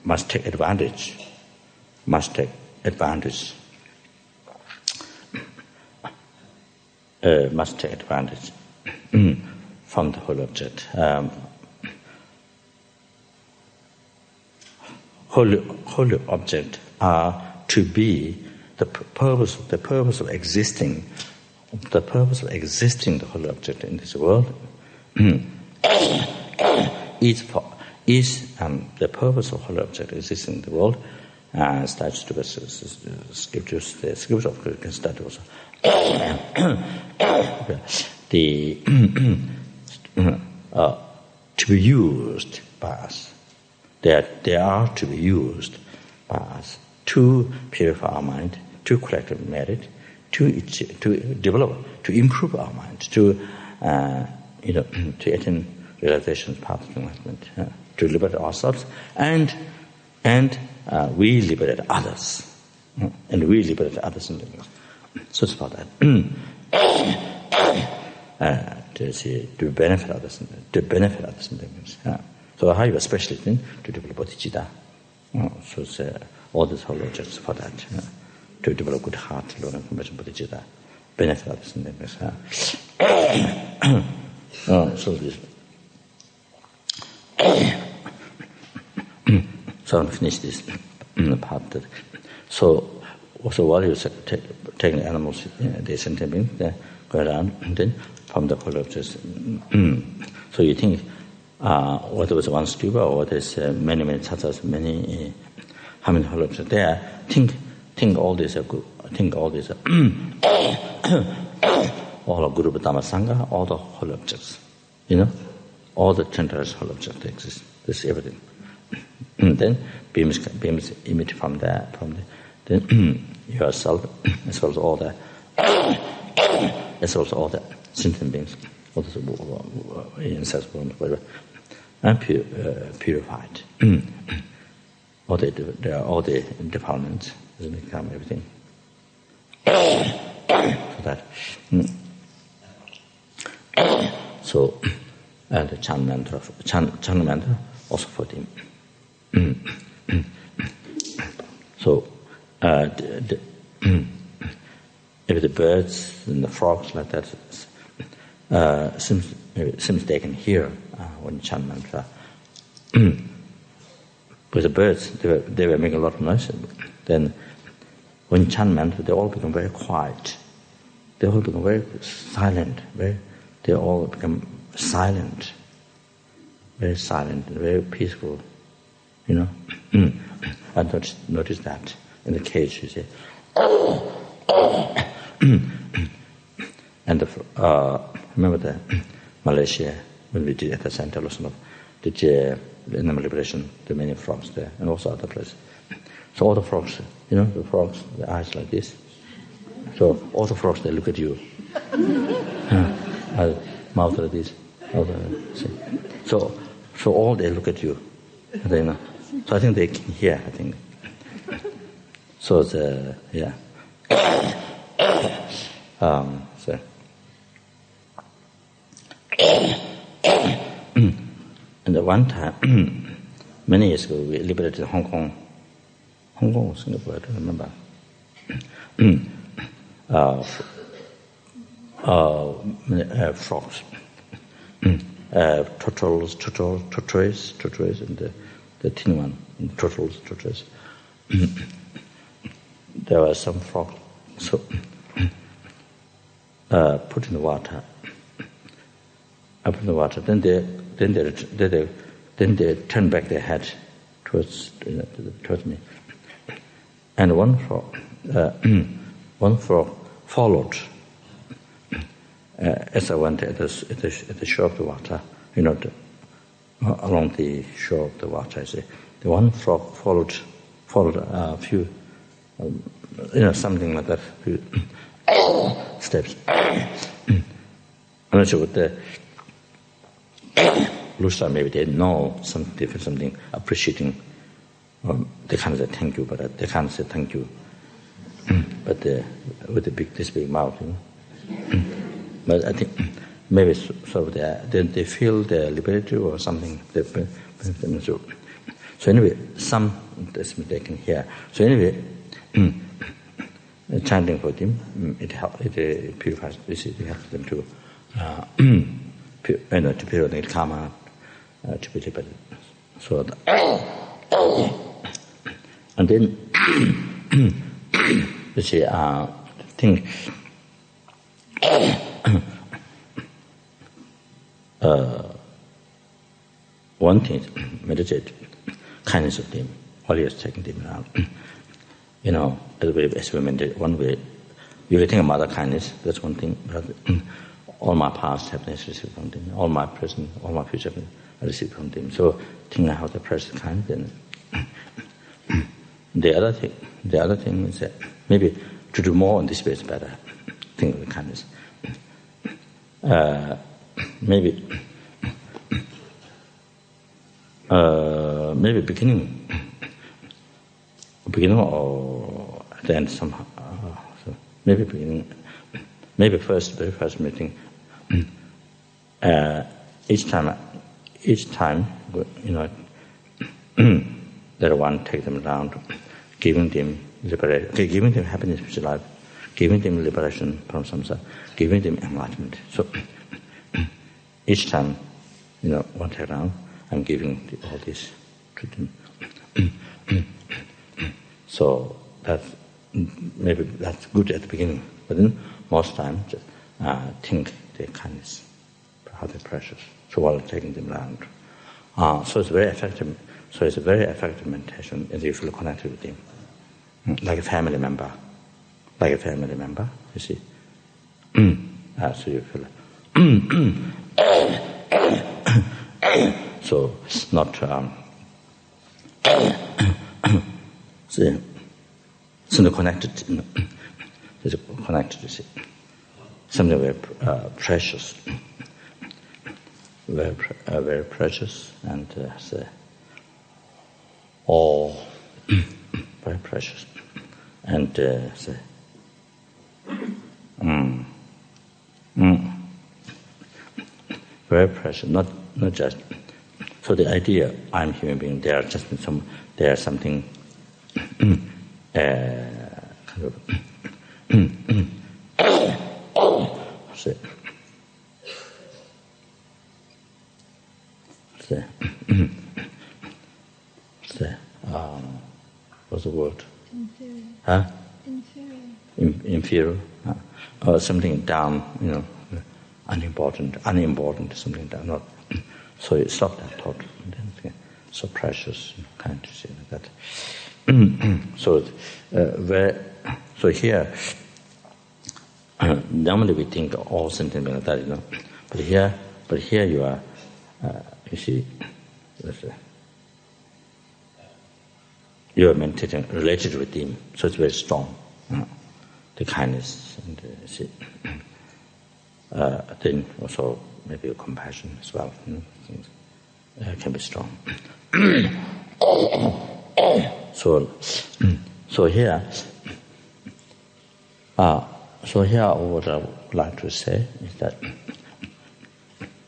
must take advantage from the whole object. Holy object are to be the purpose of existing. The purpose of existing the whole object in this world is the purpose of whole object existing in the world. Scriptures of can start also. To be used by us. They are to be used by us to purify our mind, to collect merit, to develop, to improve our mind, to attain realization path of enlightenment, to liberate ourselves, and we liberate others, and we liberate others in the world. So it's about that. To benefit others, in the world. So how you especially think to develop bodhicitta. So it's all these whole objects for that. To develop good heart, love and compassion, bodhicitta, benefit others in the world. So this. So I'll finish this part. So while you're taking the animals, the sentient beings, they go around, and then from the whole objects. So you think, what was one stupa, or there's many tattvas, how many whole objects there? Think all these are good. Think all these are all of Guru Dhamma Sangha, all the whole objects. All the 10 whole objects exist. This is everything. And then beams emit from there. Then yourself, as well as all the sentient beings, all the insects, whatever, and purified. All the defilements, become everything. So that. So, and the chant mantra also for them. So, if the birds and the frogs like that, seems they can hear when chant mantra. With the birds, they were making a lot of noise. Then, when chant mantra, they all become very quiet. They all become very silent. They all become silent, very silent, very peaceful. I noticed that in the cage, you see. And remember the Malaysia, when we did at the center, did animal liberation, the many frogs there, and also other places. So all the frogs, the frogs, the eyes like this. So all the frogs, they look at you. Mouth like this. So all they look at you. So I think they can hear, I think. So so. And at one time, many years ago, we liberated Hong Kong or Singapore, I don't remember. frogs, tortoise, and the thin one, tortoise. There was some frog, so put in the water. Up in the water, then they turn back their head towards me, and one frog followed as I went at the shore of the water, along the shore of the water. I say the one frog followed a few, something like that, few steps. I'm not sure what the Lusa, maybe they know something different, something appreciating. They can't say thank you, but they can't say thank you. But with this big mouth, But I think maybe sort of they feel their liberty or something. So anyway, some that's mistaken here. So anyway, chanting for them, it purifies. It helps them to purify the karma, to be liberated. So, and then you see, think. One thing is meditate kindness of them, always taking them around. As we meditate, one way, you can think of mother kindness, that's one thing. But all my past happiness received from them, all my present, all my future happiness I received from them. So think how the present kind. Then the other thing is that maybe to do more in this way is better. Think of the kindness. Maybe beginning or at the end somehow. So maybe beginning, maybe very first meeting. Each time, that one take them around, giving them liberation, giving them happiness with life, giving them liberation from samsara, giving them enlightenment. So each time, one take around, I'm giving all this to them. So maybe that's good at the beginning, but then most times just think their kindness, how they're precious. So while taking them around, so it's very effective. So it's a very effective meditation if you feel connected with them, like a family member. You see. So you feel. So not. See, so connected. It's connected. You see, something very precious, very precious, and all very precious, and very precious. Not just. So the idea, I'm human being. There are just something kind of. What's the word? Inferior. Huh? Inferior. Inferior. Or something down, unimportant, something down. Not. So you stop that thought. So precious, kind of say like that. So here, normally we think all sentient beings like that, But here you are, you see, you are meditating related with him, so it's very strong. The kindness and see. Then also maybe compassion as well. Can be strong. So here, what I would like to say is that.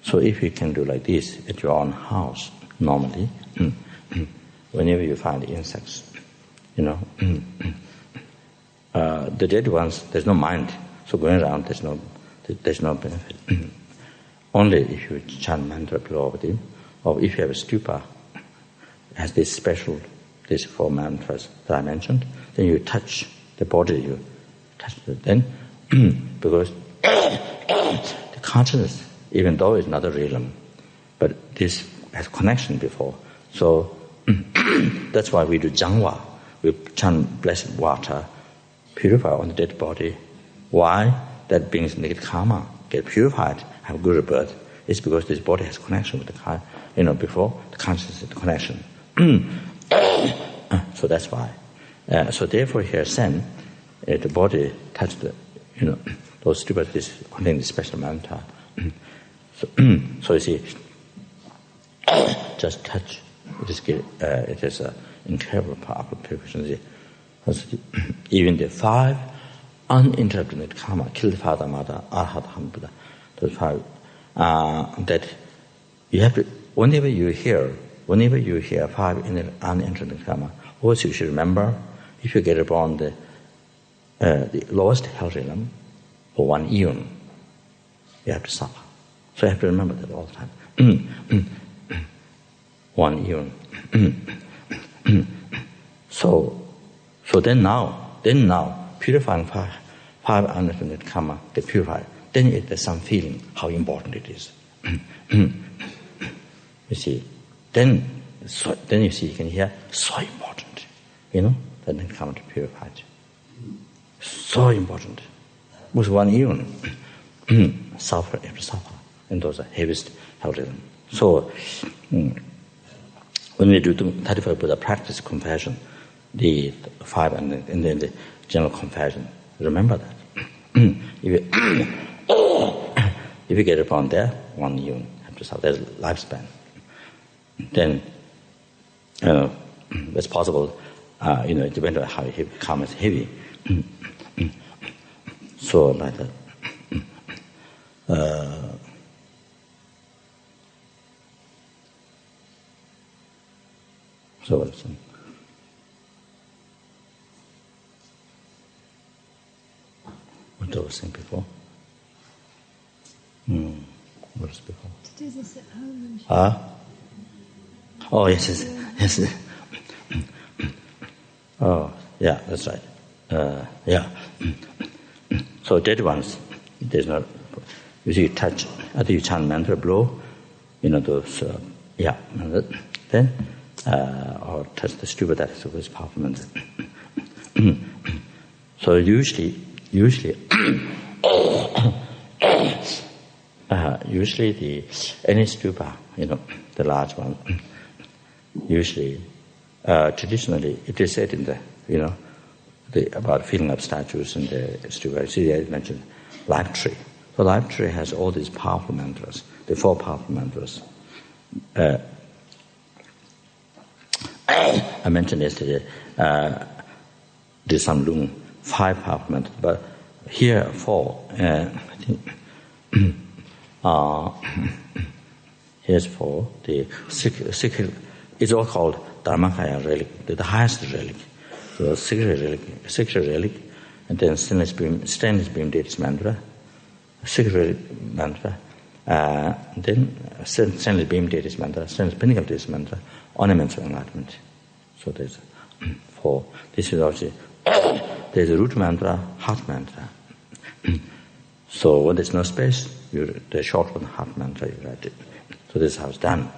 So if you can do like this at your own house, normally, whenever you find insects, The dead ones, there's no mind. So going around, there's no benefit. Only if you chant mantra below them, or if you have a stupa, has this special, these 4 mantras that I mentioned, then you touch the body, you touch it. Then, because the consciousness, even though it's not a realm, but this has connection before. So that's why we do jangwa. We chant blessed water, purify on the dead body. Why? That brings negative karma, get purified, have good rebirth. It's because this body has connection with the karma. Before the consciousness is the connection. So that's why. So therefore here Sen, the body touched those stupas contain the special mantra. So you see, just touch. It is an incredible powerful purification. Even the 5 uninterrupted karma, killed father, mother, arhat, Buddha, those 5, that you have to, whenever you hear 5 uninterrupted karma, also you should remember, if you get upon the lowest hell realm for 1 eon, you have to suffer. So you have to remember that all the time. 1 eon. So then now, purifying 5 uninterrupted karma, they purify. Then there's some feeling how important it is. You see, then you see, you can hear, so important, that then come to purify it. So important. With 1 eon, suffer after suffer, and those are heaviest hell realm. So, when we do 35 Buddha practice compassion, the 5 and then the general compassion, remember that. If you get upon there, 1 eon, after suffer, there's lifespan. Then, it's possible, it depends on how heavy karma is heavy. So, like that. So, what's it? What I was saying before? What was before? To do this at home. Oh, yes. Oh, yeah, that's right. Yeah. So dead ones, there's not. You see, touch. After you chant mantra, blow. Those. Then, or touch the stupa. That is the most powerful mantra. So usually, any stupa, the large one. Usually, traditionally, it is said in the, about filling up statues and the stupa. See, I mentioned life tree. So life tree has all these powerful mantras, the 4 powerful mantras. I mentioned yesterday, there's some Lung, 5 powerful mantras, but here 4. I think here's 4. The secret, it's all called Dharmakaya relic, the highest relic. So secret relic, and then stainless beam deities mantra, secret relic mantra, then stainless beam deities mantra, stainless pinnacle deities mantra, ornaments of enlightenment. So there's 4. This is also, there's a root mantra, heart mantra. So when there's no space, the short one, heart mantra, you write it. So this is how it's done.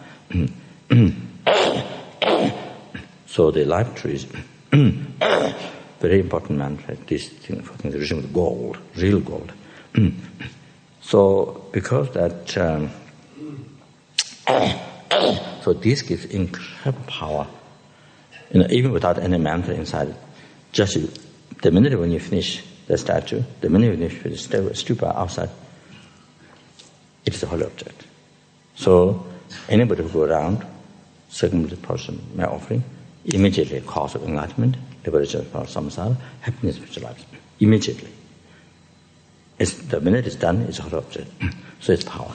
So the life tree is very important mantra. This thing is rich with gold, real gold. So because that, so this gives incredible power. Even without any mantra inside, just the minute when you finish the statue, the minute when you finish the stupa outside, it is a holy object. So anybody who go around, circumambulate person, my offering, immediately cause of enlightenment, liberation from samsara, happiness, spiritual life. Immediately. The minute it's done, it's a holy object. So it's power.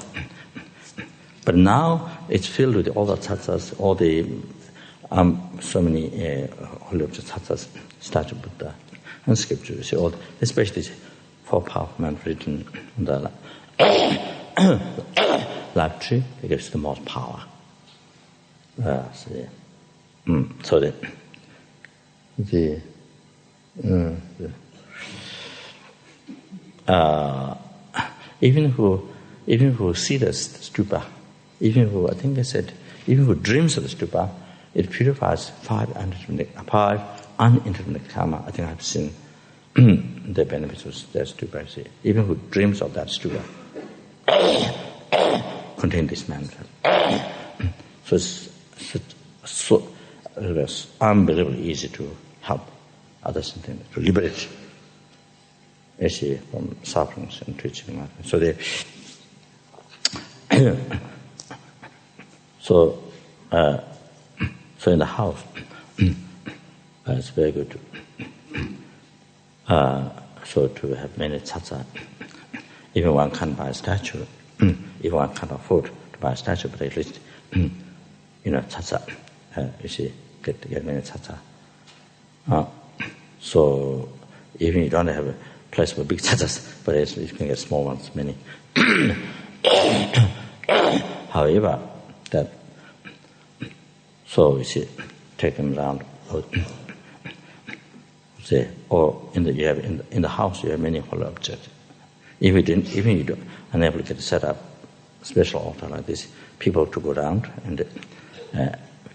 But now it's filled with all the tattvas, all the so many holy objects, tattvas, statue Buddha. and scripture. You see, all, especially 4 powerful men written on the life tree, it gives the most power. So even who see the stupa, even who, I think I said, even who dreams of the stupa, it purifies 5 unintermittent karma. I think I've seen the benefits of that stupa. See, even who dreams of that stupa contain this mantra. So it's unbelievably easy to help others to liberate from sufferings and teaching. So so in the house, it's very good so to have many tsatsa. Even one can't buy a statue, even one can't afford to buy a statue, but at least tsatsa. You see, get many tsatsa. So even you don't have a place for big tsatsas, but at least you can get small ones, many. However, so you see, take them around. Say, or in the house you have many holy objects. Even you don't unable to get set up special altar like this, people to go around and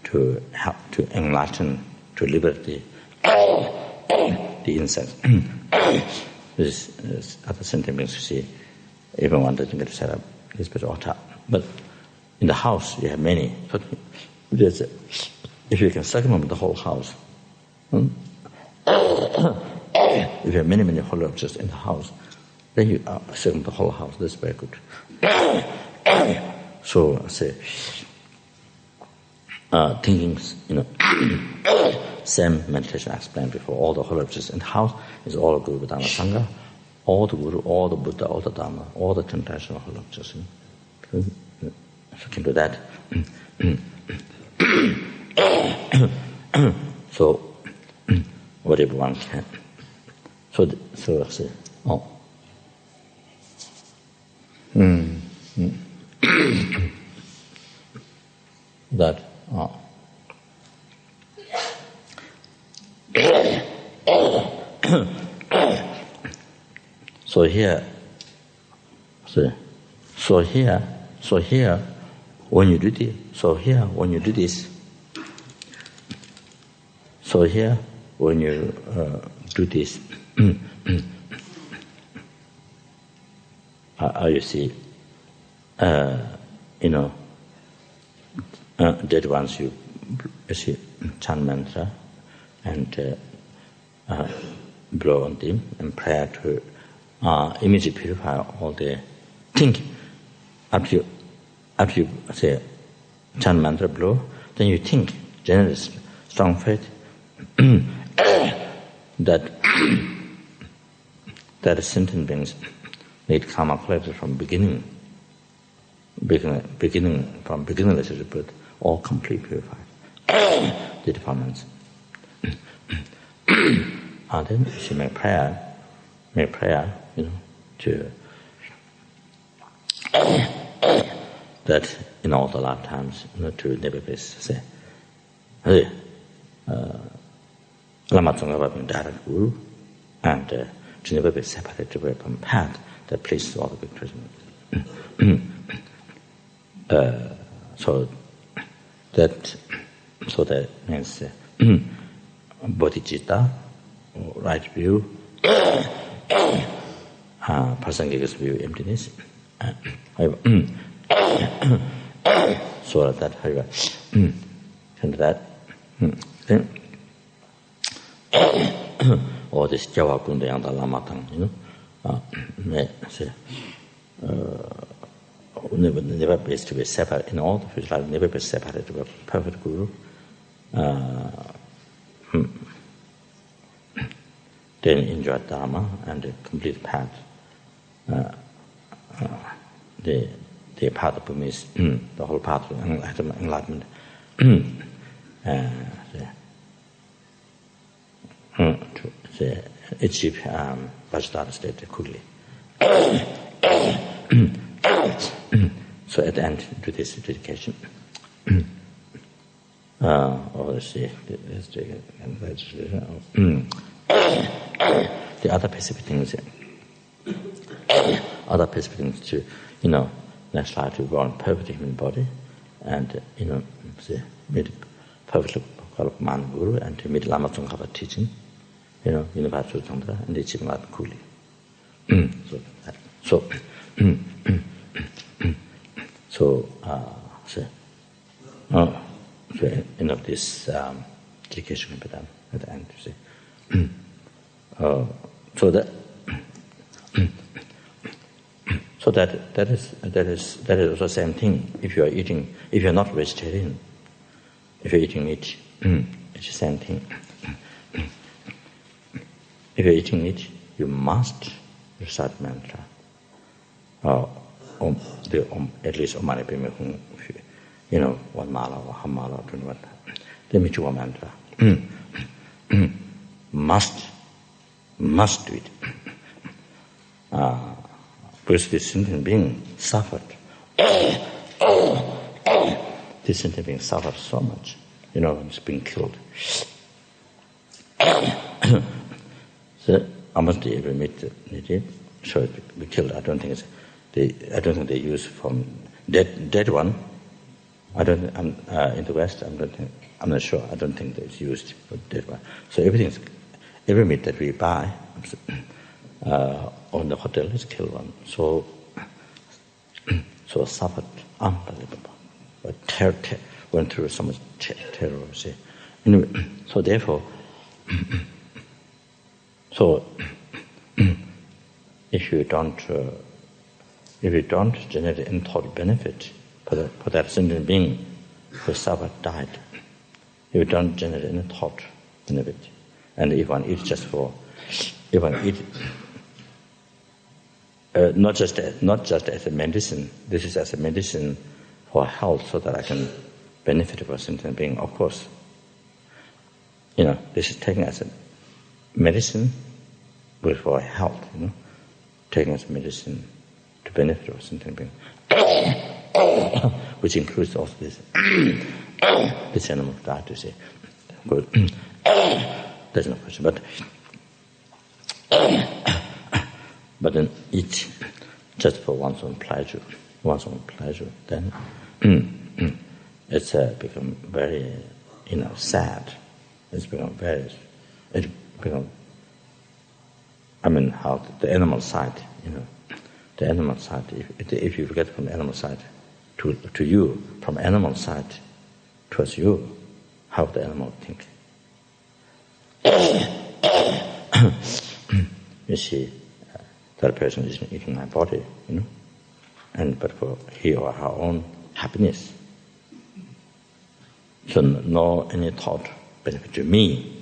to help to enlighten, to liberate the insects. This other sentiments you see, even one doesn't get set up this special altar. But in the house you have many. So if you can circumambulate the whole house, if you have many holy objects in the house, then you circumambulate the whole house. That's very good. So I say, thinking, same meditation I explained before. All the holy objects in the house is all the Guru, Dhamma, Sangha, all the Guru, all the Buddha, all the Dhamma, all the international holy objects. If you can do that. So whatever one can. So I say, that so here when you do this, when you do this, you see, that once you chant mantra and blow on them and pray to immediately purify all the thinking. After you say chant mantra, blow, then you think, generally strong faith, that sentient beings need karma collected from beginning from beginningless rebirth, all complete purified. The defilements. And then she make prayer, to that in all the lifetimes, to never be say, hey, Lama Zopa being direct Guru, and to never be separated from path that pleases all the victories. So that means bodhicitta, right view, Prasangika's view, emptiness. So that, however, and that, then all this Jawa Kunde and the Lama Tang, never be to be separate in all the future life, never be separated to a perfect Guru. Then enjoy Dharma and the complete path. The path of Burmese, the whole path of enlightenment. achieve bodhisattva state quickly. So at the end, do this dedication. Let's see. The other specific things. To, next slide, to go on perfect human body, and meet perfectly developed man guru, and to meet Lama Zopa Rinpoche teaching, universal Tantra, and achieve that quickly. This dedication can be done at the end. That is also the same thing. If you're not vegetarian, if you're eating meat, it's the same thing. If you're eating meat, you must recite mantra. At least Om Mani Padme Hum, 1 mala or half mala or 21. The Michua mantra. Must do it. Because this sentient being suffered. This sentient being suffered so much. It's being killed. So almost every meat should be killed. I don't think they use from dead one. In the West, I'm not sure. I don't think that it's used for dead one. So every meat that we buy on the hotel is killed one. So suffered unbelievable. But went through so much terror. See. Anyway, so therefore, if you don't generate any thought benefit for that sentient being who suffered, died, if you don't generate any thought benefit, and if one eats not just as a medicine, this is as a medicine for health, so that I can benefit from a sentient being. Of course, this is taken as a medicine, but for health, taken as medicine to benefit from a sentient being, which includes also this animal died, to say. Good. There's no question, but then eat just for one's own pleasure, then it's become very, sad. It's become how the animal side, the animal side, if you get from the animal side to you, from animal side towards you, how the animal think. You see, that person is eating my body, but for he or her own happiness. So no any thought benefit to me.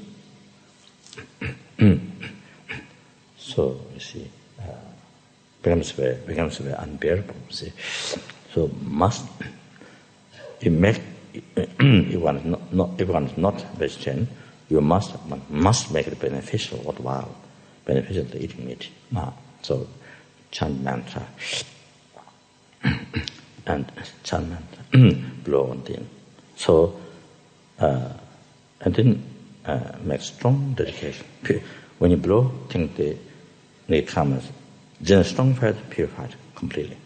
So you see, becomes very unbearable. See, so if one is not vegetarian, you must make it beneficial, worthwhile, beneficial to eating meat. So chant mantra and chant mantra, blow on thing. So and then make strong dedication. When you blow, think the karmas, then strong fire purified completely.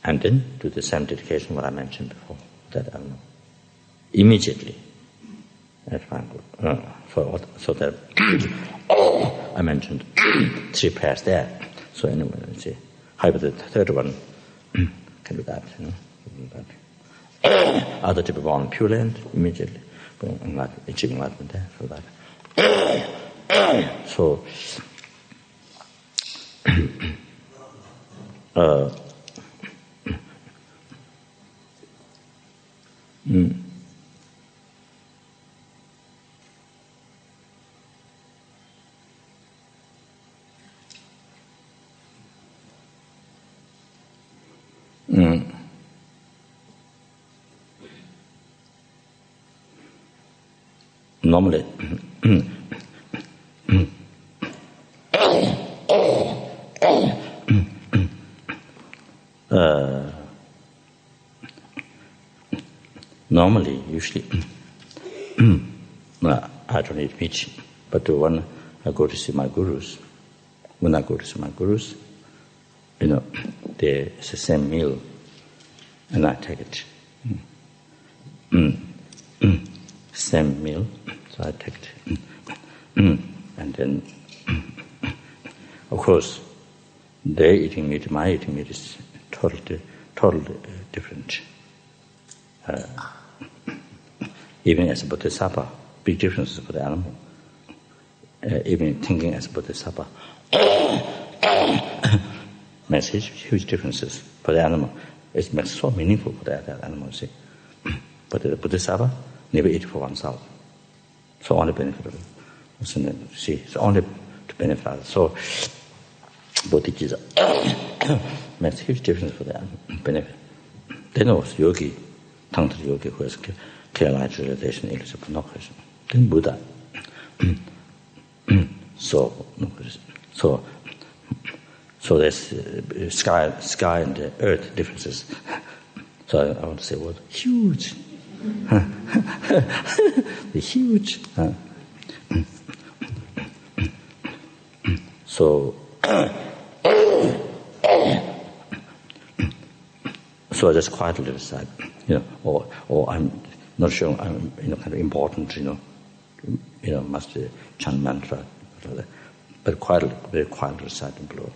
And then do the same dedication what I mentioned before. That immediately. That's fine. So that I mentioned 3 pairs there. So anyway, let's see. However, the third one can do that. Other to be born Pure Land immediately, achieving enlightenment there. So that. So. Normally, normally, usually, I don't eat meat, but when I go to see my gurus, it's the same meal, and I take it. Same meal, so I take it. And then, of course, their eating meat, my eating meat is totally different. Even as a bodhisattva, big differences for the animal. Even thinking as a bodhisattva makes huge differences for the animal. It makes so meaningful for that animal, see. But the bodhisattva never eat for oneself. So only benefit of it. See, it's only to benefit others. So bodhicitta makes huge difference for the animal benefit. Then also yogi, Tantra yogi who has clear light realization, then Buddha. So there's sky and the earth differences. So I want to say what huge. The huge. So I just quietly decide, or I'm not sure I'm kind of important, must chant mantra, but quietly, very quietly recite and blow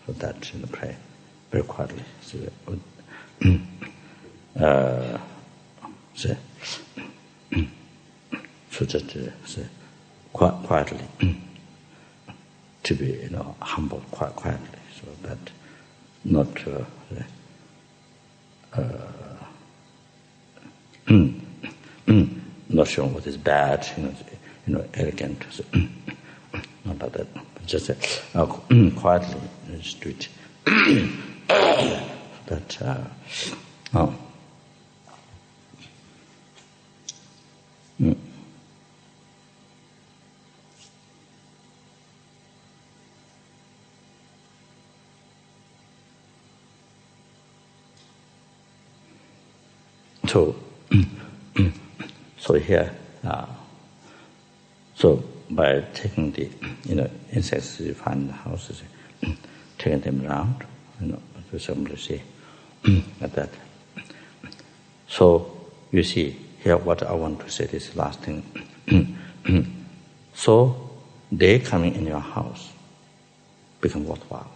for that, pray very quietly. So just quietly to be humble, quietly, so that not not showing what is bad, arrogant, so, not like that. But just quietly, just do it. That So here, so by taking the insects you find in the houses, taking them around, to simply see like that. So you see here, what I want to say this last thing. So they coming in your house become worthwhile.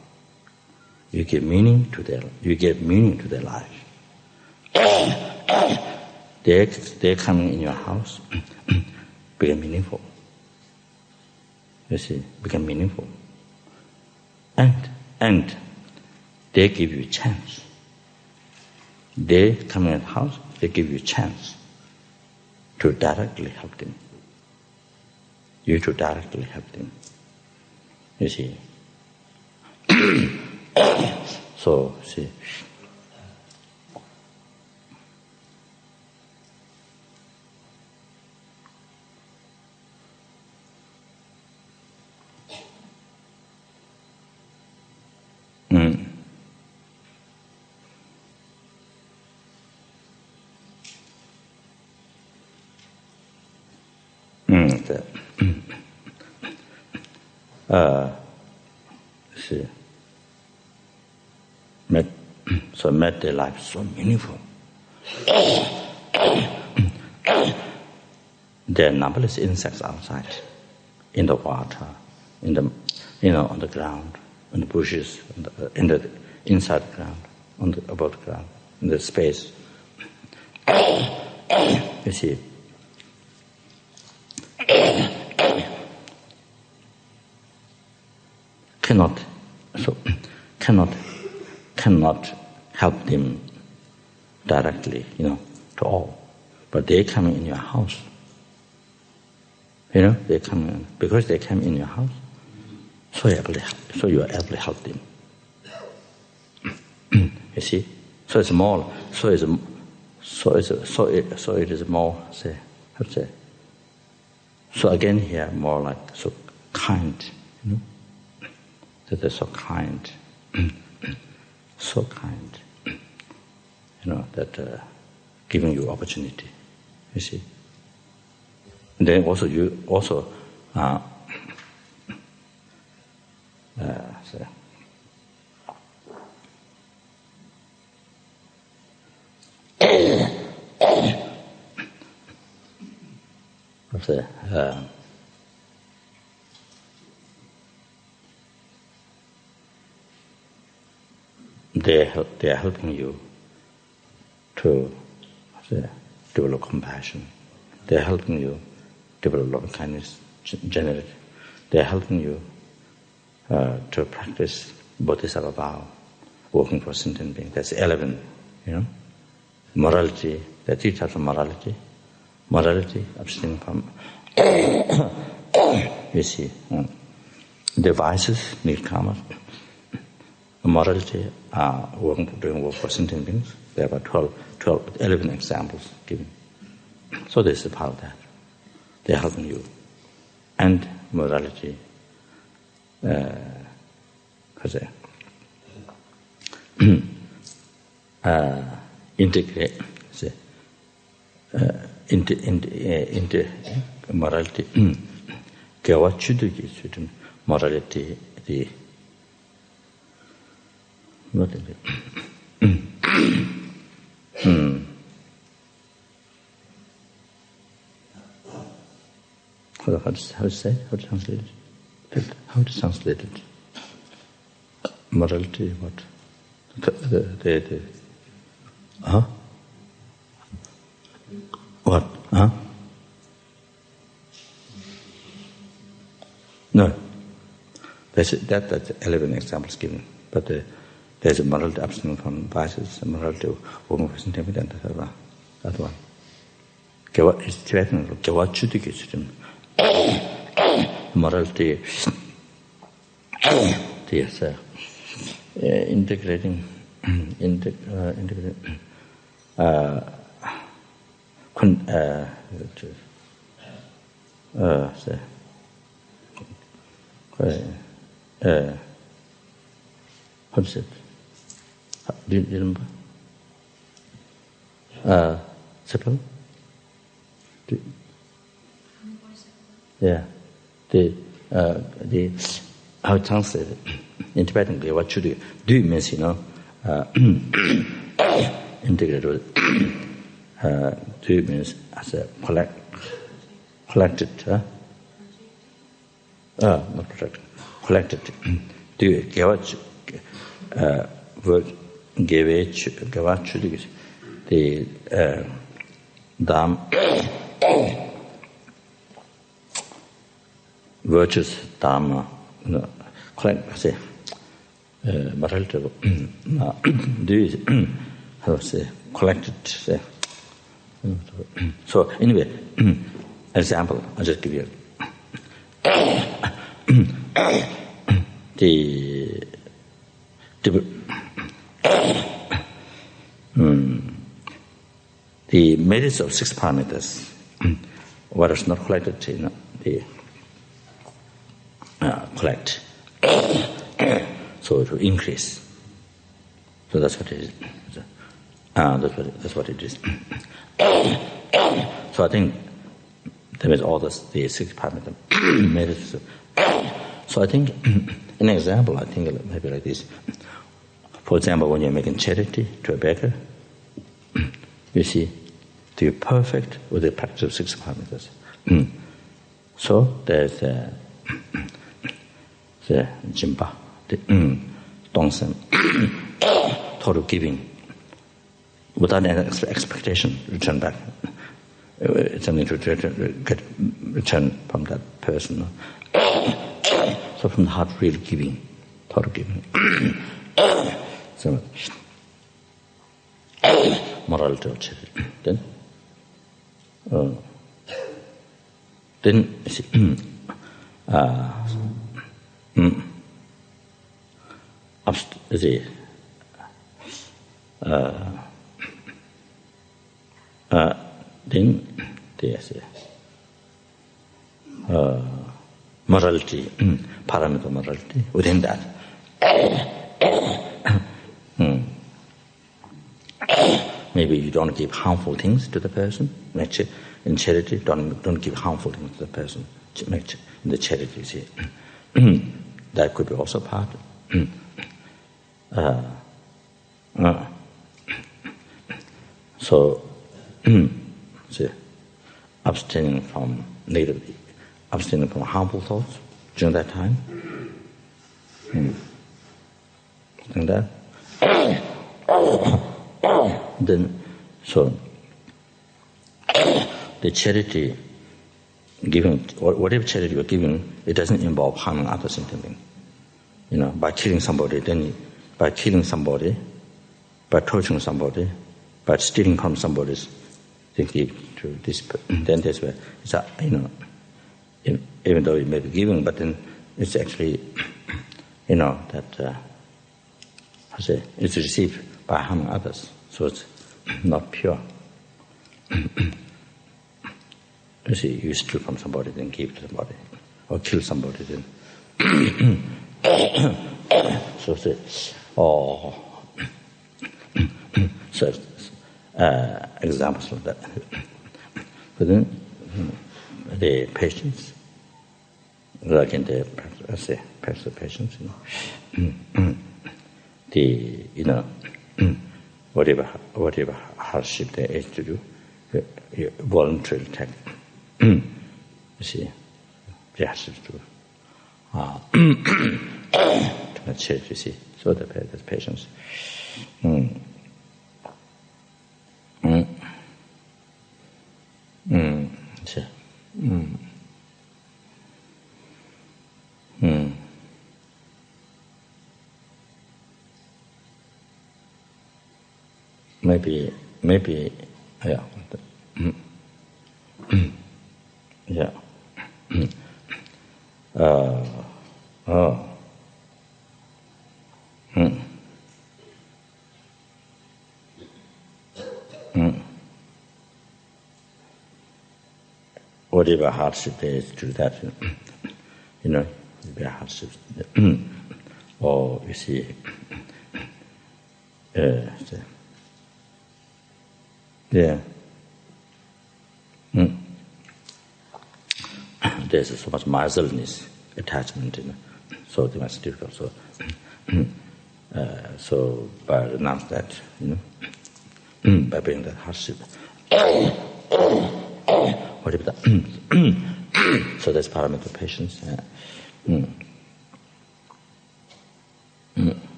You give meaning to their life. They're coming in your house, become meaningful. You see, become meaningful. And they give you a chance. They come in the house, they give you a chance to directly help them. You to directly help them. You see. So, see. See, made their life so meaningful. There are numberless insects outside, in the water, in the on the ground, in the bushes, inside the ground, above the ground, in the space. You see. Cannot help them directly, to all. But they come in your house. They come in, because they come in your house, so you are able to help them. You see? So it's more, it is more, so again here, more like so kind, that they're so kind, so kind, that giving you opportunity You see. And then also you also they are helping you to develop compassion. They are helping you develop loving kindness, generate. They are helping you to practice bodhisattva vow, working for sentient beings. That's 11, Morality, there are 3 types of morality. Morality, abstaining from, you see, the vices need karma. Morality, doing work for sentient beings. There are about 11 examples given. So this is part of that. They are helping you. And morality, integrate, morality, morality, the not in how to say? How to translate it? How to translate it? Morality, what? What? No. That's 11 examples given. But there's a morality abstinent from vices, a morality working for sentient beings, and that one. It's Tibetan. Morality. Yes, integrating. What's it? Do you remember? Simple? Yeah. The how to translate it in Tibetan? What should you do? Means integrate with. Do means as a collected. Not protected. Collected. Do give word give the dam virtues dharma collect say morality do how say collected say. So anyway, example I'll just give you the merits of 6 parameters, what is not collected, they collect. So to increase. So that's what it is. That's what it is. So I think there is all the 6 parameters merits. So I think an example, I think maybe like this. For example, when you're making charity to a beggar, you see, to be perfect with the practice of 6 parameters. So there's the jimpa, the dongsen, total giving, without any expectation, return back. Something to get return from that person. So from the heart, real giving, total giving. So, morality of charity. Then you see, then there's morality, parameter morality within that. maybe you don't give harmful things to the person. In charity, don't give harmful things to the person. In the charity, you see. That could be also part. So, see, abstaining from harmful thoughts during that time. Like that. Then, so the charity giving, whatever charity you're giving, it doesn't involve harming other sentient beings. By killing somebody, by torturing somebody, by stealing from somebody's, they give to this. Then that's where it's even though it may be giving, but then it's actually, that it's received by harming others, so it's not pure. You see, you steal from somebody, then give to somebody, or kill somebody, then. So examples of that. But then the patience, like in the practice of patience, whatever hardship there is to do, you voluntarily take. You see, the hardships to charity, you see. So that's patience. Maybe, yeah. Yeah. Whatever hardship there is to that, there are hardships. Or you see, there's so much miserliness, attachment, so they must difficult. So by renounce that, by bringing that hardship, whatever that, so that's parameter patience.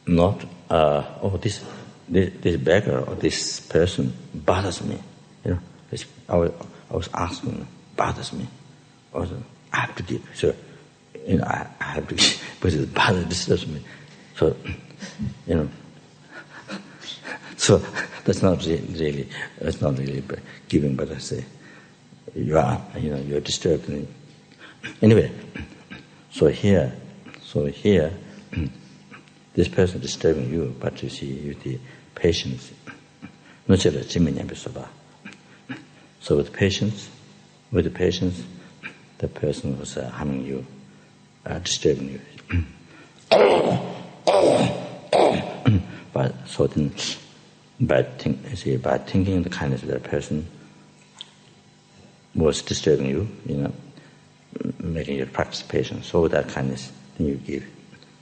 Not this beggar or this person bothers me. I was asking, bothers me. Also, I have to give. So I have to give, but it disturbs me. So so that's not really giving. But I say you're disturbed. Anyway, so here. This person is disturbing you, but you see, with the patience. So with patience, the person was harming you, disturbing you. But so then, by thinking the kindness of that person was disturbing you, making you practice patience. So with that kindness, then you give,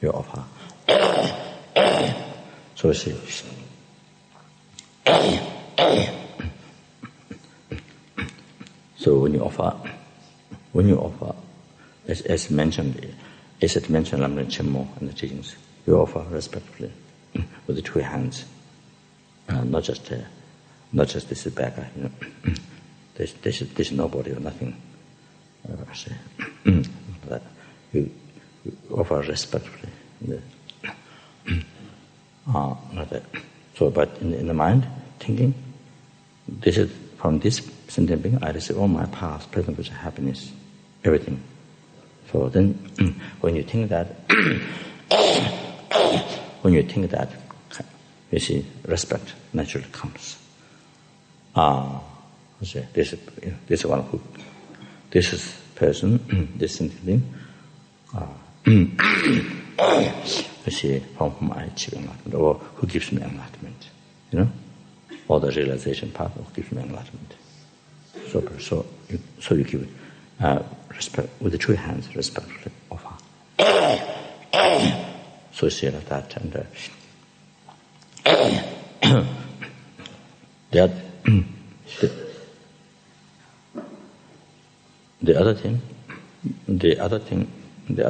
you offer. So see. So when you offer, as mentioned Lamrim Chenmo in the teachings, you offer respectfully with the two hands, not just this beggar. There's nobody or nothing. That you offer respectfully. Not that. So, but in the mind, thinking, this is from this sentient being, I receive all my past, present, future happiness, everything. So then, when you think that, you see, respect naturally comes. This person, this sentient being, from whom I achieve enlightenment, or who gives me enlightenment, or the realization path who gives me enlightenment. So you give respect with the two hands, respectfully offer. So you see like that, and the other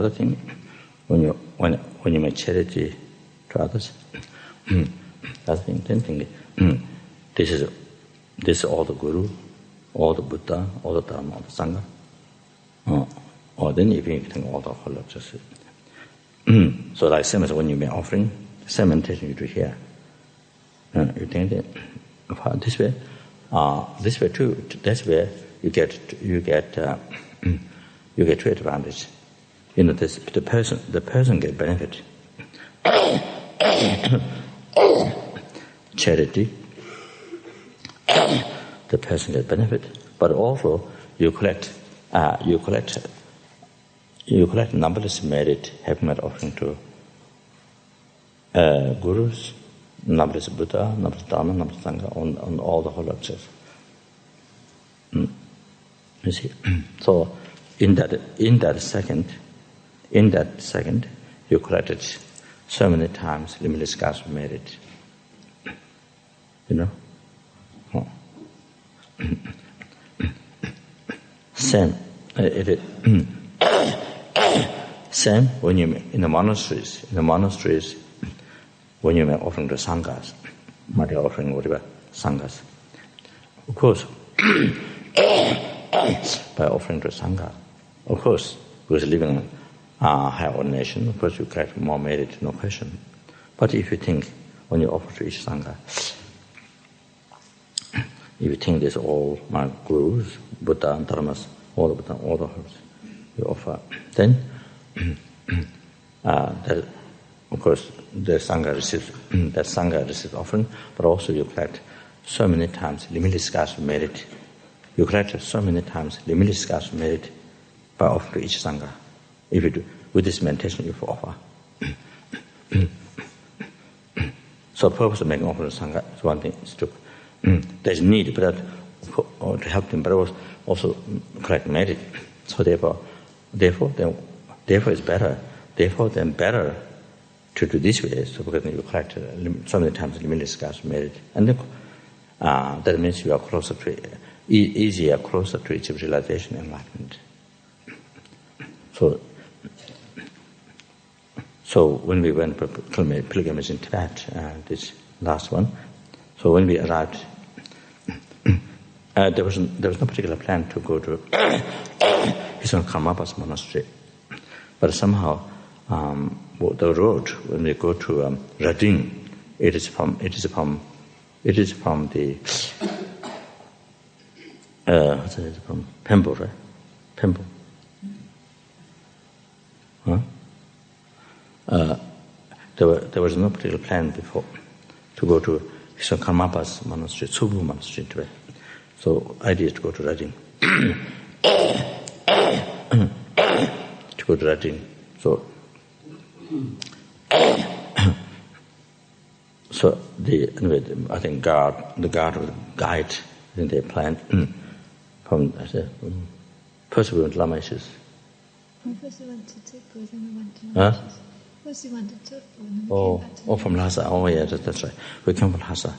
thing, when you make charity to others, then think, this is all the Guru, all the Buddha, all the Dharma, all the Sangha. Or then if you think all the whole just so like same as when you make offering, same meditation you do here. You think that this way too. That's where you get two advantages. The person get benefit. Charity. The person get benefit, but also you collect numberless merit, having made offering to gurus, numberless Buddha, numberless Dharma, numberless Sangha, on all the whole objects. You see, so in that second, you collected so many times limitless scars of merit. Same when you in the monasteries. When you make offering to sanghas, mighty offering whatever sanghas. Of course, by offering to sangha, of course, because living higher ordination, of course you collect more merit, no question. But if you think when you offer to each sangha, if you think there's all my gurus, Buddha and Dharmas, all the herbs you offer, then of course the sangha receives offering, but also you collect so many times limitless scars of merit. You collect so many times limitless scars of merit by offering to each sangha. If you do with this meditation, you offer. So, purpose of making offering to sangha is one thing. It's to there's need, but to help them, but also collect merit. So therefore it's better. Therefore, then better to do this way. So because you collect so many times limitless scars of merit, and then, that means you are closer to achieve realization and enlightenment. So when we went pilgrimage in Tibet, this last one. So when we arrived, there was no particular plan to go to Karmapa's monastery, but somehow the road when we go to Radin, it is from the from Pembo, right? Pembo. Huh? There was no particular plan before to go to Karmapa's monastery, Tsubu monastery in Tibet. So idea is to go to Radin. To go to Radin. So I think the guide, they planned first we went to Lama issues. First we went to Tipu, then we went to Lama. First we went to Tipu, and then we came back to from Lhasa. Oh yeah, that's right. We came from Lhasa.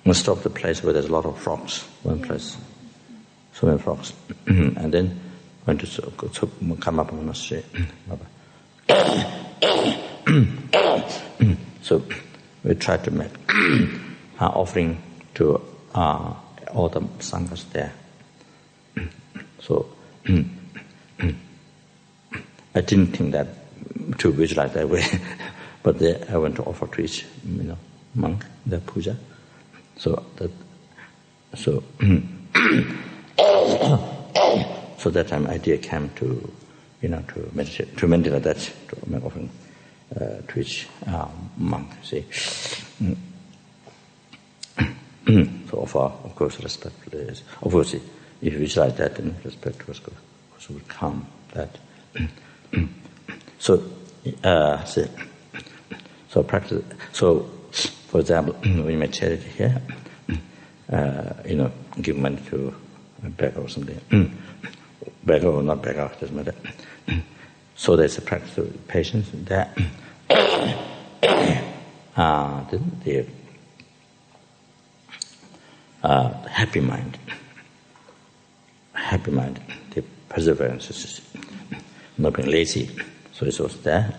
We stopped the place where there's a lot of frogs. One place, so many frogs, and then went to Karmapa monastery. So we tried to make offering to all the sanghas there. So I didn't think that to visualize that way, but there I went to offer to each monk the puja. So that time idea came to meditate like that, to make offering to each monk. See, so offer, of course, respectfully. Of course, if you visualize that, then respect will come. That. So practice. So, for example, when you make charity here, give money to a beggar or something. Beggar or not beggar, doesn't matter. So there's a practice of patience there. The happy mind, the perseverance is not being lazy, so it's also there.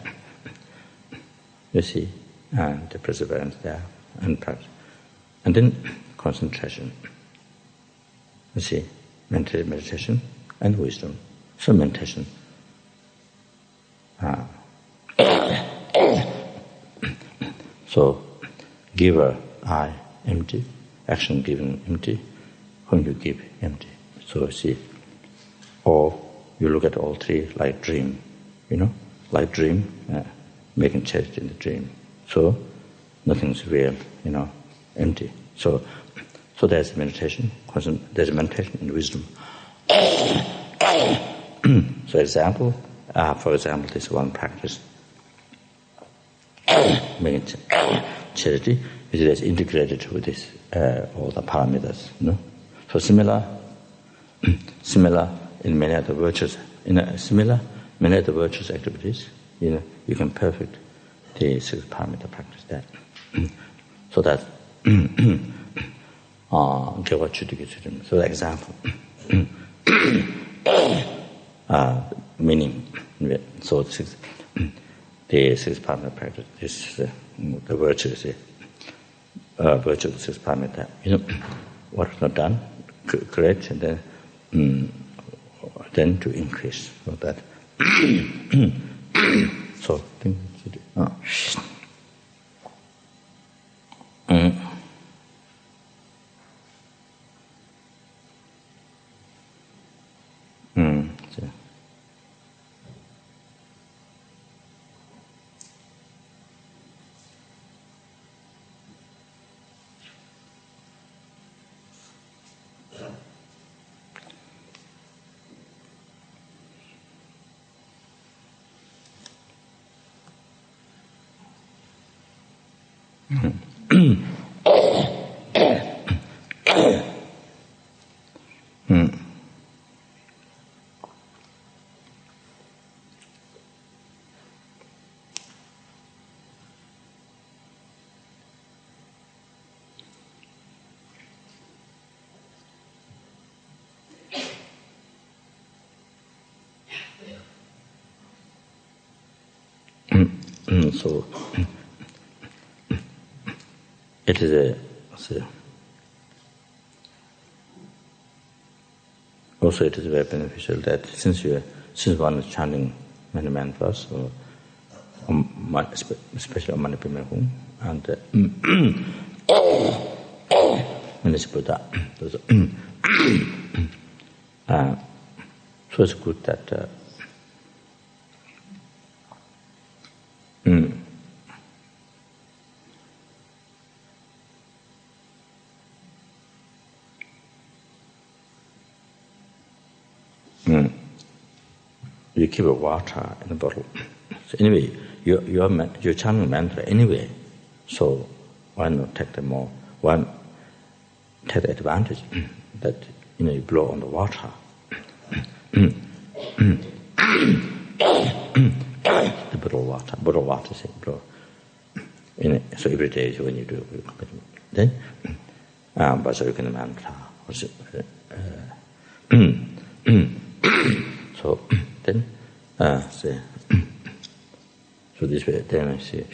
You see, and the perseverance there, and practice, and then concentration. You see, meditation and wisdom. So meditation. So, giver, I, empty. Action given, empty. When you give, empty. So see, or you look at all three like dream, like dream, making charity in the dream. So nothing's real, empty. So there's meditation. There's meditation and wisdom. So for example, this one practice, making charity, which is integrated with this all the parameters. So similar in many other virtues. Many other virtues activities. You can perfect the 6 parameter practice there. So that so the example. Meaning, so the 6 parameter practice. This is the virtue. Virtue of the 6 parameter. What is not done, correct, and then to increase. So that. So things to do. So it is also it is very beneficial that since one is chanting many mantras, or especially Om Mani Padme Hum and Buddha, so it's good that you keep a water in a bottle. So anyway, you're chanting mantra anyway. So why not take the advantage that you blow on the water. The bottle of water, say blow. So every day when you do then Vajrayana mantra. So then say so this way then I say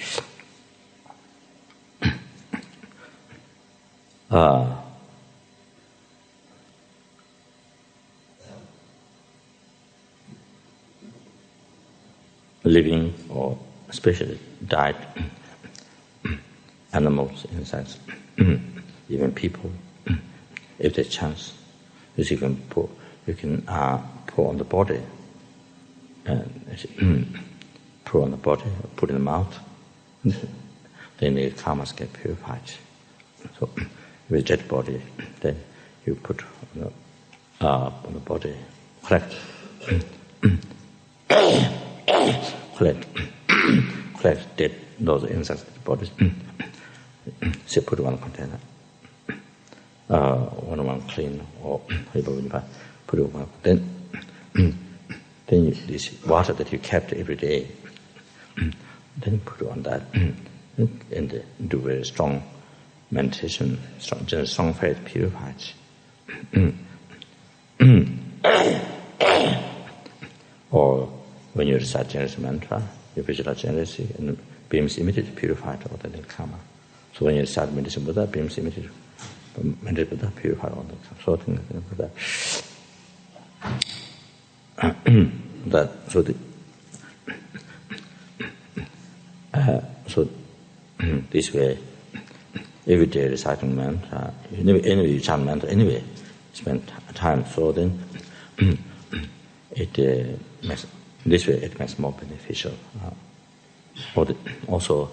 living or especially died animals, insects, even people, if there's chance, you can pour on the body, and pour on the body, put in the mouth, then the karmas get purified. So, with dead body, then you put on the body, collect dead those insects in the body. So put one container. One clean or put it one. Then this water that you kept every day, then put on that and do very strong meditation, strong faith purifies. Or when you recite generous mantra, you visualize generosity and beams immediately purified all the karma. So when you recite meditation Buddha, beams immediately Buddha purified all the karma. So things that. So this way, every day reciting mantra, anyway you chant mantra anyway, spend time. So then it makes this way it makes more beneficial. Also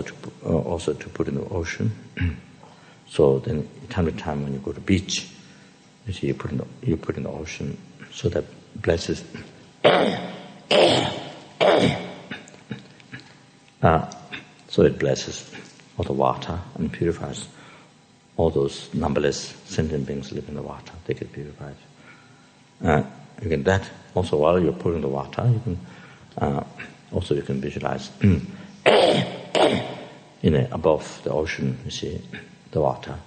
to put in the ocean. So then time to time when you go to beach, you see you put in the ocean, so that blesses. So it blesses all the water and purifies all those numberless sentient beings live in the water. They get purified. You can that also while you're putting the water, you can you can visualize above the ocean. You see the water,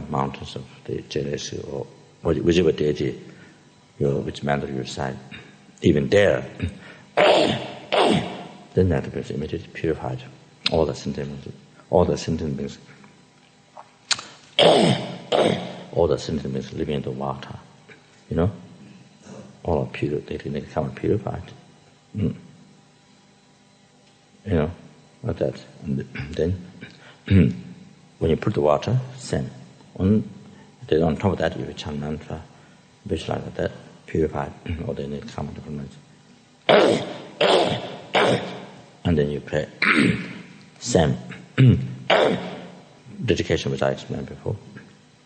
mountains of the jealousy or whichever deity, which mantra you recite. Even there, then that becomes immediately purified. All the sentient beings, all the sentient beings living in the water, all are pure. They become purified. Like that. And then when you put the water, same. On top of that, you chant mantra, visualize that purified, or then it comes different ways. And then you pray. Same dedication which I explained before.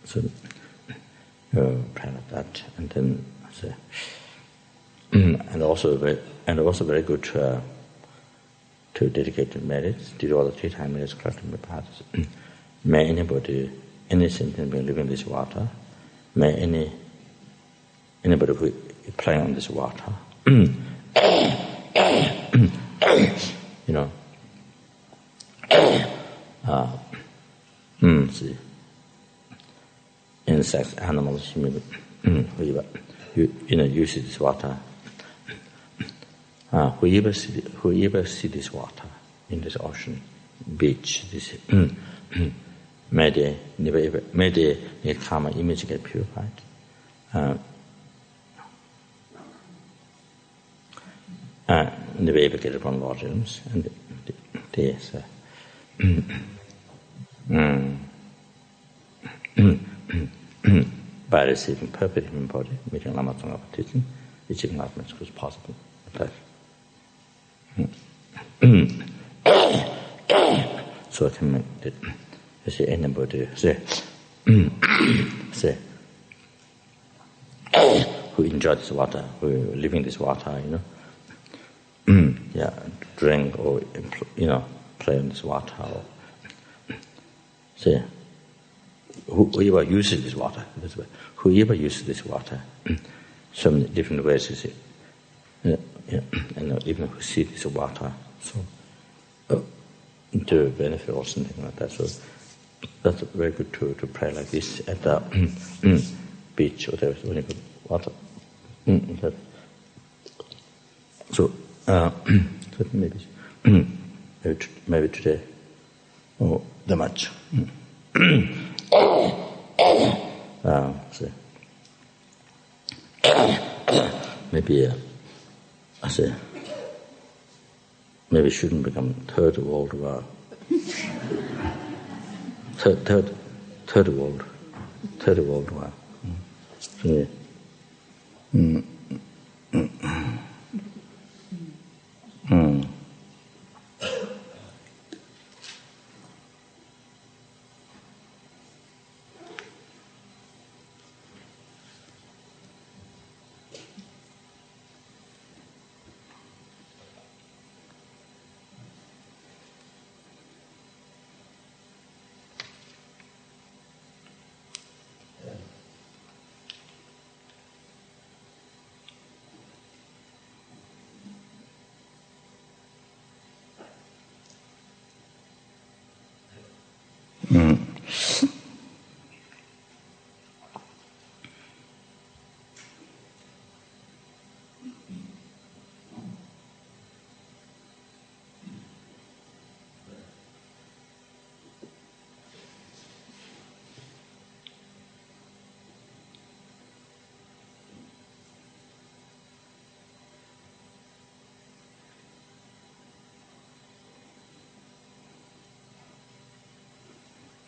So you pray like that, and then and also very good to dedicate to merits. Did all the 3 times merits collected by paths. May anybody, any sentient being living in this water, may anybody who is playing on this water, see, insects, animals, human, uses this water. Whoever see this water in this ocean, beach, this, may their karma image get purified. The way we get it from Lord Realms, and by receiving perfect human body, meeting Lama Zopa teaching, achieving enlightenment as possible. So I can make it. Say anybody who enjoy this water, who live in this water, drink or play in this water, or say whoever uses this water, so many different ways, you see, even who see this water, so to benefit or something like that. So that's very good to pray like this at the beach or there is only good water. So maybe today, or the much. Maybe I say maybe shouldn't become third world war. Third world war. So,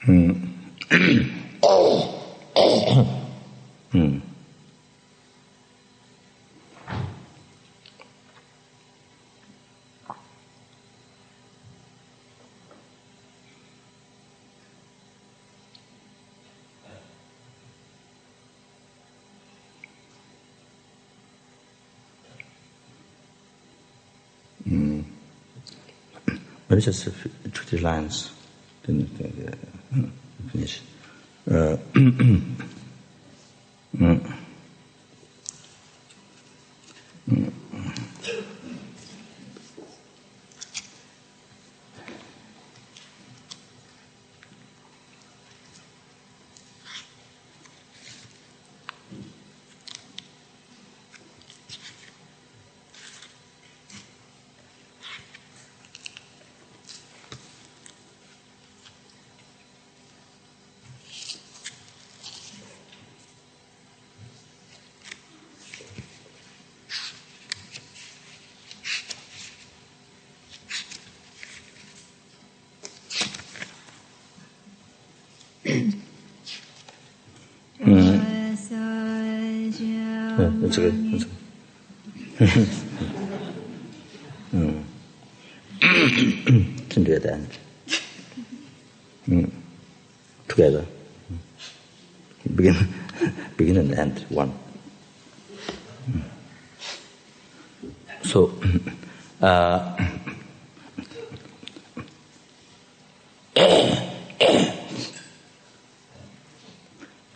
Maybe just 20 lines, then finish. That's okay. That's okay. Can do it then. Together. Begin and end one. So,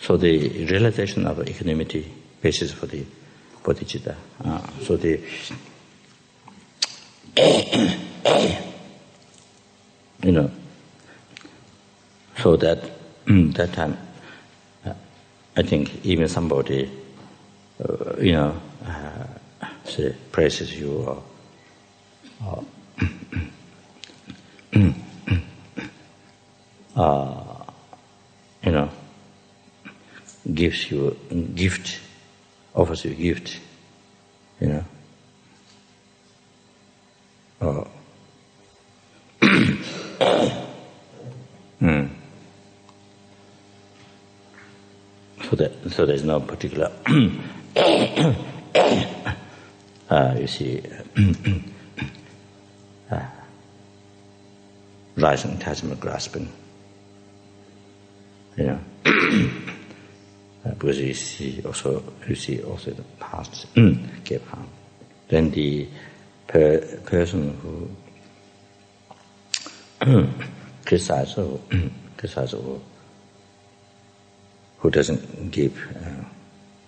so the realization of equanimity basis for the bodhicitta. So the so that that time, I think even somebody say praises you or gives you a gift, offers you a gift, So there's no particular you see rising attachment grasping, because you see also the past gave harm. Then the person who criticizes or who doesn't give,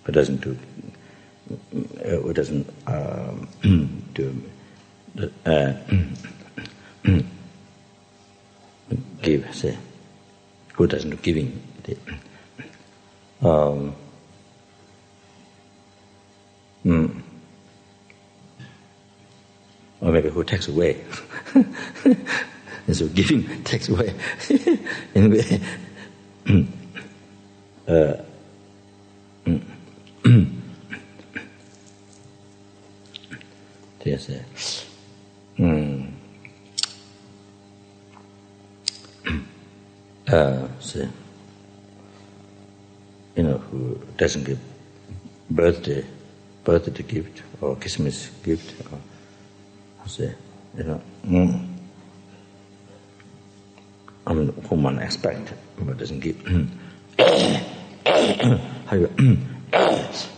who doesn't do, who doesn't give, say, who doesn't do giving, or maybe who takes away. And so giving takes away. Anyway, yes, who doesn't give birthday gift or Christmas gift, or whom one expect, but doesn't give.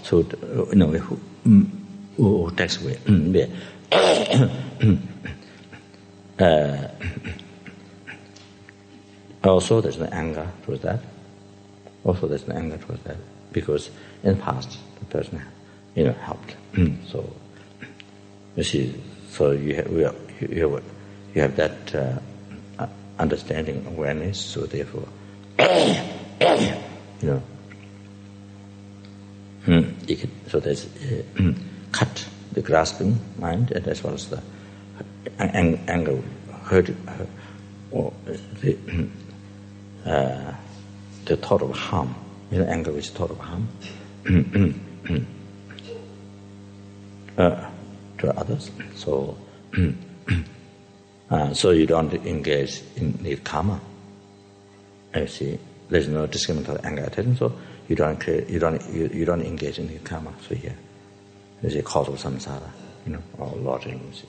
So who takes away? Also, there's no anger towards that. Because in the past the person, helped. So you see, so you have that understanding, awareness. So therefore, you can, so there's cut the grasping mind, and as well as the anger, hurt, or the thought of harm. Anger is thought of harm to others. So, so you don't engage in the karma. You see, there's no discriminatory anger attachment, so you don't engage in the karma. So here, there's a causal samsara, or lodging. You see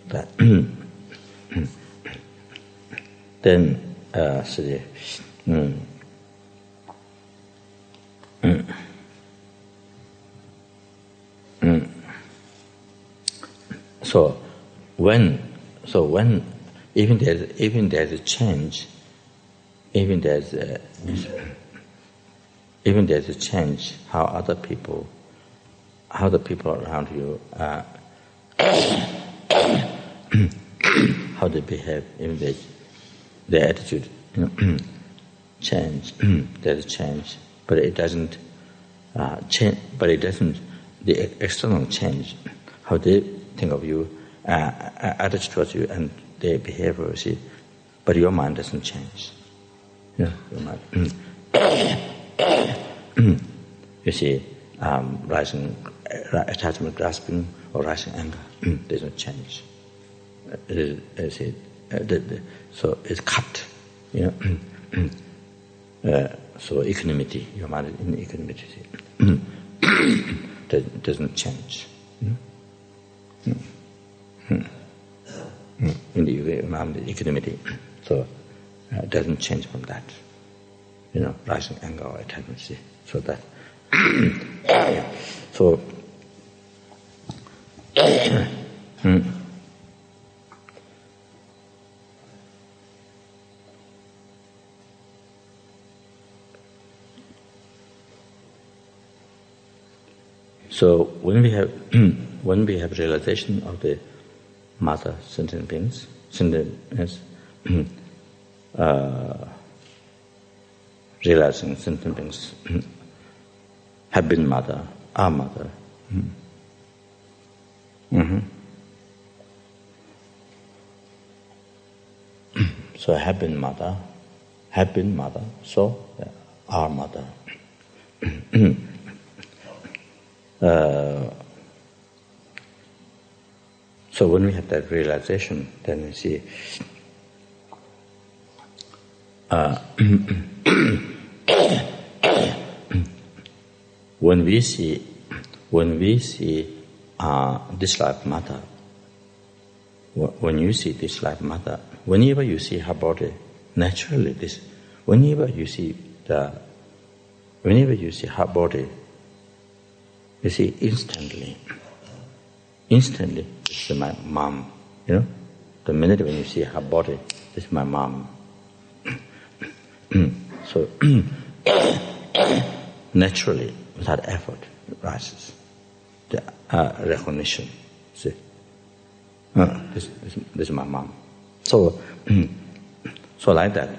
that. Then, So when even there's a change, even there's a change, how the people around you how they behave, even their attitude change. There's a change, but it doesn't change. But it doesn't the external change, how they think of you, attitude towards you, and their behavior. You see, but your mind doesn't change. Your mind. You see, rising attachment, grasping, or rising anger. There's no change. So it's cut. So equanimity, your mind is in equanimity. That doesn't change. In the mind is equanimity, so it doesn't change from that. Rising anger or attachment. So that. So. So when we have realization of the mother sentient beings, realizing sentient beings have been mother, are mother. So have been mother, so are mother. So when we have that realization, then we see when we see this life mother, when you see this life mother, whenever you see her body, naturally whenever you see her body, you see instantly, this is my mom, The minute when you see her body, this is my mom. So, naturally, without effort, it rises. The recognition, see. This is my mom. So like that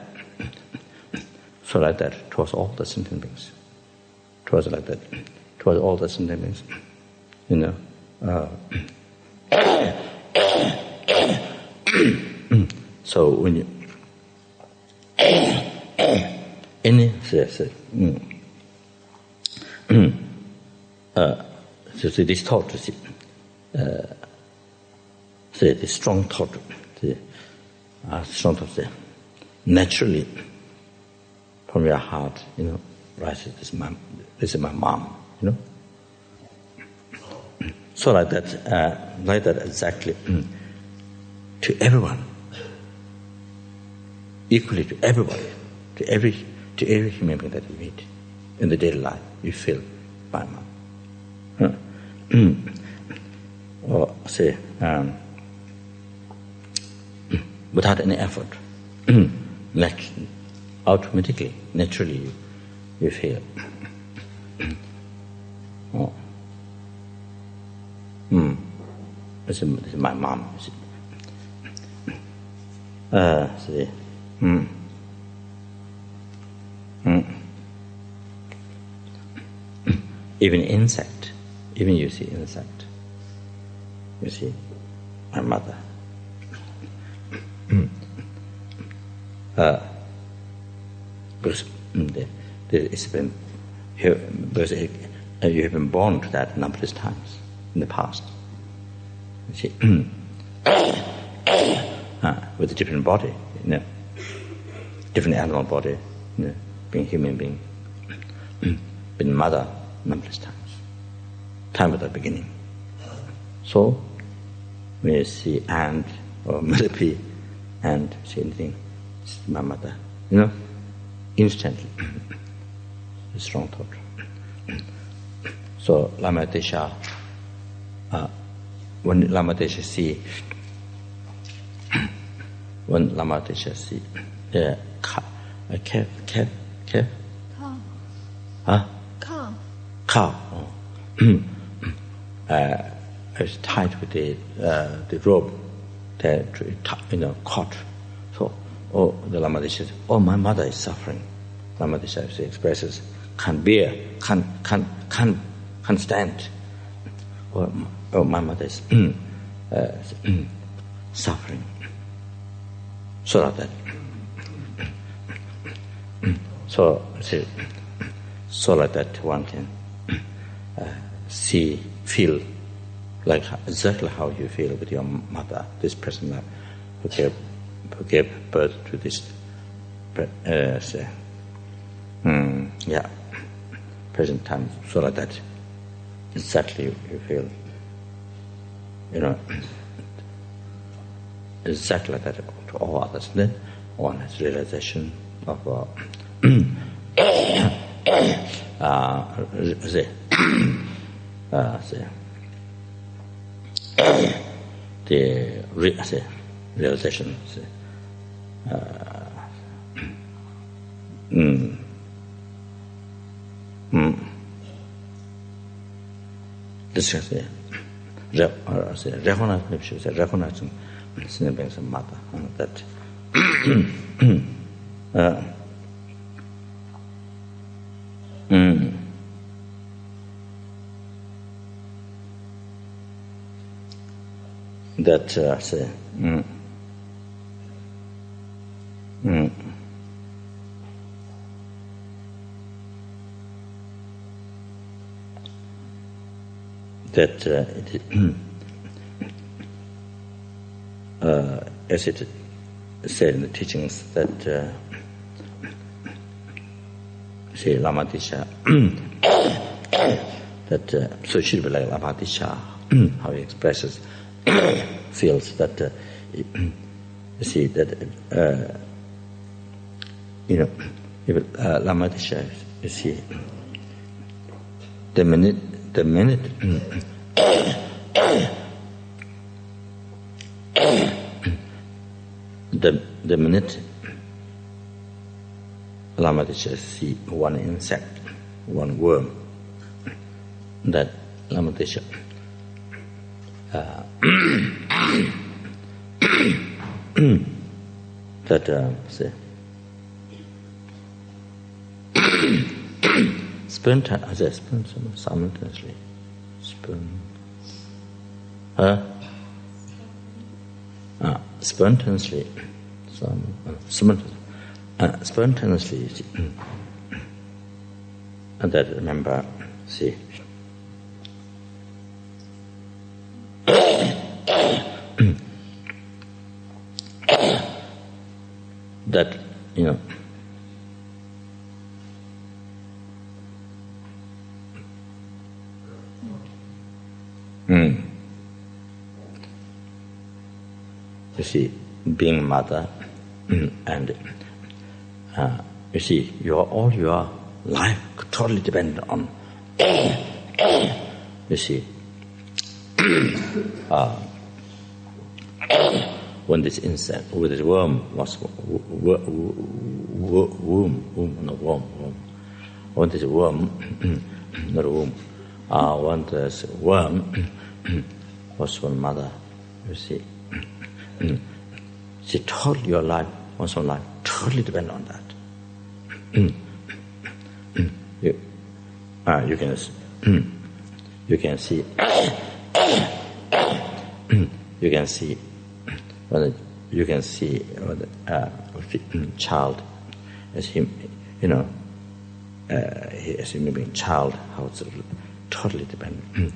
towards all the sentient beings. Towards all the sentient beings, So when you so this thought, the strong thought, naturally from your heart, rises. This is my mom, So like that exactly, to everyone, equally to everybody, to every human being that you meet in the daily life, you feel my mom. Or say, without any effort, automatically, naturally, you feel. This is my mom. See. Even insect, even you see insect, you see my mother. Because it's been here, because you have been born to that numberless times in the past. You see, with a different body, different animal body, being human being, been mother numberless times, time without beginning. So, when you see ant or millipede, and see anything, it's my mother, instantly. It's strong thought. So Lama Desha, when Lama Desha see, the calf. Cow. Huh? Cow. It's tied with the rope, caught. So, the Lama Desha says, my mother is suffering. Lama Desha expresses, can't bear, can't stand. My mother is suffering. So that one can feel like exactly how you feel with your mother, this person who gave birth to this present time, so like that exactly you feel, exactly like that to all others. Then one has realization of the realization. This is recognizing beings of mother, that as it said in the teachings, that Lama Desha, that so it should be like Lama Desha, how he expresses, feels that if Lama Desha, the minute the minute Lama Desha see one insect, one worm, that Lama Desha simultaneously. Spontaneously, and that remember, see, that you see, being mother, and you see, all your life totally dependent on. You see, when this insect, with this worm was when this worm, not womb, when this worm was one mother, you see. See, totally your life, one's own life, totally depend on that. You can see, you can see the child as him, as a human child, how it's totally dependent.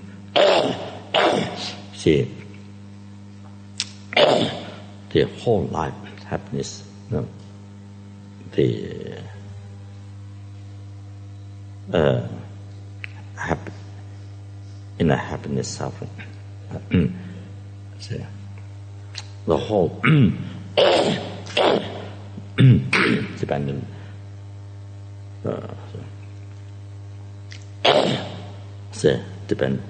See, the whole life happiness the inner happiness, suffering. See, the whole dependent. Depend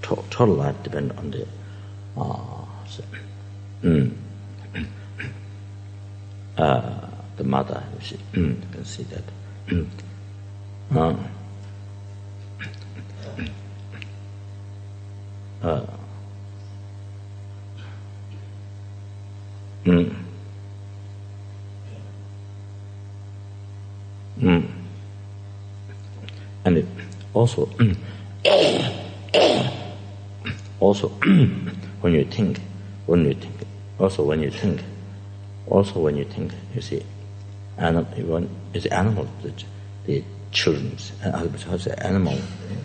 total life depend on the the mother. You see, you can see that. And it also when you think, you see, it's animal, the children, animal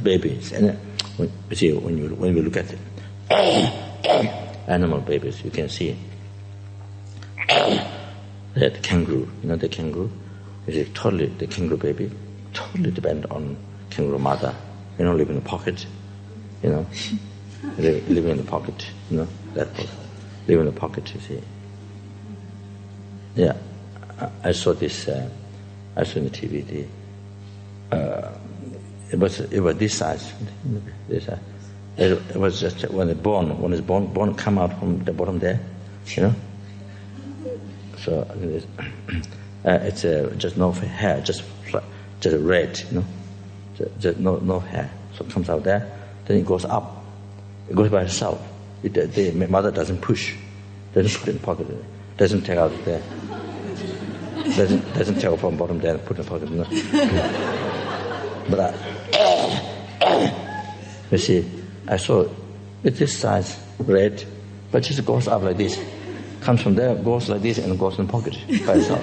babies, and you see when we look at it, animal babies, you can see that kangaroo, the kangaroo, is totally the kangaroo baby, totally depend on kangaroo mother, live in the pocket, live in the pocket, that pocket, live in the pocket, you see. Yeah, I saw this. I saw in the TV. It was this size. This size. It was just when it's born, come out from the bottom there, So it's just no hair, just red, just no hair. So it comes out there, then it goes up. It goes by itself. The mother doesn't push, doesn't put it in the pocket, doesn't take out there, doesn't take out from bottom there and put it in the pocket. But you see, I saw it's this size, red, but just goes up like this. Comes from there, goes like this, and goes in the pocket by itself.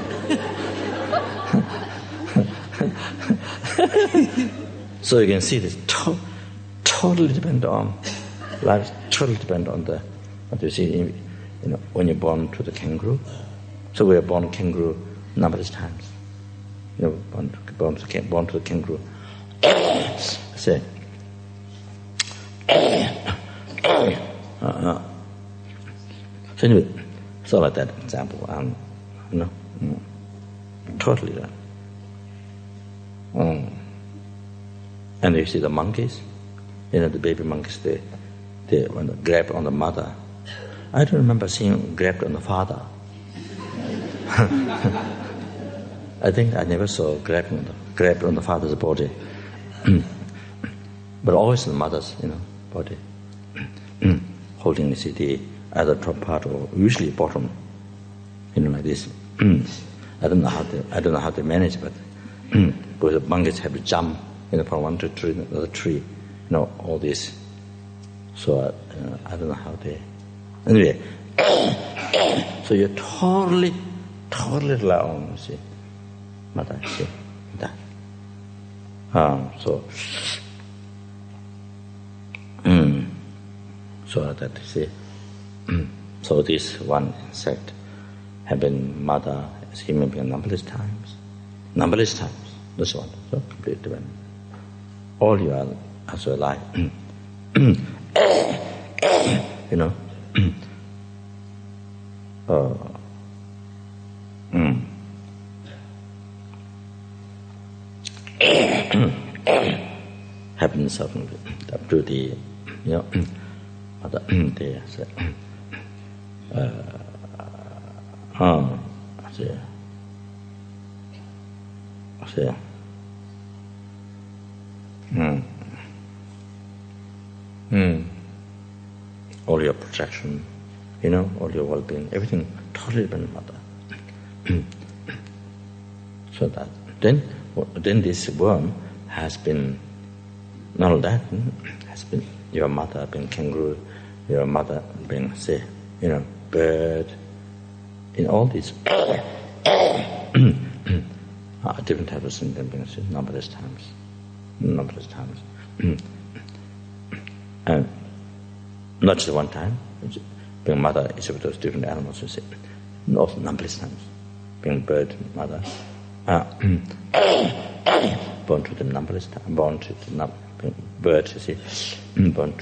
So you can see this totally depend on life. Totally depend on what you see. When you're born to the kangaroo. So we are born kangaroo numberless times. Born to the kangaroo. Say. So anyway, so like that example, totally that. And you see the monkeys, the baby monkeys, they when they grab on the mother. I don't remember seeing grabbed on the father. I think I never saw grabbed on the father's body, but always the mother's, body, holding the either top part or usually bottom, like this. I don't know how they manage, but because the monkeys have to jump, from one tree to another tree, all this. So I don't know how they. Anyway, so you're totally rely on, see, mother, see, that. So that, see. So this one insect have been mother as human being numberless times. This one, so completely different. All you are also alive. Happiness up to the, all your protection, all your well-being, everything totally depends on mother. So that then this worm has been, not only that, has been your mother being kangaroo, your mother being, say, bird, in all these different types of sentient beings, numberless times. And not just one time, being mother, each of those different animals, you see, also numberless times. being bird mother, born to the numberless time, born to the bird, you see, born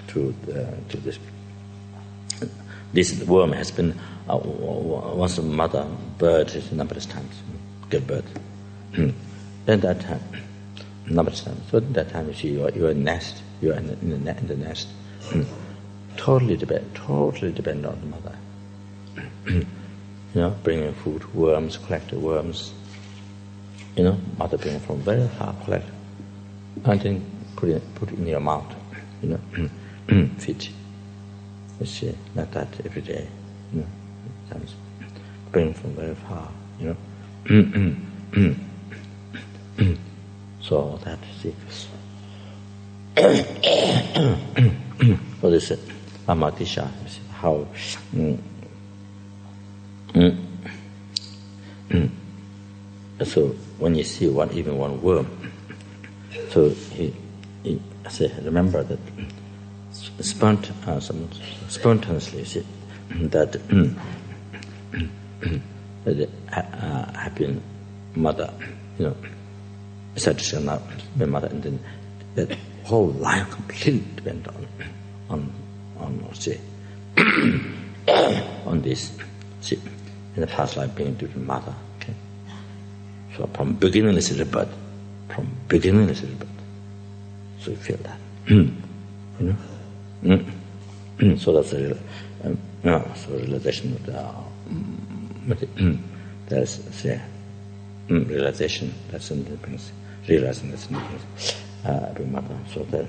to this. This worm has been once a mother bird is numberless times, give birth. Then that time, numberless times. So at that time, you see, you are in a nest. You are in the nest. Totally depend on the mother. Bringing food, worms, collect the worms. Mother bring from very far, collect, and then put it in your mouth. Feed. You see, like that every day. Sometimes bring from very far. So that you see. What is it? Amatisha. How? So when you see even one worm, so he say, remember that spontaneously, see, that the happy mother, satisfied the mother, and then that whole life completely depends on say, on this. See, in the past life being due to mother. Okay, so from beginningless rebirth, so you feel that, So that's the realization of there's realization that's in the things, realizing that's in the things, every mother. So that.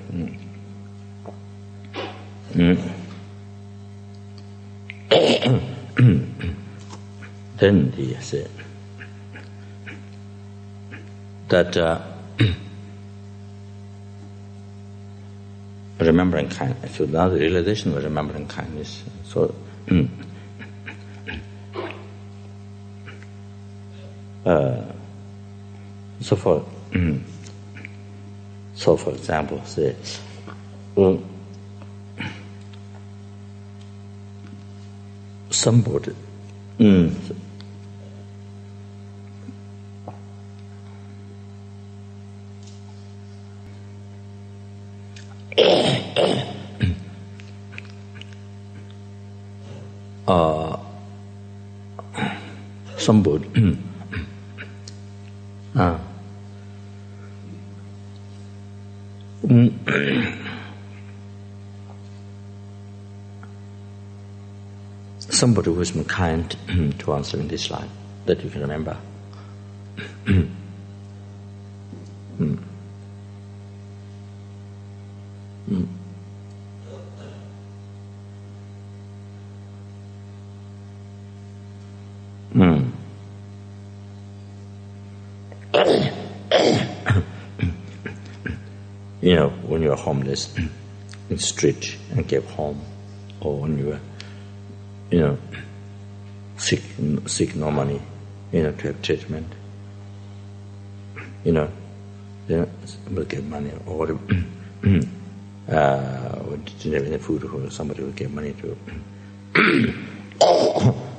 Then he said that remembering kindness. So now the realization of remembering kindness. So for example, say somebody somebody who has been kind to us in this life that you can remember. When you're homeless in the street and get home, or when you are, sick no money, to have treatment, then somebody get money, or didn't have any food, or somebody will give money to.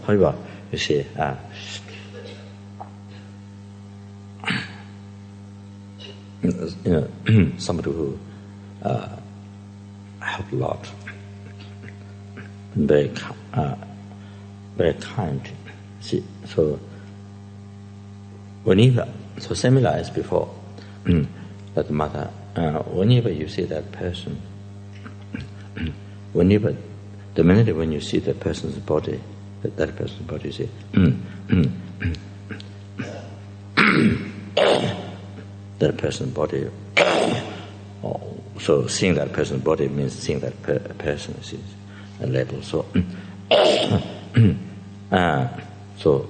However, you see, somebody who helped a lot, very kind. See, so whenever, so similar as before, that mother, whenever you see that person, whenever, the minute when you see that person's body, that person's body, you say, that person's body. So seeing that person's body means seeing that person is a label. So, so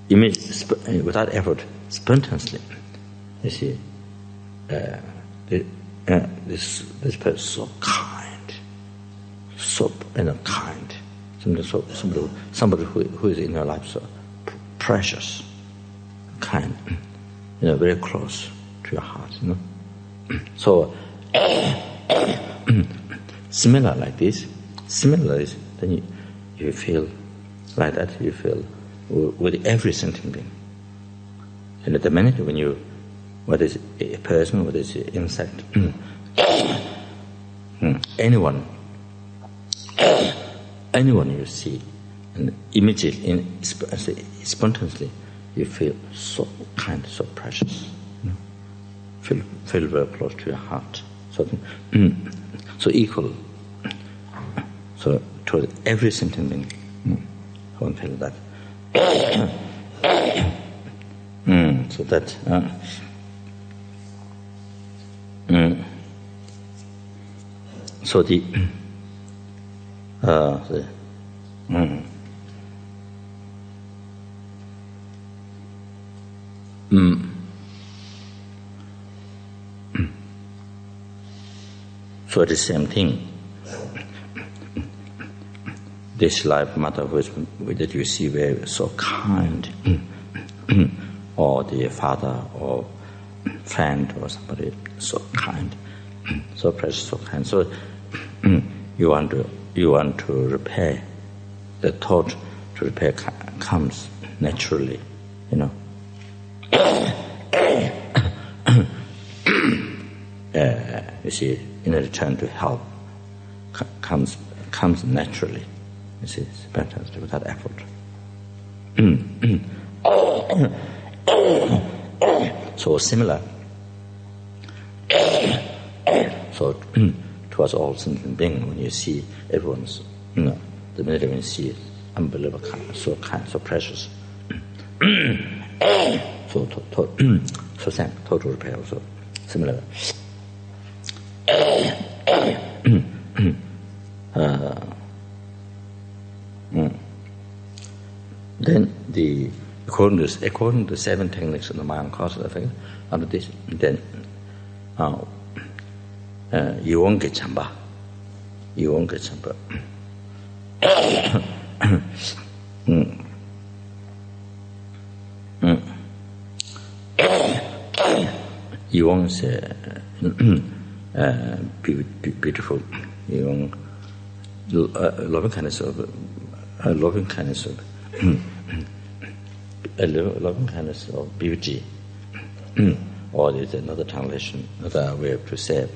immediately, without effort, spontaneously, you see, this person is so kind, so kind. Somebody who is in your life so precious, kind, very close to your heart, So similar like this, then you feel Like that you feel with every sentient being. And at the minute when you, whether it's a person, whether it's an insect, anyone you see, and immediately, spontaneously, you feel so kind, so precious. Feel very close to your heart. So equal. So to every sentient being, one feel that. So that. So the. So the same thing. This life mother that you see very so kind, or the father or friend or somebody so kind, so precious, so kind. So you want to repair. The thought to repair comes naturally, you see, in return to help comes naturally. You see, it's better without effort. So similar. So towards all sentient beings, when you see everyone's, the minute when you see it, unbelievable kind, so precious. So same, total repair also similar. Then according to 7 techniques of the mind causal effect, under this, then you won't get chamba. You won't say beautiful. You won't loving kindness of beauty. Or there's another translation, another way to say it.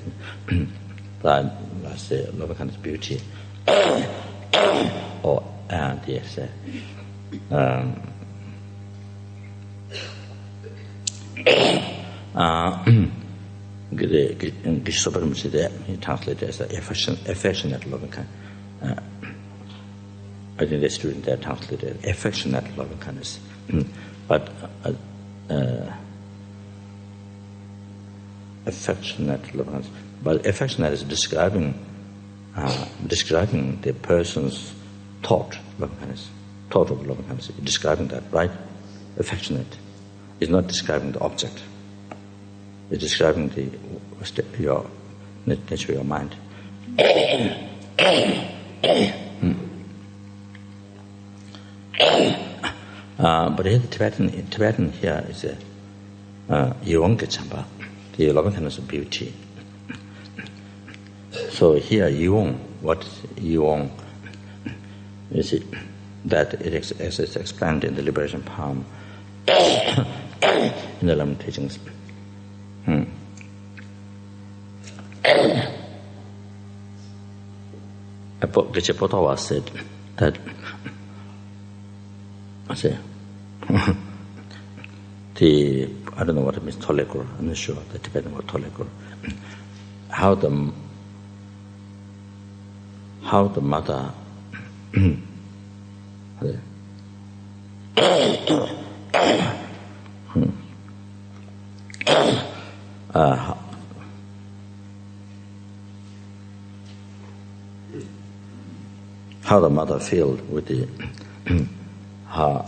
But I say loving kindness, beauty. Or yes. Sopa Rinpoche, he translated as affectionate loving kindness. I think the student there translated affectionate loving kindness. But affectionate loving kindness. But affectionate is describing the person's thought loving kindness, thought of loving kindness. Describing that, right? Affectionate is not describing the object. It's describing your nature of your mind. But here the Tibetan here is a Yewonge Chamba, the loving kindness of beauty. So here Yewong, what is Yewong? You see that it is explained in the Liberation Palm, in the Lama teachings. Geshe Potawa said that I don't know what it means, Tolekur, I'm not sure the Tibetan word Tolekur. How the mother how the mother feels with her,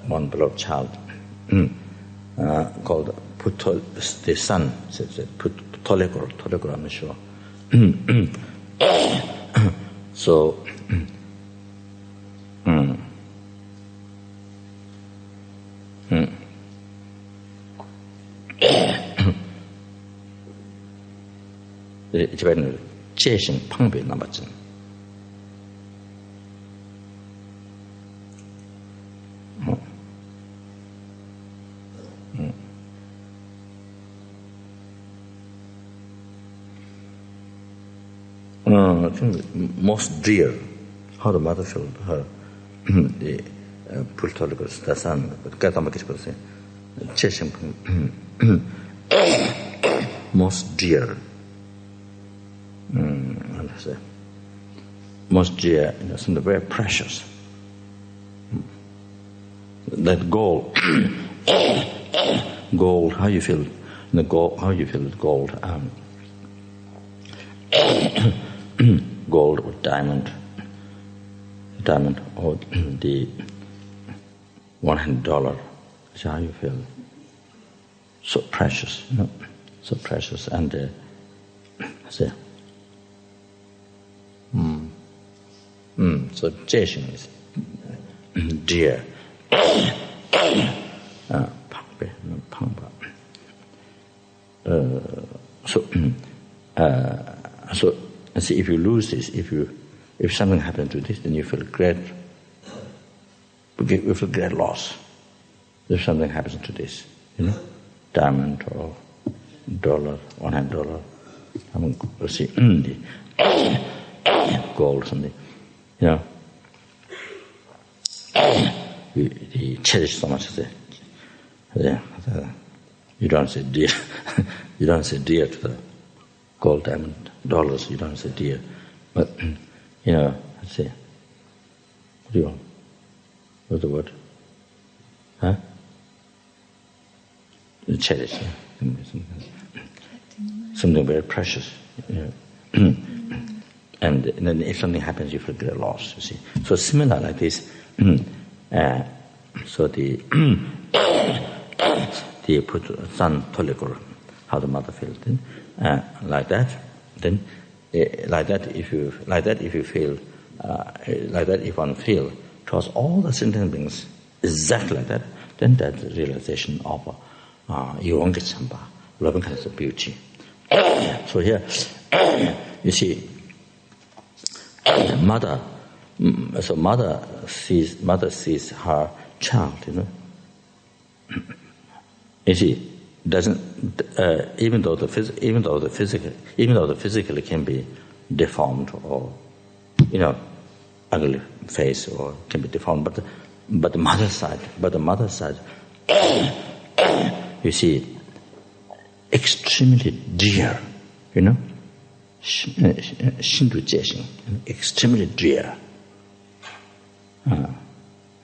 one beloved child, called the son, Tolekur, I'm not sure. So, Tibetan Cheshing Pangbe Nambachen. I think most dear, how the mother felt her, the pultolicus, the son, Katamakis, chasing, most dear, most dear, something very precious. That gold, gold, how you feel the gold, how you feel gold, gold or diamond or the $100, is how you feel. So precious, so precious, and so Jason is dear. So see, if you lose this, if something happens to this, then you feel great. You feel great loss. If something happens to this, diamond or dollar, $100, see, the gold, something, you cherish so much. You don't say dear. You don't say dear to the gold, diamond, dollars. You don't say dear. But, let's say, what do you want? What's the word? Huh? You cherish. Something very precious. And then if something happens, you feel great loss, you see. So similar like this, so the put son tolikor, how the mother feels, then like that if you feel like that, if one feel towards all the sentient beings exactly like that, then that's the realization of Yongitsamba, loving kindness of beauty. So here you see, mother sees her child, You see, doesn't even though the physical can be deformed or ugly face or can be deformed, but the mother side, you see, extremely dear, extremely dear.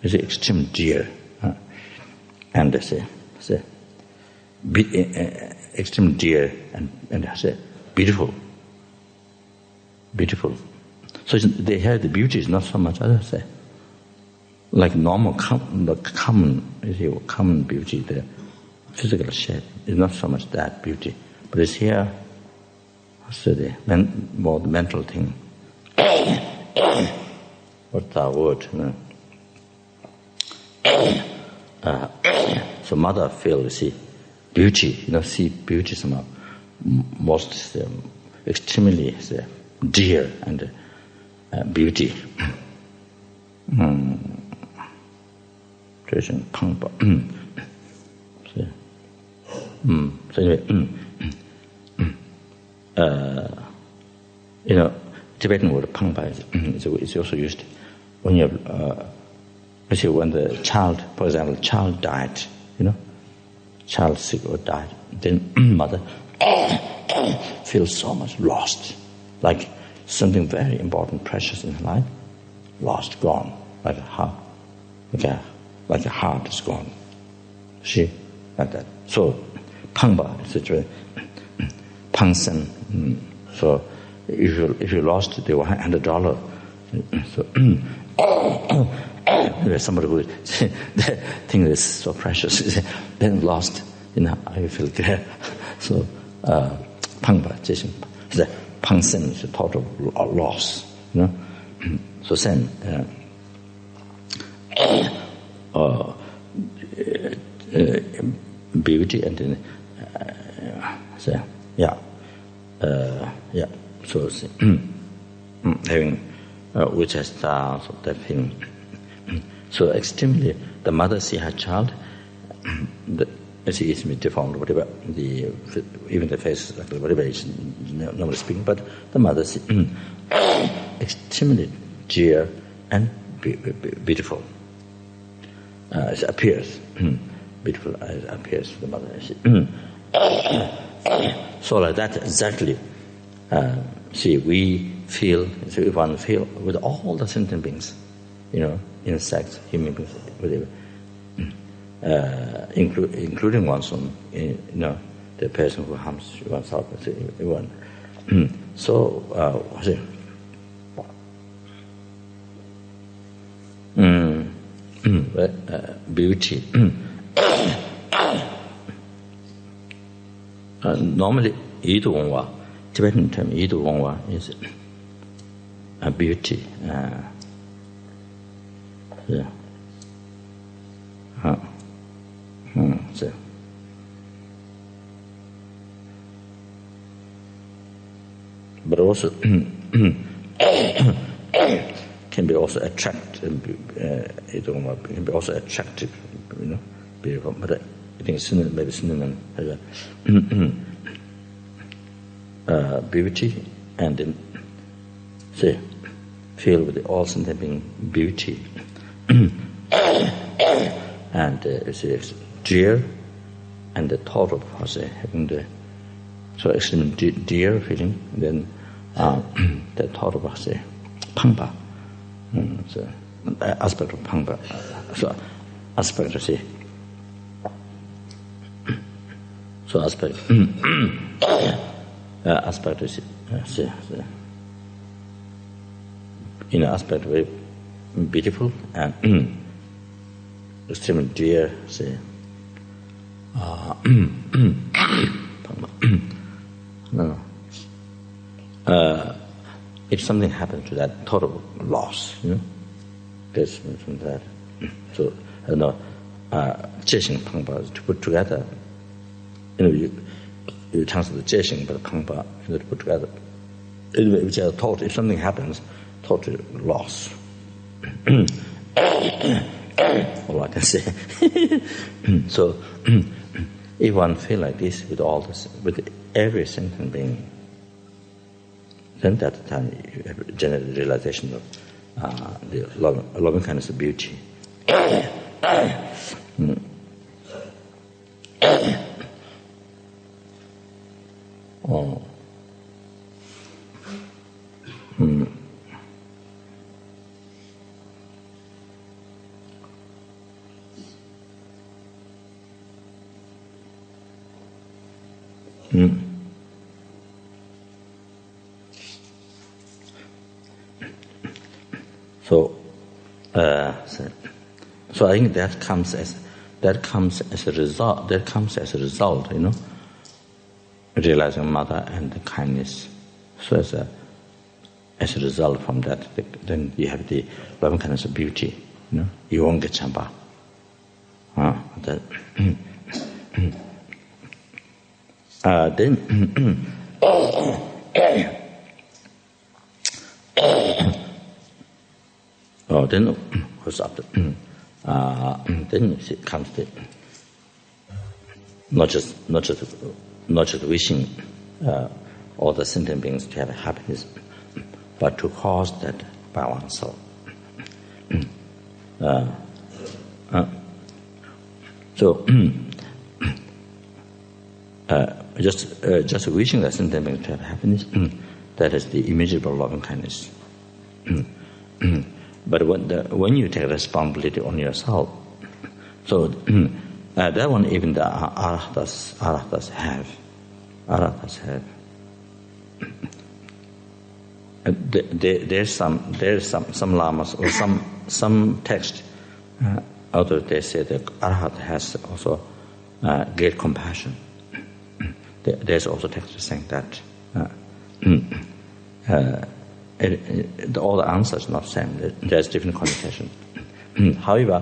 You see, extremely dear, and they say. Extremely dear and beautiful. So they have the beauty is not so much, as I say, like normal, the common beauty, the physical shape is not so much that beauty, but it's here. So the more the mental thing. What's our word? So mother feel, see, beauty, see beauty somehow most extremely dear and beauty. Tradition pangpa. So anyway, Tibetan word pangpa is also used when you when the child, for example, child died, child sick or died, then mother feels so much lost, like something very important, precious in her life, lost, gone, like a heart, like a heart is gone. See, like that. So, pangba is a pangsen. So, if you lost the $100, so somebody who the thing is so precious, then lost, I feel glad. So, pangpa, the pangsen is a total loss, So then, beauty and then, so having which has stars of that thing. So extremely, the mother see her child, as it is deformed, whatever even the face, whatever is normally speaking, but the mother is extremely dear and beautiful. It appears beautiful as appears to the mother. So like that exactly. We feel, so one feel with all the sentient beings, insects, human beings, whatever, including one's own, the person who harms oneself, everyone. So, beauty. Normally, Idungwa, Tibetan term Idungwa is a beauty. So. But also can be also attractive. Can be also attractive, beautiful. But I think maybe synonym beauty, and then feel with all sentient being beauty, and dear, and the thought of having the extremely dear feeling, then the thought of pangpa, so aspect of pangpa, so aspect of aspect is aspect very beautiful and extremely dear. No. If something happens to that, total loss, there's from that. So Jeshing Pangpa to put together. You transfer the Jeshing, but Pangpa to put together. Which are thought, if something happens, total loss. All I can say. So, if one feel like this with all this, with every sentient being, then at the time you have a general realization of the loving kindness of beauty. So I think that comes as a result, realizing mother and the kindness. So as a result from that, then you have the loving kindness of beauty, you won't get chamba. Then then what's up? Then it comes to not just wishing all the sentient beings to have happiness, but to cause that by oneself. So just wishing the sentient beings to have happiness, that is the immeasurable loving kindness. But when you take responsibility on yourself, so that one even the arahtas have. There's some lamas or some text, although they say that arahat has also great compassion. There's also text saying that. All the answers not same. There's different connotation. However,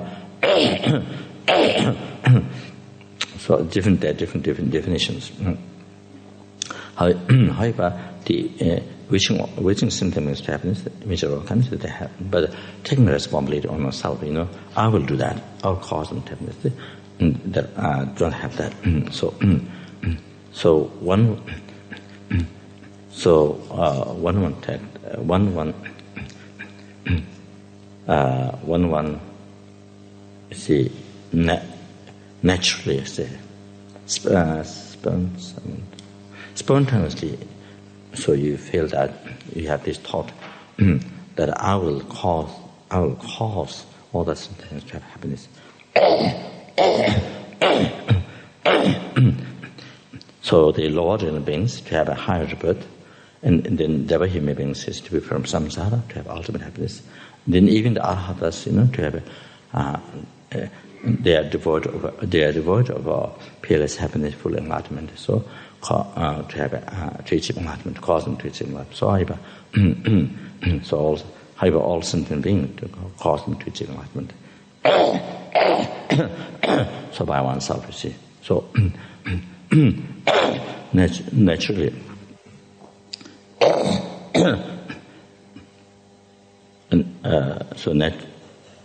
so there are different definitions. However, the wishing symptoms to happiness, miserable kindness that they have, but taking responsibility on myself, I will do that. I will cause them to happiness. that don't have that. So one see naturally say spontaneously. So you feel that you have this thought that I will cause all the things to have happiness. So the lower human beings to have a higher rebirth, and then the human beings is to be from samsara to have ultimate happiness. Then even the arhatas, to have they are devoid of peerless happiness, full enlightenment. So to have to achieve enlightenment, cause them to achieve enlightenment. So also all sentient beings to cause them to achieve enlightenment. So by oneself, you see. So naturally,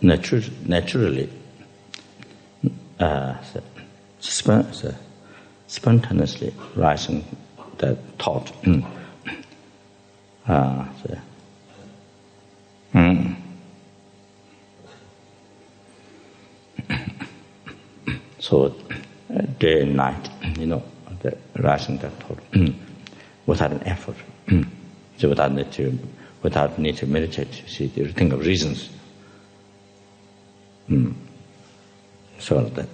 naturally, spontaneously rising that thought. So day and night, the rising that thought without an effort. So without need to meditate, you see, you think of reasons. So that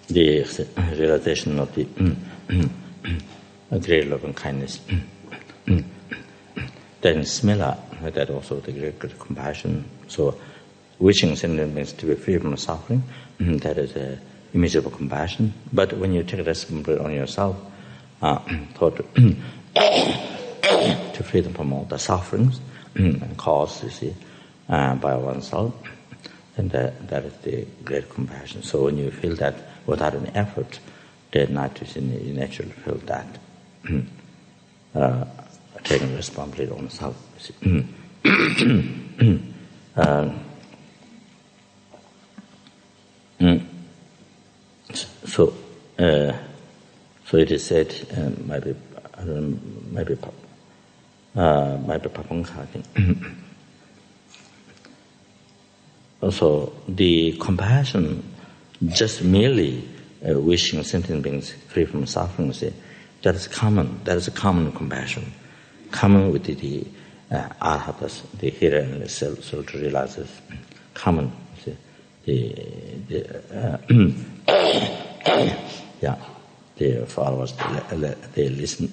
the realization of the great love and kindness. Then similar, that also the great compassion. So wishing sentient beings to be free from suffering, that is a immeasurable compassion. But when you take responsibility on yourself, thought to free them from all the sufferings caused, you see, by oneself, and that is the great compassion. So when you feel that without an effort, day and night, you naturally feel that taking responsibility on oneself. So it is said, maybe Papunka, I think. Also, the compassion, just merely wishing sentient beings free from suffering, that is common. That is a common compassion, common with the arhatas, the hearer and the self realizers, common. The followers, they listen,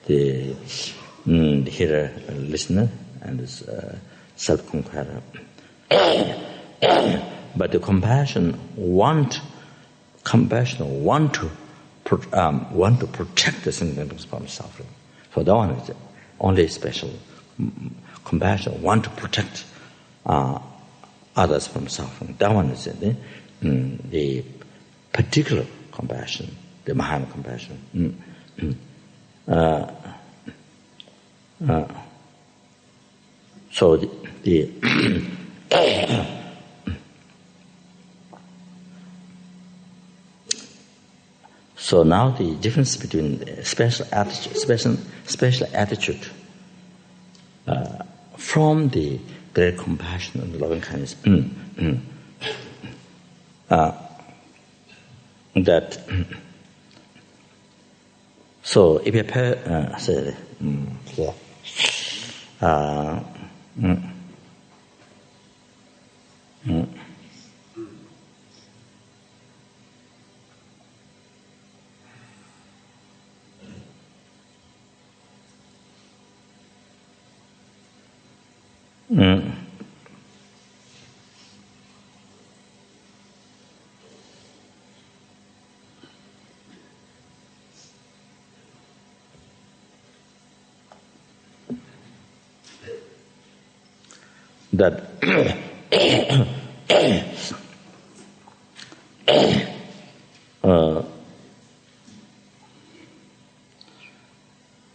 the hearer, listener, and this self-conqueror. But the compassion want to protect the sentient beings from suffering. So that one is only special compassion. Want to protect others from suffering. That one is the particular compassion, the Mahana compassion. So the so now the difference between special attitude from the great compassion and loving kindness. That so if you say that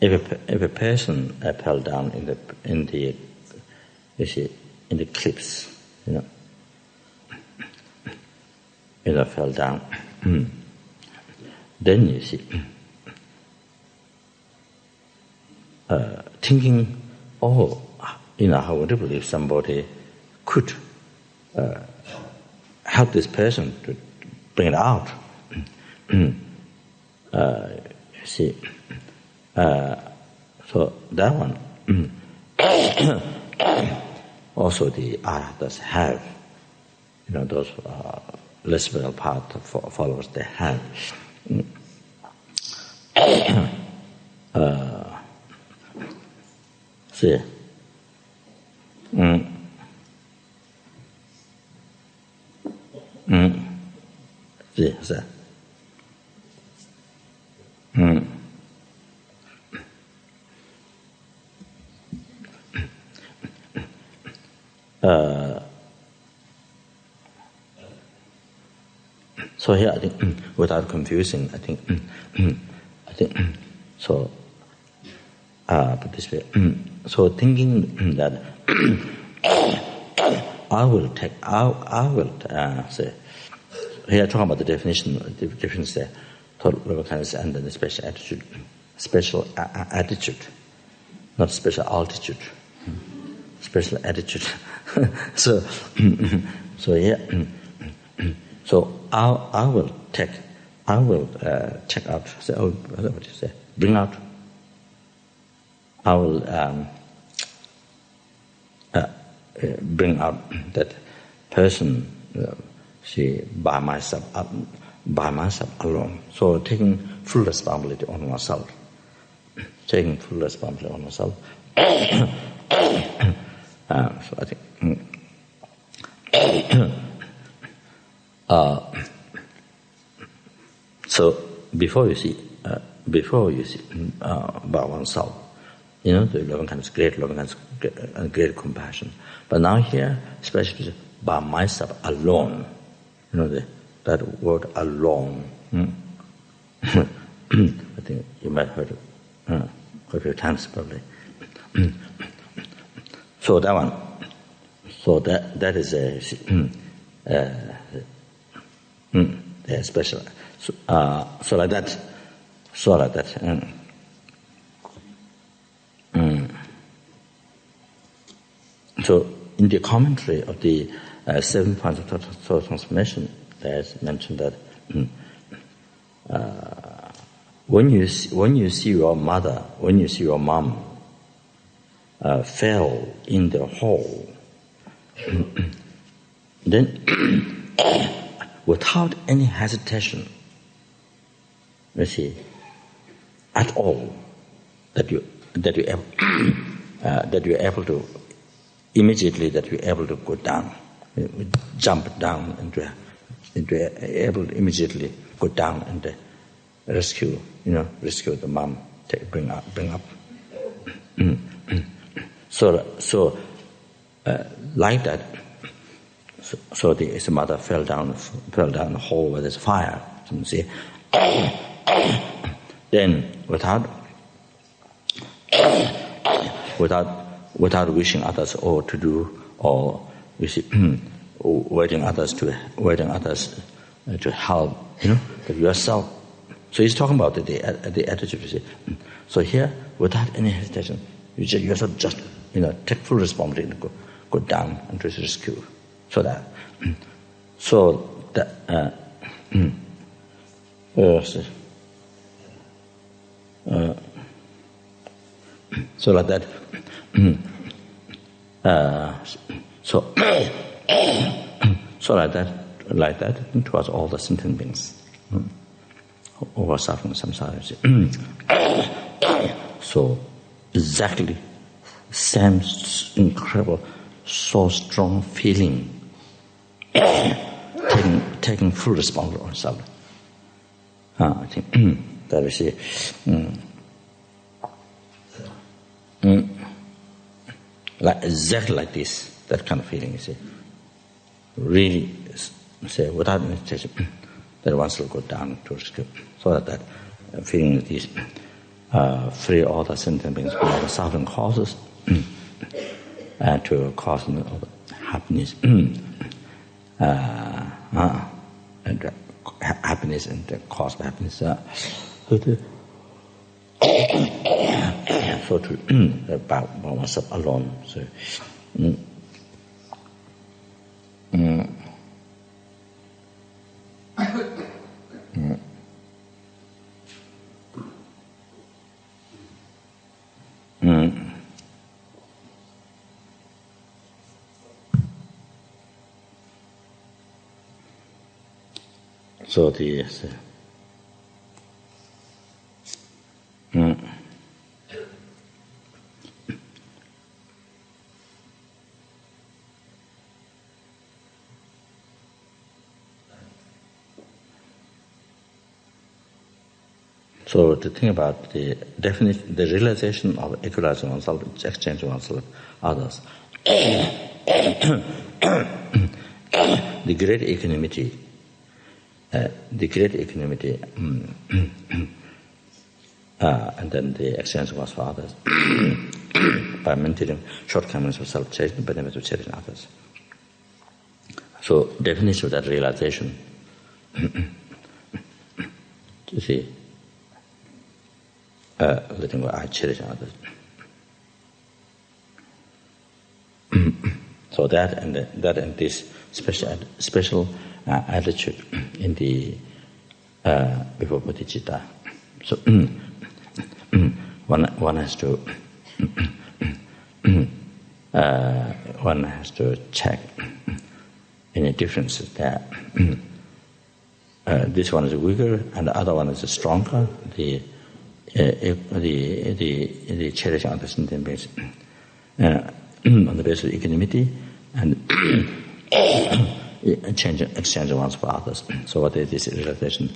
if a person fell down in the cliffs, fell down, then you see, thinking, how wonderful if somebody could help this person to bring it out. See, so that one, also the arahats have, those less well path followers, they have. See, see, see. So here, I think, without confusing, I think, so, but this way, so thinking that I will say, here talking about the definitions there, total kindness and then the special attitude, not special altitude, special attitude. So here, so I will check out. Say, what do you say? Bring out. I will bring out that person. She by myself alone. So taking full responsibility on myself. Taking full responsibility on myself. So I think. So before you see by oneself, the 11 kinds of great loving kindness and great compassion. But now here, especially by myself alone, that word alone. I think you might have heard it a few times probably. So that one. So that is a special. So like that. So in the commentary of the 7 points of total transformation, there's mentioned that when you see your mother, when you see your mom fell in the hole, then without any hesitation, you see, at all, that you're able to immediately go down, jump down into able to immediately go down and rescue the mom, bring up. So like that. So the mother fell down the hole where there's fire. You see, then without wishing others to do, or you see, waiting others to help, but yourself. So he's talking about the attitude. You see, so here without any hesitation, yourself just take full responsibility and go down and just rescue. So like that. So like that towards all the sentient beings who are suffering samsara. So exactly same incredible, so strong feeling, taking full responsibility on yourself. I think that we see. Like exactly like this. that kind of feeling, you see. Really, say, without meditation, that one will go down towards guilt. So that feeling that these free all the sentient beings from all the suffering causes to cause all the happiness, and happiness and the cause of happiness. So to about oneself alone. So. So the So to think about the definition, the realization of equalizing oneself, exchanging oneself with others, the great equanimity, and then the exchange of oneself for others, by maintaining shortcomings of self-cherishing, benefits of cherishing others. So definition of that realization, you see, letting go, I cherish others. So that and this special attitude in the before bodhicitta. So one has to check any differences there. This one is weaker and the other one is stronger. The cherishing other sentient beings on the basis of equanimity and exchange ones for others. So what is this realization?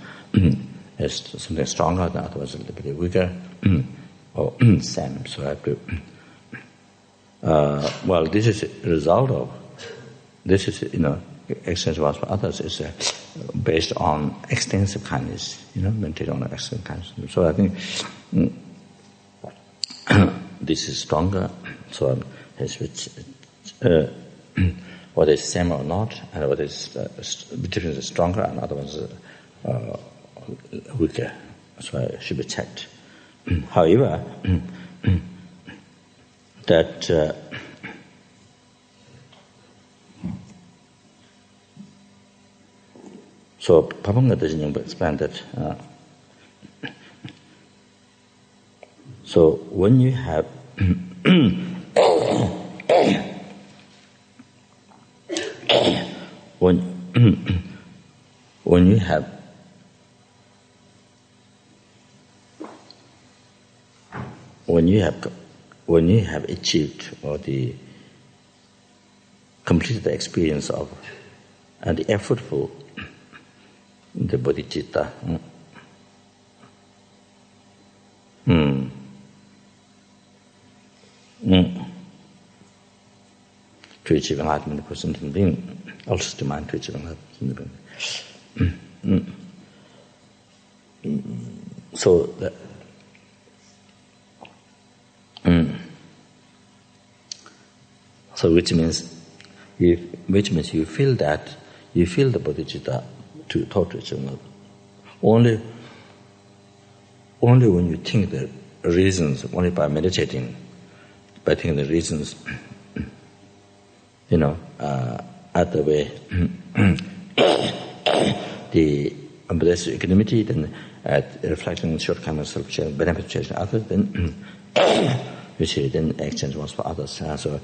Is something stronger, the other was a little bit weaker, or same. So I have to. Well, this is a result of. This is exchange ones for others is based on extensive kindness, meditate on extensive kindness. So I think this is stronger. So whether it's same or not, and whether it's the difference is stronger and other ones weaker. So it should be checked. However, that so Papanga doesn't explain that. So when you have when you have achieved or the completed the experience of and the effortful the bodhicitta to achieve enlightenment for sentient being, also to mind to achieve enlightenment being. So that so which means you feel the bodhicitta to talk to each other. Only when you think the reasons, only by meditating, by thinking the reasons, at the way the embrace equanimity, then at reflecting the shortcomings of self-sharing, benefit of sharing others, then you see, then exchange ones for others. So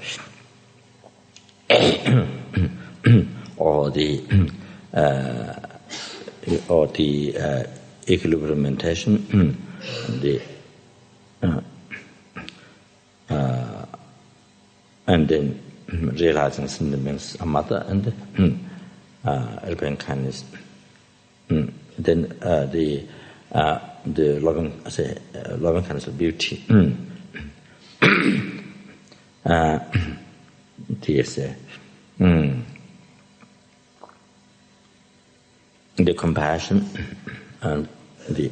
or the equilibriumentation, and then realizing sentient beings a mother and repaying kindness. Then the loving kindness of beauty. the compassion and the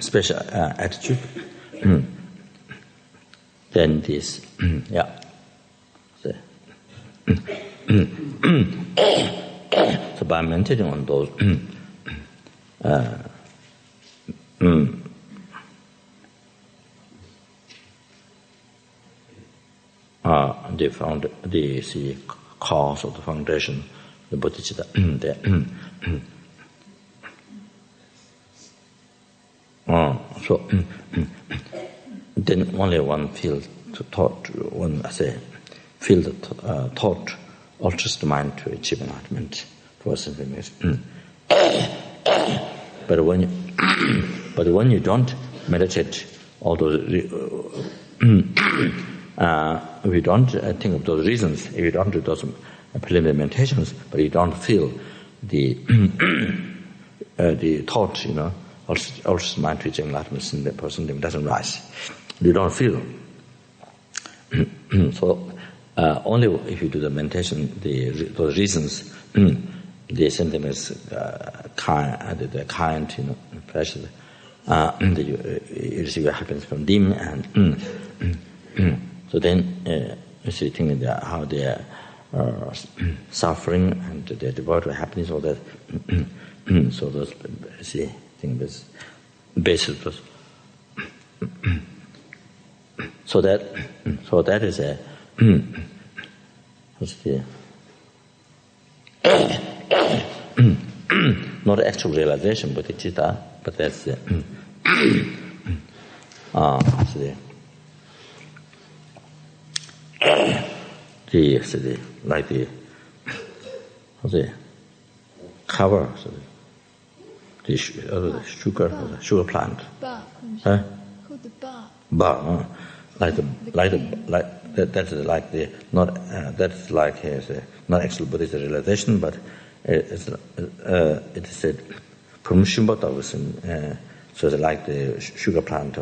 special attitude. Then this, so by meditating on those the cause of the foundation, the bodhisattva. So then only one feel thought, feel the thought alters the mind to achieve enlightenment. But when you don't meditate, all those if you don't think of those reasons, if you don't do those preliminary meditations, but you don't feel the the thought, alters the mind to achieve enlightenment, and the person doesn't rise. You don't feel. So only if you do the meditation, those reasons, the sentiments, the kind, pressure, you receive your happiness from them, and so then you see thinking how they are suffering and they're devoid of happiness, all that. So those things, basis. So that is a what's the not actual realization, but it's but that's the like the cover, the sugar plant. Huh? Called the bar. Bar, that's like the not that's like not actual Buddhist realization, but it's said permission, but so it's like the sugar plant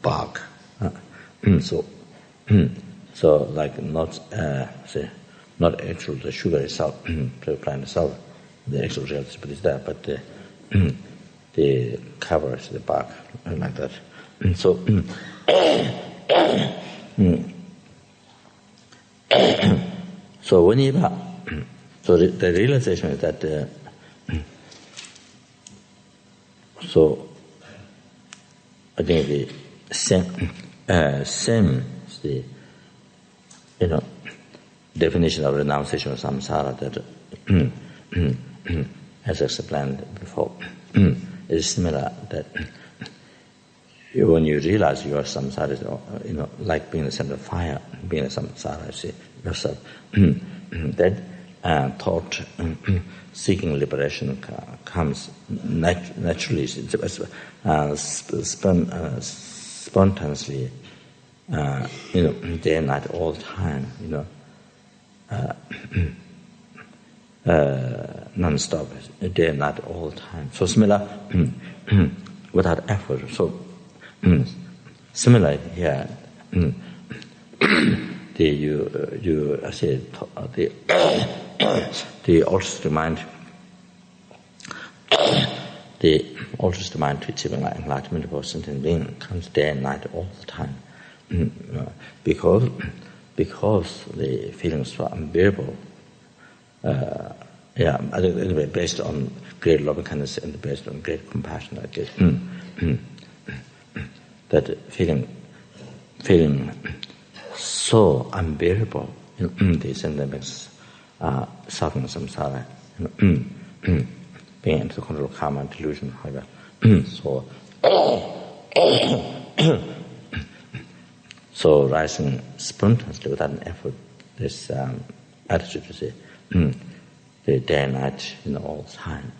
bark. So like not not actual the sugar itself, the plant itself, the actual realization, but it's there, but the cover is the bark, like that. So so whenever, so the realization is that so I think the same is the definition of renunciation of samsara that as explained before is similar, that when you realize you are samsara, like being in the center of fire, being a samsara, you see yourself, that thought seeking liberation comes naturally, spontaneously, day and night, all the time, non-stop, day and night, all the time. So similar, without effort. So similar here, the alters the mind. The alters the mind to achieve enlightenment for sentient being comes day and night all the time, because the feelings are unbearable. Anyway, based on great loving kindness and based on great compassion, I guess. That feeling so unbearable, the sentiments suffering samsara, being into the control of karma and delusion, however. So rising spontaneously without an effort, this attitude to say, the day and night, all the time,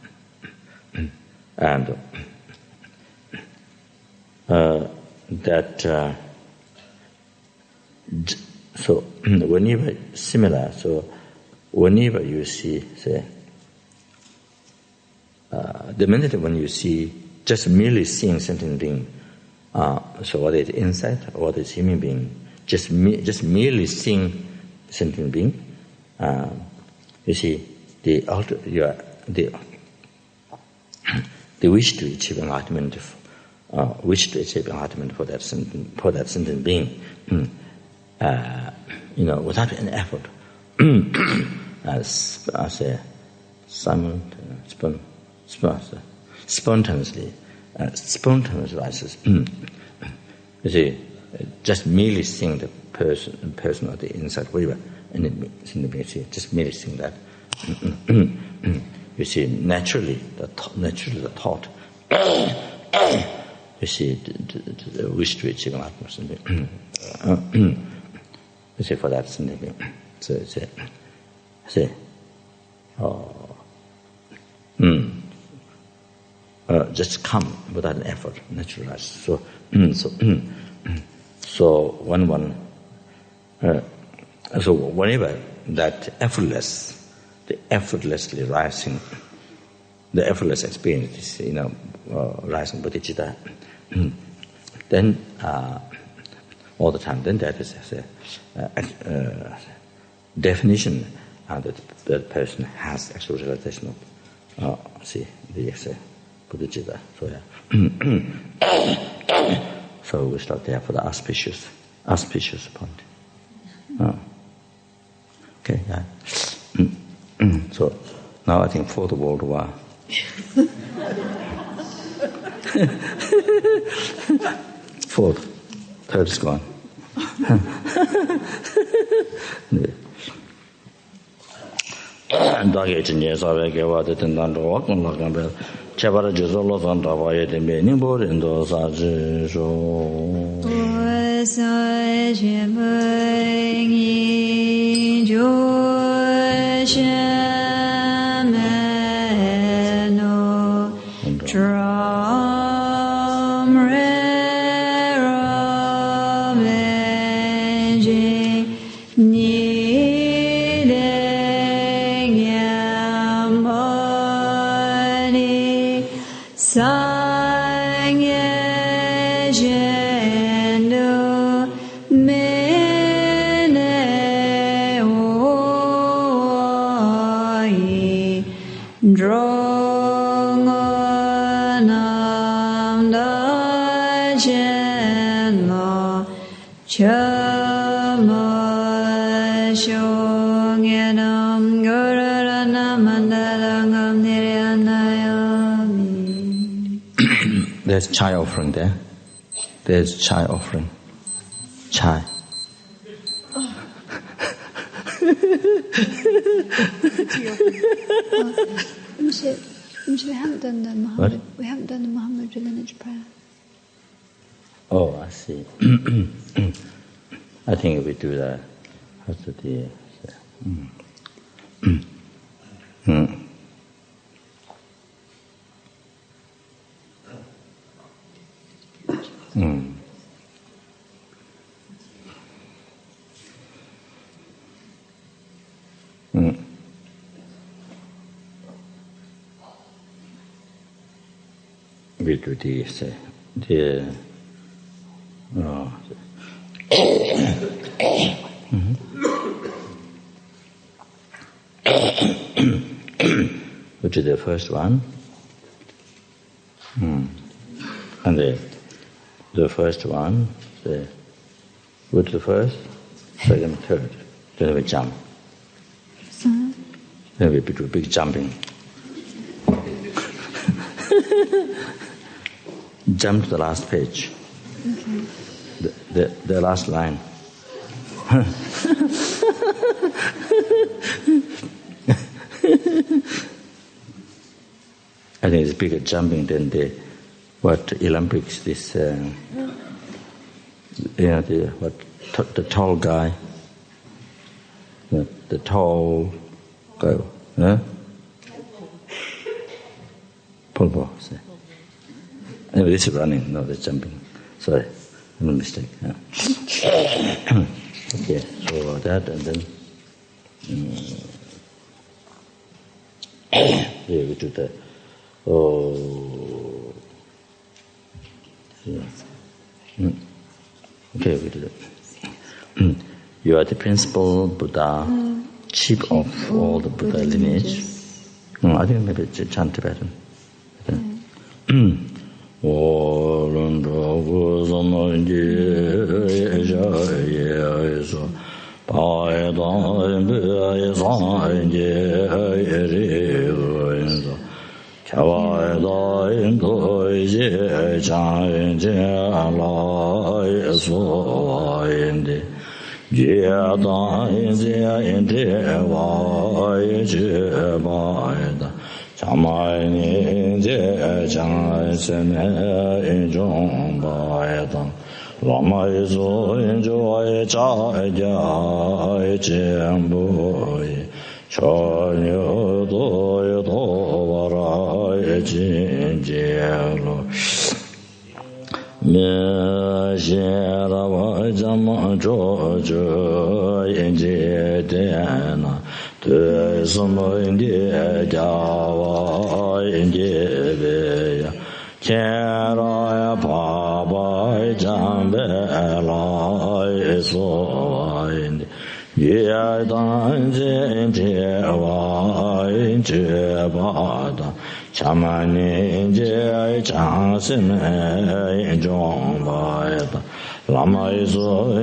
and that so whenever similar, so whenever you see, say, the minute when you see, just merely seeing sentient being So what is insect? What is human being? Just merely seeing sentient being. You see, the wish to achieve enlightenment, for that sentient being, without any effort, as a spontaneously rises. You see, just merely seeing the person or the insect, whatever, and you see, just merely seeing that. You see, naturally the thought. You see, the wish to achieve enlightenment. You see, for that something. So you see, just come without an effort, naturalized. So whenever that effortlessly rising, the effortless experience is, rising bodhicitta, then all the time, then that is a definition that the person has actual realization of, the bodhicitta. So we start there for the auspicious point. Okay, yeah. So now I think Fourth World War. Fourth, third is gone. Dagi chinye sawe gewa de tendan ro kon la gambe chebara juzo lo zan da wa ye de me ni bo ren do sa ji jo sa je beng yi jo shen me no tram re ro me ji ni There's chai offering there. There's chai offering. Chai. We haven't done the Muhammad. What? We haven't done the Muhammad lineage prayer. Oh, I see. I think we do that. We do this. Which is the first one? And the first one, which is the first, second, third. Then we jump. Then we do big jumping. Jump to the last page. Okay. The last line. I think it's bigger jumping than the Olympics. This the tall guy, the tall guy, Pulpo. Anyway, this is running, no, that's jumping. Sorry, no mistake. Yeah. Okay, so that and then here we do the Okay, we did it. You are the principal Buddha, chief of all the Buddha lineage. I think maybe it's a chant Tibetan. Lama Zopa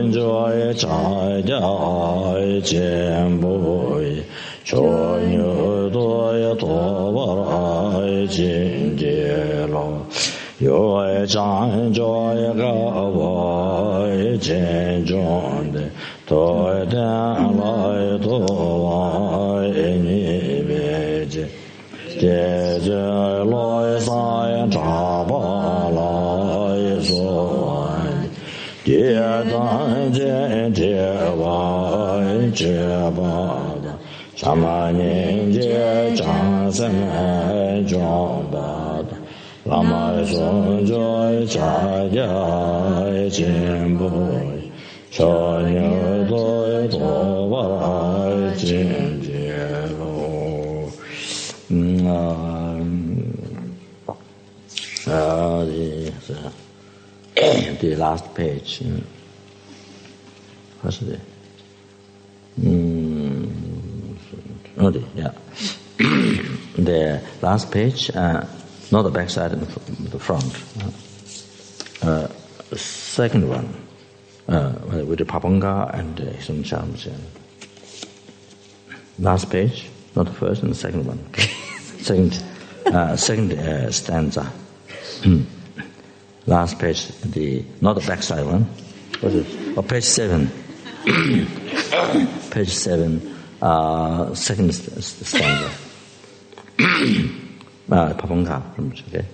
the last page. What's it? Yeah. The last page, not the back side, the front. Second one, with the Papanga and his own charms. Last page, not the first and the second one. Okay? Second stanza. Last page, not the back side one. What is it? Oh, page 7. Page 7, second stanza. Papanga, okay.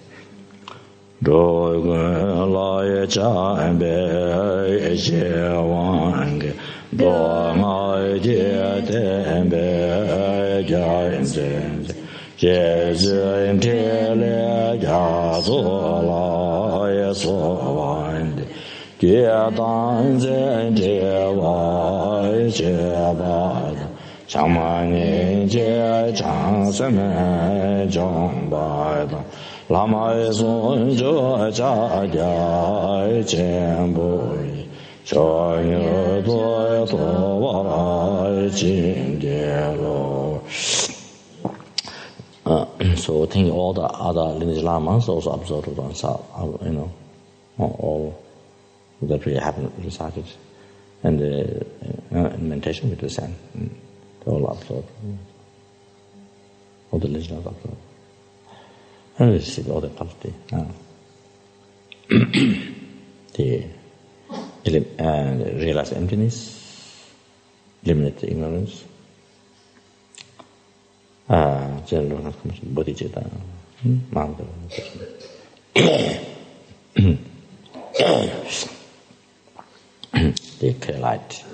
Lama so I think all the other lineage lamas also observed on all that we haven't recited, and in meditation with the Zen, they all observed. All the lineage lamas observed. And we see all the quality. Realize emptiness, eliminate the ignorance, general bodhicitta, the clear light,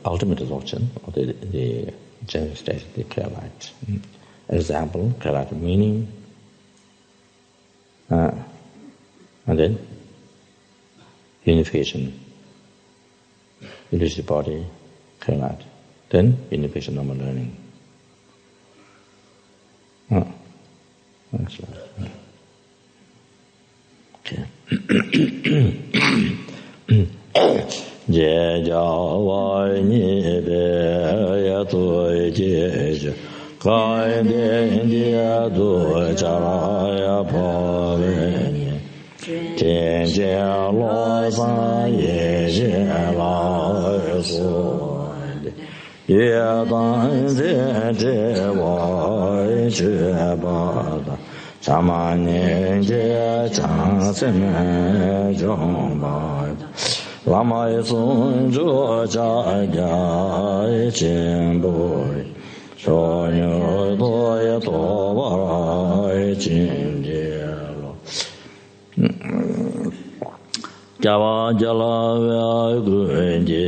ultimate absorption of the general state of the clear light. Example, clear light meaning, and then unification, illusory body, clear light, then unification, normal learning. Next slide. Java Nibe Yato Jeje Kai Dendia Do Charaya Paveni Tenjia Lo San Ye Je La Suande Ye Dan Je Je Wai Je Bada Chamane Je Chang Seme Jong Bada Lama Sun Jo Cha Ja Chen Boy Cho Nyo Do Ya To Ba Chin Je Lo Java Jala Vya Gun Je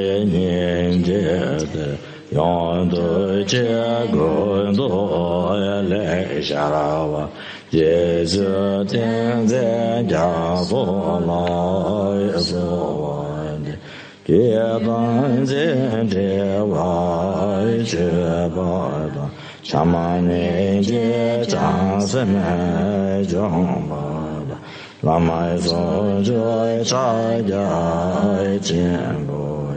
Ye Nyen Je De Yon Do Che Gun Do Ya Le Sha Ra Wa Je Zhe Tian Zhe Jia So La Ya So Wan De Jue Dan Zhe Je Wai Je Ba Da Shama Ni Je Chang Se Me Zhong Ba Da Lama So Jo Cha Ja Chen Bo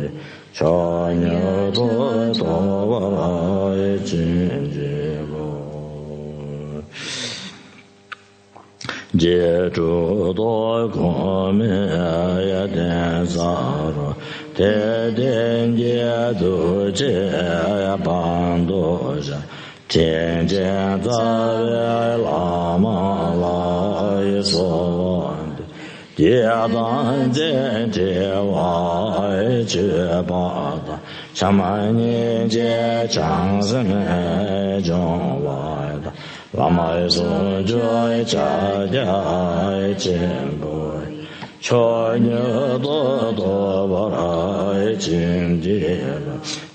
Cho Nyo Do Do Wa Jin Je Bo Je Zhu Do Gong Me Ya Den Sa Ro Te Den Je Du Je Ya Ban Do Ja Tian Jian Za Wei La Ma La Yi So Wan De Jie Dan Jian Jie Wai Jie Ba Da Shama Ni Jie Chang Se Me Zhong Wai Da Lama Sun Jo Cha Ja Chen Bo Cho Nyo Do Do Ba Ra Jin Ji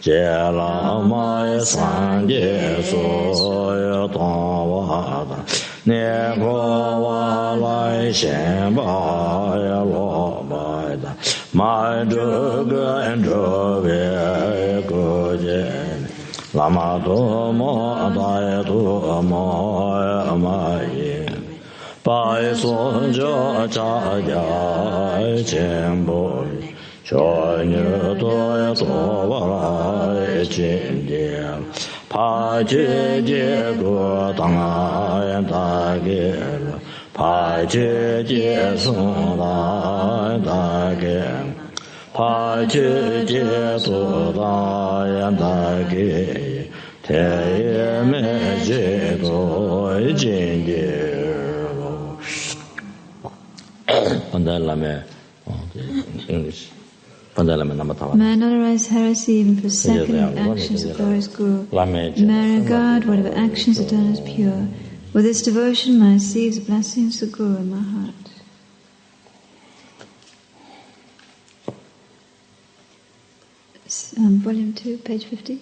Jie La Ma San Je So Ya Dong Wa Da Ne Ko Wa Lai Shen Ba Ya Lo Ba Da Ma Zhe Ge Zhe Wei Ge Jie Lama Do Mo Da Ya Do Mo Ya Ma Yin Bai Sun Jo Cha Ja Chen Bo Cho Nyo Do Ya Do Wa Ra Jin Jie Pa Jie Jie Gu Dang Yan Da Ge Pa Jie Jie Sung Da Da Ge Pa Jie Jie Du Da Yan Da Ge Te Ye Me Jie Do Jin Jie English. May I not arise heresy even for a second in the actions of glorious Guru. May I regard whatever actions are done as pure. With this devotion, may I receive the blessings of the Guru in my heart. Volume 2, page 50.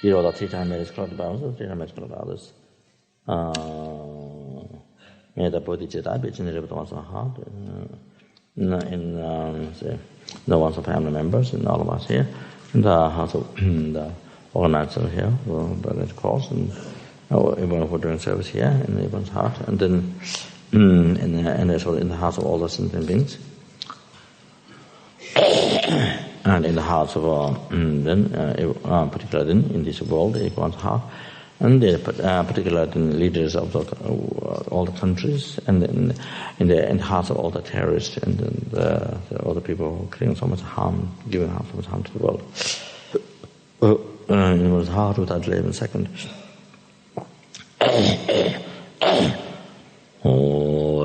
Here all the three-time medical about three-time medical about this. May the bodhisattvas be generated once in a heart. Say, the ones of family members and all of us here. And the house of the organizer here, by the course, and everyone who doing service here in everyone's heart, and then and also in the hearts of all the sentient beings. And in the hearts of particularly in this world, everyone's heart, and particularly leaders of all the countries, and in the hearts of all the terrorists and all the people who are creating so much harm, giving so much harm to the world. It was hard without delay a second.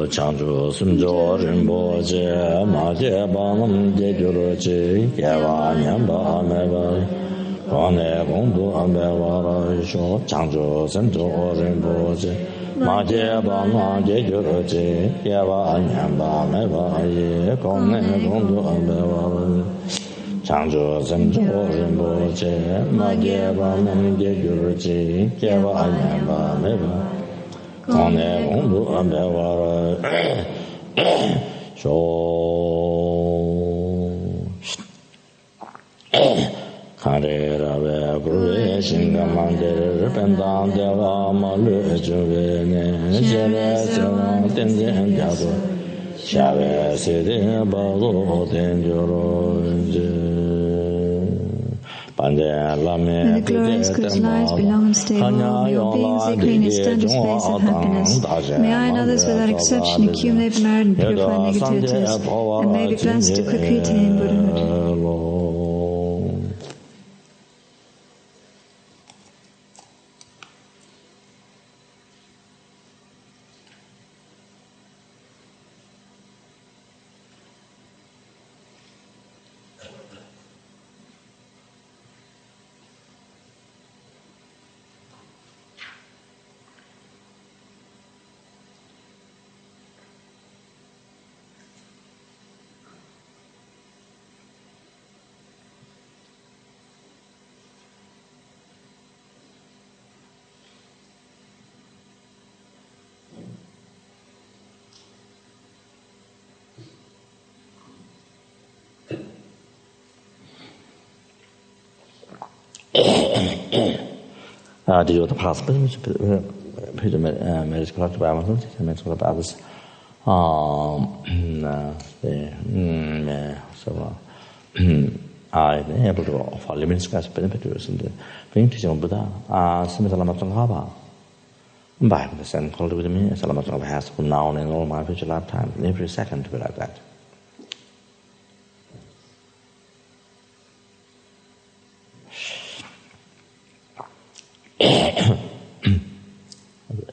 Chanchu Sumjo Rinpoche Maje Banam Jejuroche Yewa Nyamba Ameba Kone Gongdu Ameba Sho Chanchu Sumjo Rinpoche Maje Banam Jejuroche Yewa Nyamba Ameba Kone Gongdu Ameba Chanchu Sumjo Rinpoche Maje Banam Jejuroche Yewa Nyamba Ameba Kone Gongdu Ameba Sho Kare Rabe Gurve Shingamande Pendam Deva Malu Juve Ne Jeve Seva Tenzin Jado Shave Sede Bago Tenjoro May the glorious good lives be long and stable. May all beings equally in its standard space of happiness. May I and others without exception accumulate merit and purify negativities, and may be blessed to quickly attain Buddhahood. Did you want to pass? But marriage correct by myself, marriage correct by others. So I able to offer limits as benefits and the being teaching of Buddha, similar Lama Zopa. By the same called with me, as Lama Zopa has from now and in all my future lifetime, in every second to be like that.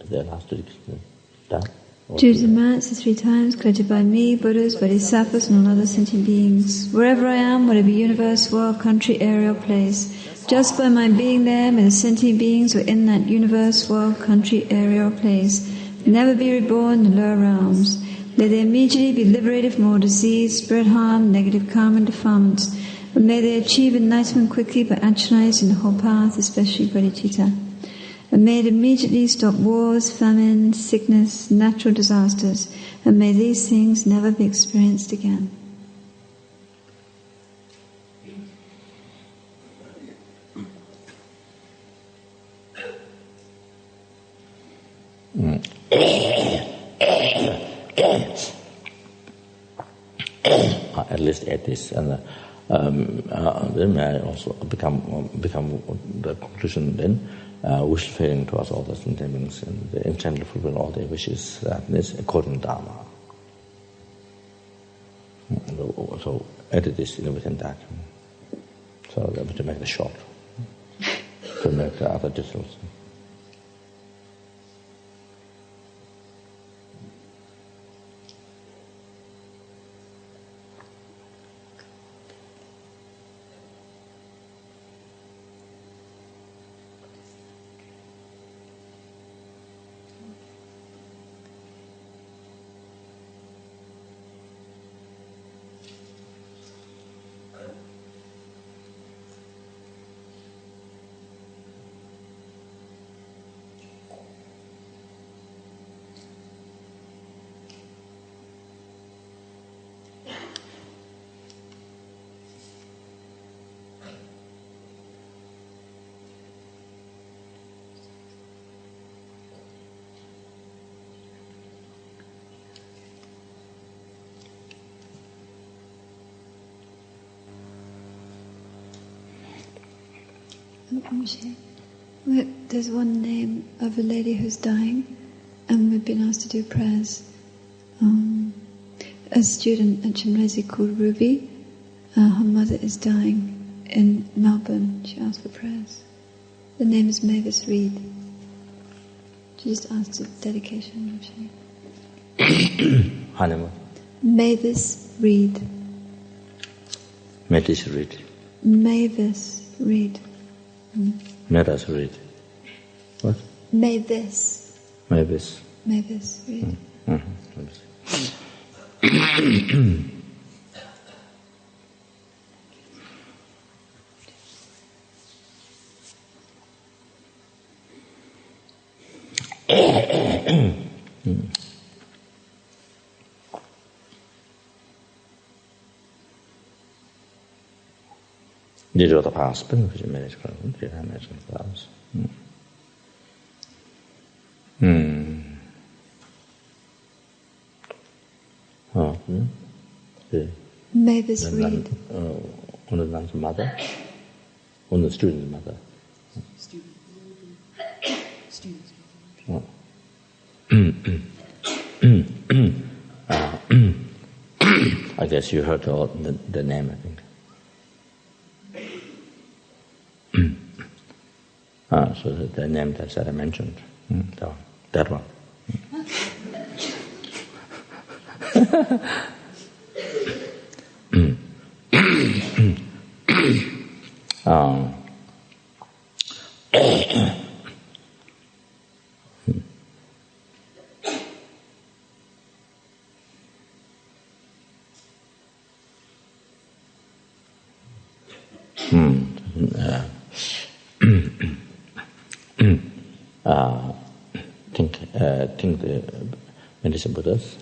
The last Choose the mats the 3 times collected by me, Buddhas, bodhisattvas, and all other sentient beings. Wherever I am, whatever universe, world, country, area, or place, just by my being there, may the sentient beings who are in that universe, world, country, area, or place never be reborn in the lower realms. May they immediately be liberated from all disease, spirit harm, negative karma, and defilements. And may they achieve enlightenment quickly by actualizing the whole path, especially bodhicitta. And may it immediately stop wars, famine, sickness, natural disasters, and may these things never be experienced again. At least at this, and then may I also become the conclusion then. Wish failing towards all the sentient beings and the intent to fulfill all their wishes, that is according to Dharma. So edit this within that. So to make the short, to make the other details. There's one name of a lady who's dying, and we've been asked to do prayers. A student at Chinrezi called Ruby, her mother is dying in Melbourne. She asked for prayers. The name is Mavis Reed. She just asked a dedication. Honeymoon. Mavis Reed. Mavis Reed. Mavis Reed. Mavis Reed. What? Mavis. Mavis. Mavis Reed. Did you pass? Because you managed to manage those. Oh, yeah. Mavis Reed. On the nun's mother? On the student's mother? Student's mother. I guess you heard the name, I think. So the name that I mentioned, that one. Think the medicine Buddhas,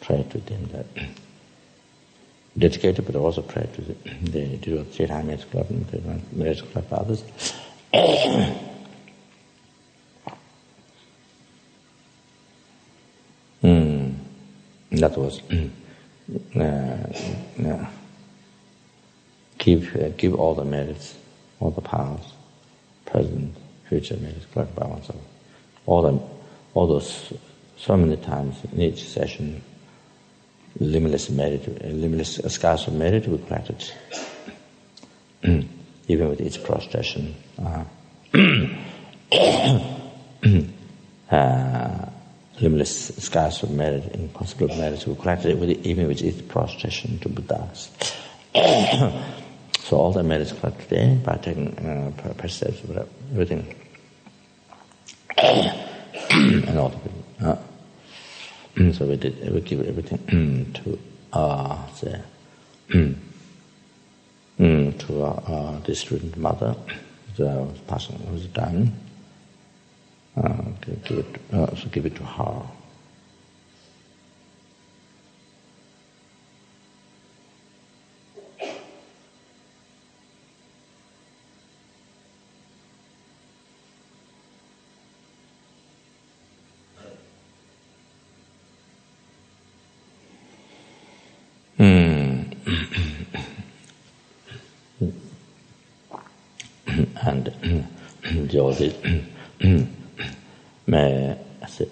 try to think that dedicated, but also pray to the Chethai Marriage Club and the Marriage Club Fathers. That was give all the merits, all the powers, present, future merits collected by oneself. All those so many times in each session, limitless scars of merit we collected. Even with each prostration. Limitless scars of merit, impossible merits we collected even with each prostration to Buddhas. So all the merits collected today by taking precepts, everything, and all the people. So we give everything to the student mother, the person who's dying. Give it to her. And Jyoti may say,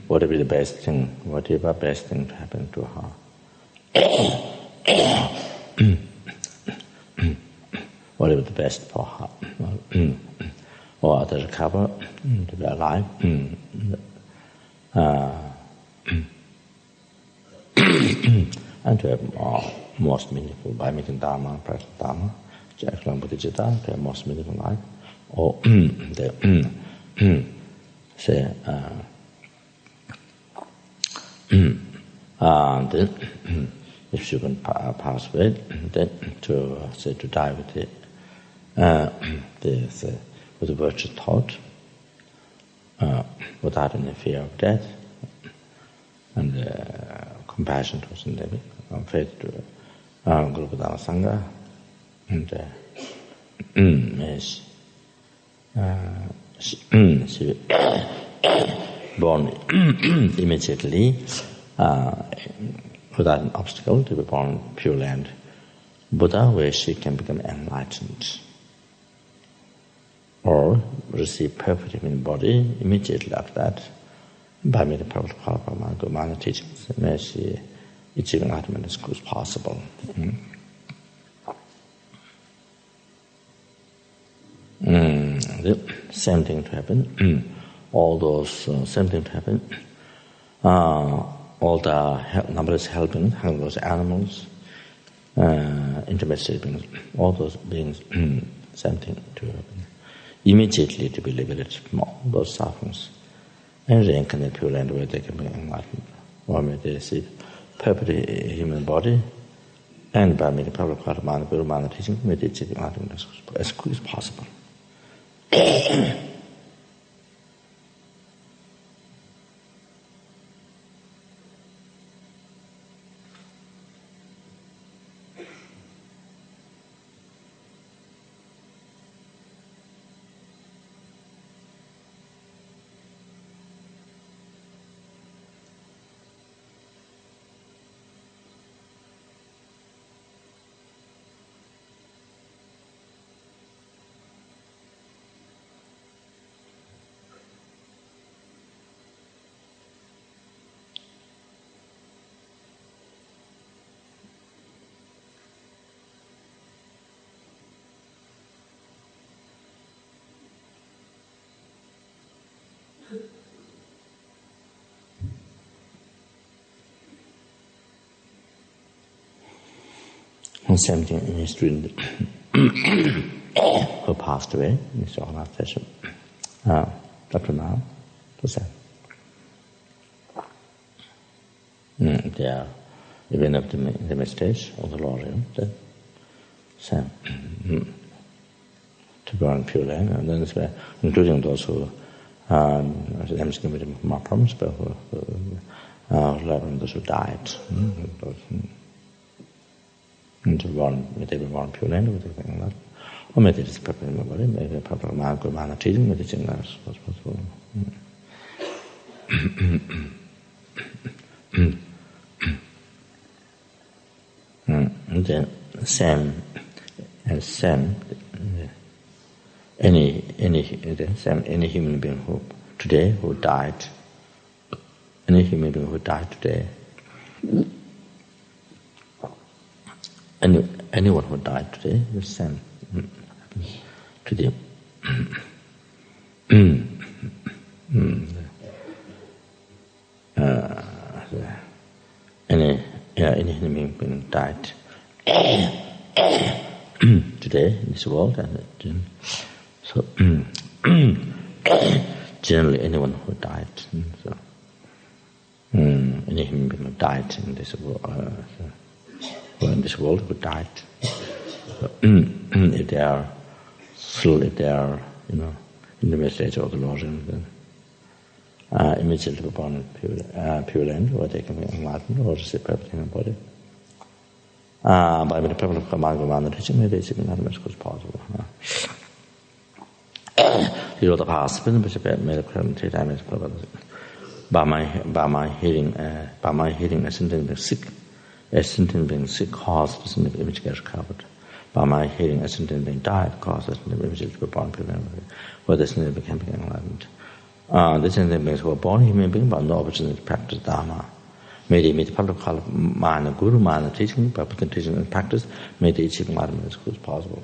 whatever the best thing to happen to her. Whatever the best for her. Or to recover, to be alive. And to have most meaningful by making Dharma, practice Dharma, to explain bodhicitta, to have most meaningful life. Or then if she can pass away, then to die with with the virtue taught, without any fear of death, and compassion towards the living, faith to Guru Buddha Sangha, and she born immediately without an obstacle to be born Pure Land Buddha, where she can become enlightened, or receive perfect human body immediately after that by meeting perfect Prabhupada Gurmana teachings. May she achieve enlightenment as quick as possible. The same thing to happen. All those same thing to happen. All the numberless helping, those animals, intermediate beings, all those beings, same thing to happen. Immediately to be liberated from all those sufferings and reincarnate Pure Land where they can be enlightened, or may they receive perfect human body, and by meeting Prabhupada Gurmana teaching, may they achieve enlightenment as quick as possible. And same thing in a student who passed away in this last session. Up to now, to say. They are even of the intimate stage of the Lord, the same. To burn pure land, and then it's including those who I'm giving more problems, but who those who died. And to burn, maybe burn pure land, or maybe it's preparing my body, maybe proper mana teaching, maybe it's in us. And then same any human being who today who died, any human being who died today, anyone who died today, the same to them. Any human being died today in this world, and so generally anyone who died, so any human being who died in this world, who died, so, if they are still, if they are, in the message of the Lord, then immediately upon pure land, or they can be enlightened, or receive everything in the body. By the people of Command teaching, maybe it's not as much as possible. You know the past, but made a current 3 times by my hearing a sentient being sick, caused the sentient image gets covered. By my hearing a sentient being died, caused the sentient image to be born pure land, where the sentient became enlightened. The sentient beings who are born human beings, but no opportunity to practice Dharma. May they meet public call mana guru, mana teaching, by putting teaching in practice, may they achieve enlightenment as quick as possible.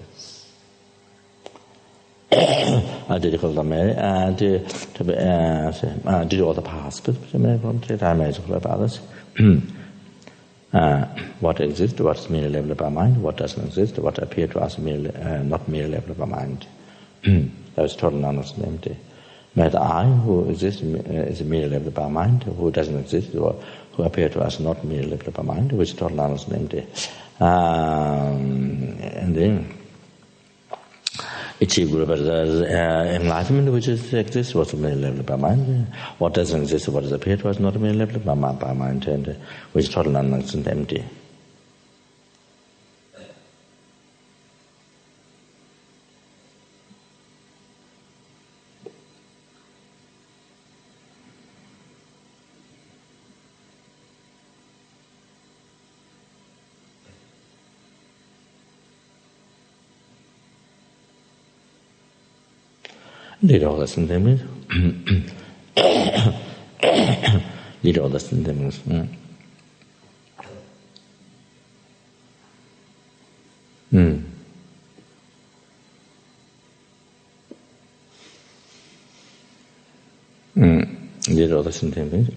I did call them did all the past, but I made of others. What exists, what is merely level by mind, what doesn't exist, what appear to us merely, not merely level by mind. That was total nonsense and empty. But I, who exists, is merely level by mind, who doesn't exist, or who appear to us not merely level by mind, which is total nonsense and empty. And then achieve enlightenment, which exists, what's merely level by mind. What doesn't exist, what is appear to us not merely level by mind, and which is total nonsense and empty. Lead all the sentiments. Lead all the sentiments. Lead all the sentiments.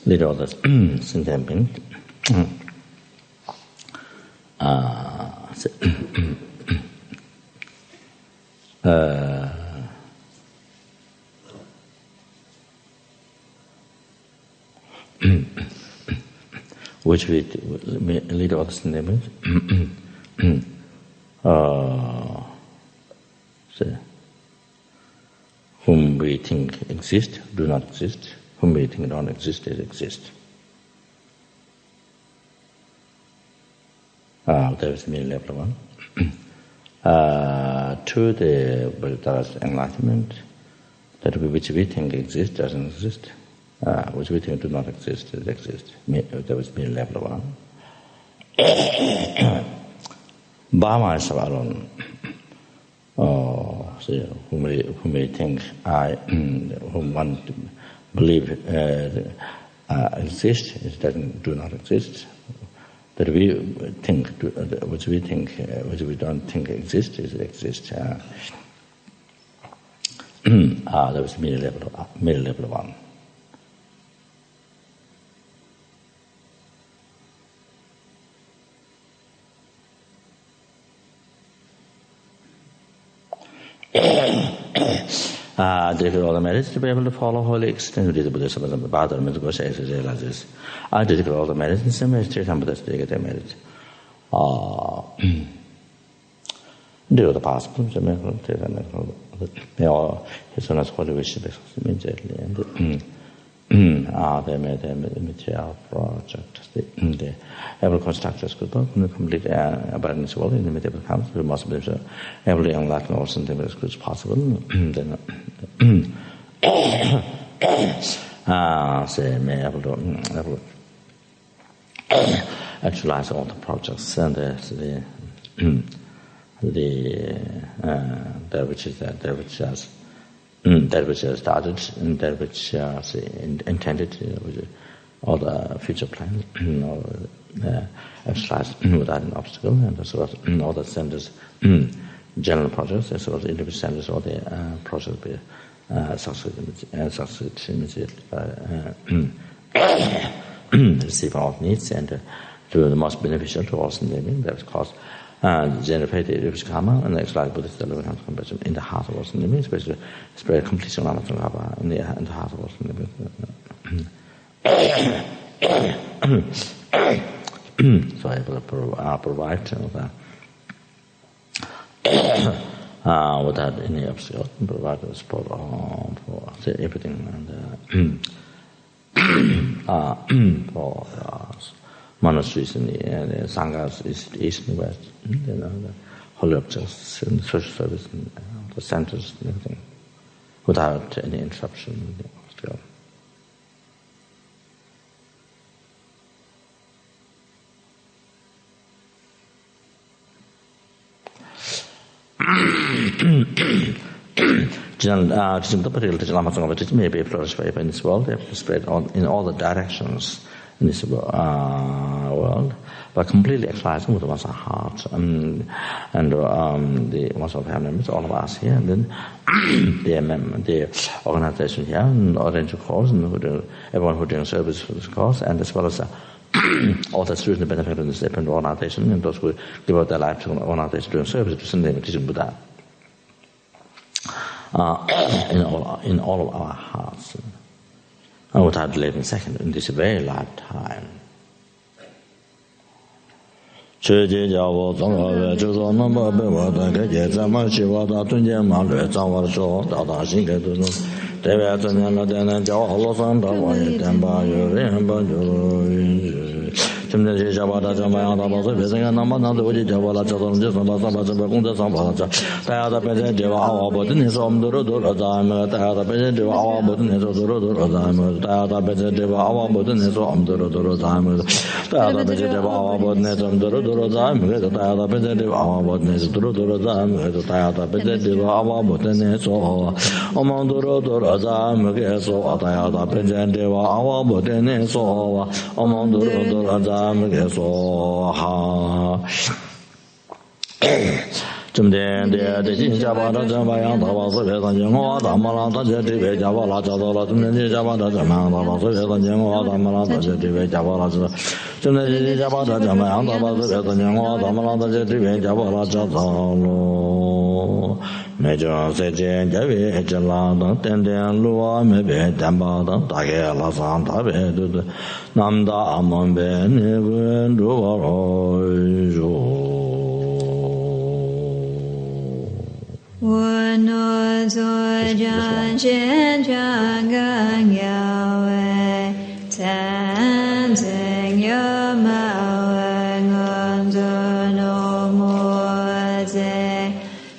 Lead all the sentient beings. Which we lead all the sentient beings. Whom we think exist, do not exist. Whom we think don't exist, they exist. There is merely level 1. to the bodhisattvas enlightenment, that which we think exists doesn't exist, which we think do not exist, it exists. That was being level one. By myself alone, who may think whom one believe exist, it do not exist. That we think, which we don't think exists, it exists. That was middle level one. Did all the merits to be able to follow holy extent of the Buddhism and Buddhism and Gosha realizes. I did all the merits in some ways, some Buddhists take the merit. Do the possible, the miracle, his own holy wishes immediately. And they made the material project. The every constructors could complete abundance world in the medieval comes. We must be every enlightened or something as good as possible. Then, say, may able to actualize all the projects and that which has started and that which intended, all the future plans, exercised without an obstacle, and as well as all the centers, general projects, as well as individual centers, all the projects be succeed immediately receive all needs and do the most beneficial to all living. That was caused generate the karma and exercise Buddhist development compassion in the heart of all living, especially spread completion Lama Zopa in the heart of all living. So I will provide without any obstacle, provide the support for everything and for monasteries and the sanghas east and west, the holy objects and the social service and the centers and everything, without any interruption. Lama Zopa may be flourished in this world. They have to spread in all the directions in this world, but completely exercising with one's heart and the one's family members, all of us here, and then the organization here, and arrange a course, and everyone who doing service for this course, and as well as all the students benefit from this different organization, and those who give out their life to an organization doing service to send them teaching Buddha. In all of our hearts, without living second in this very lifetime.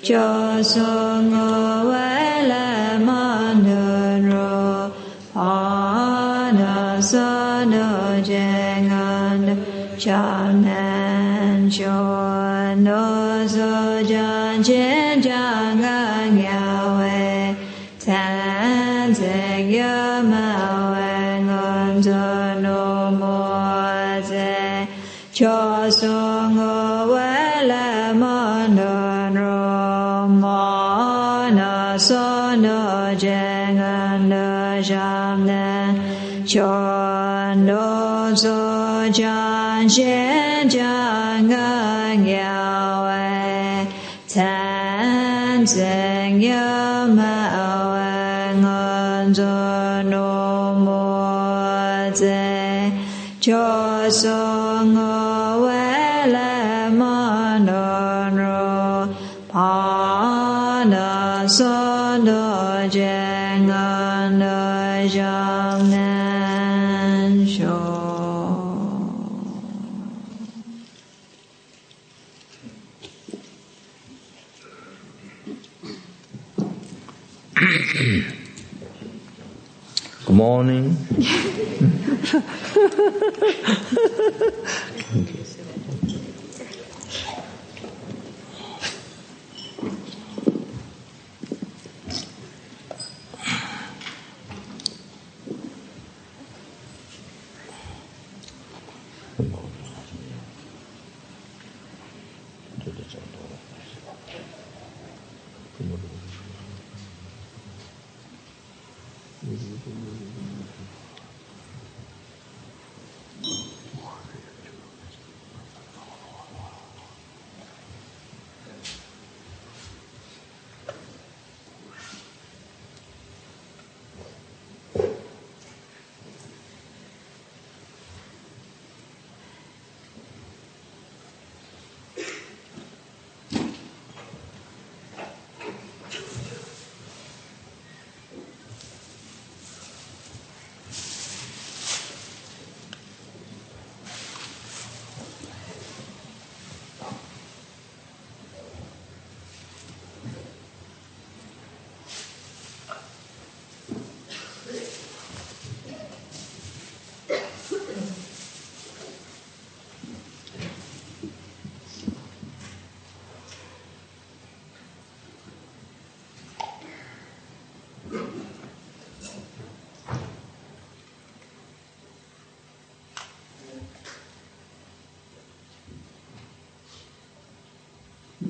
cho so ngô quế lê ma nơ rô pa na sa nơ jê ngân cha nan cho nô so jan chen cha ngân ngao wê tan zeng yơ ma wê ngân zơ nô mô zê cho so ngô quế lê ma nơ rô ma na sa nơ jê ngân nơ jam nan cho nô so jan chen cha ngân ngao wê tan zeng yơ ma wê ngân zơ nô mô zê cho so ngô quế lê ma nơ rô pa na sa nơ jê ngân nơ jam nan sho. Good morning.